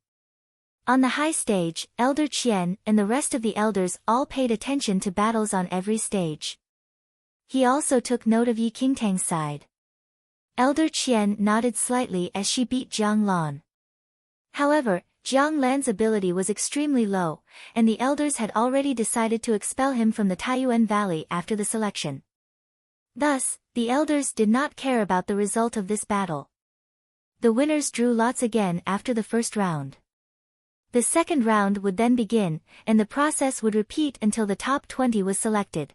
Speaker 1: On the high stage, Elder Qian and the rest of the elders all paid attention to battles on every stage. He also took note of Yi Qingtang's side. Elder Qian nodded slightly as she beat Jiang Lan. However, Jiang Lan's ability was extremely low, and the elders had already decided to expel him from the Taiyuan Valley after the selection. Thus, the elders did not care about the result of this battle. The winners drew lots again after the first round. The second round would then begin, and the process would repeat until the top 20 was selected.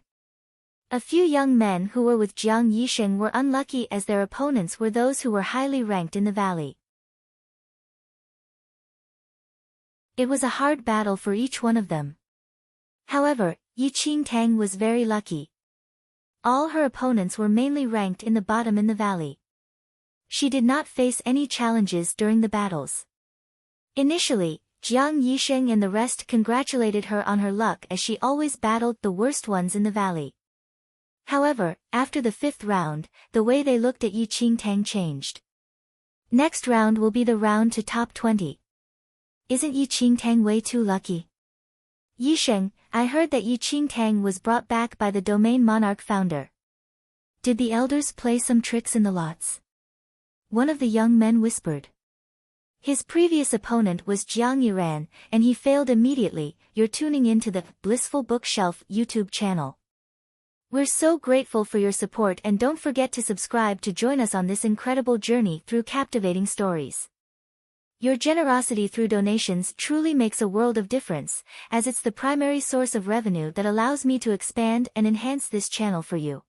Speaker 1: A few young men who were with Jiang Yisheng were unlucky as their opponents were those who were highly ranked in the valley. It was a hard battle for each one of them. However, Yi Qingtang was very lucky. All her opponents were mainly ranked in the bottom in the valley. She did not face any challenges during the battles. Initially, Jiang Yisheng and the rest congratulated her on her luck as she always battled the worst ones in the valley. However, after the fifth round, the way they looked at Yi Qingtang changed. Next round will be the round to top 20. Isn't Yi Qingtang way too lucky? Yisheng, I heard that Yi Qingtang was brought back by the Domain Monarch founder. Did the elders play some tricks in the lots? One of the young men whispered. His previous opponent was Jiang Yiran, and he failed immediately. You're tuning into the Blissful Bookshelf YouTube channel. We're so grateful for your support, and don't forget to subscribe to join us on this incredible journey through captivating stories. Your generosity through donations truly makes a world of difference, as it's the primary source of revenue that allows me to expand and enhance this channel for you.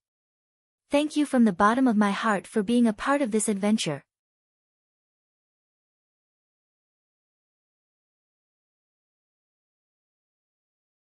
Speaker 1: Thank you from the bottom of my heart for being a part of this adventure.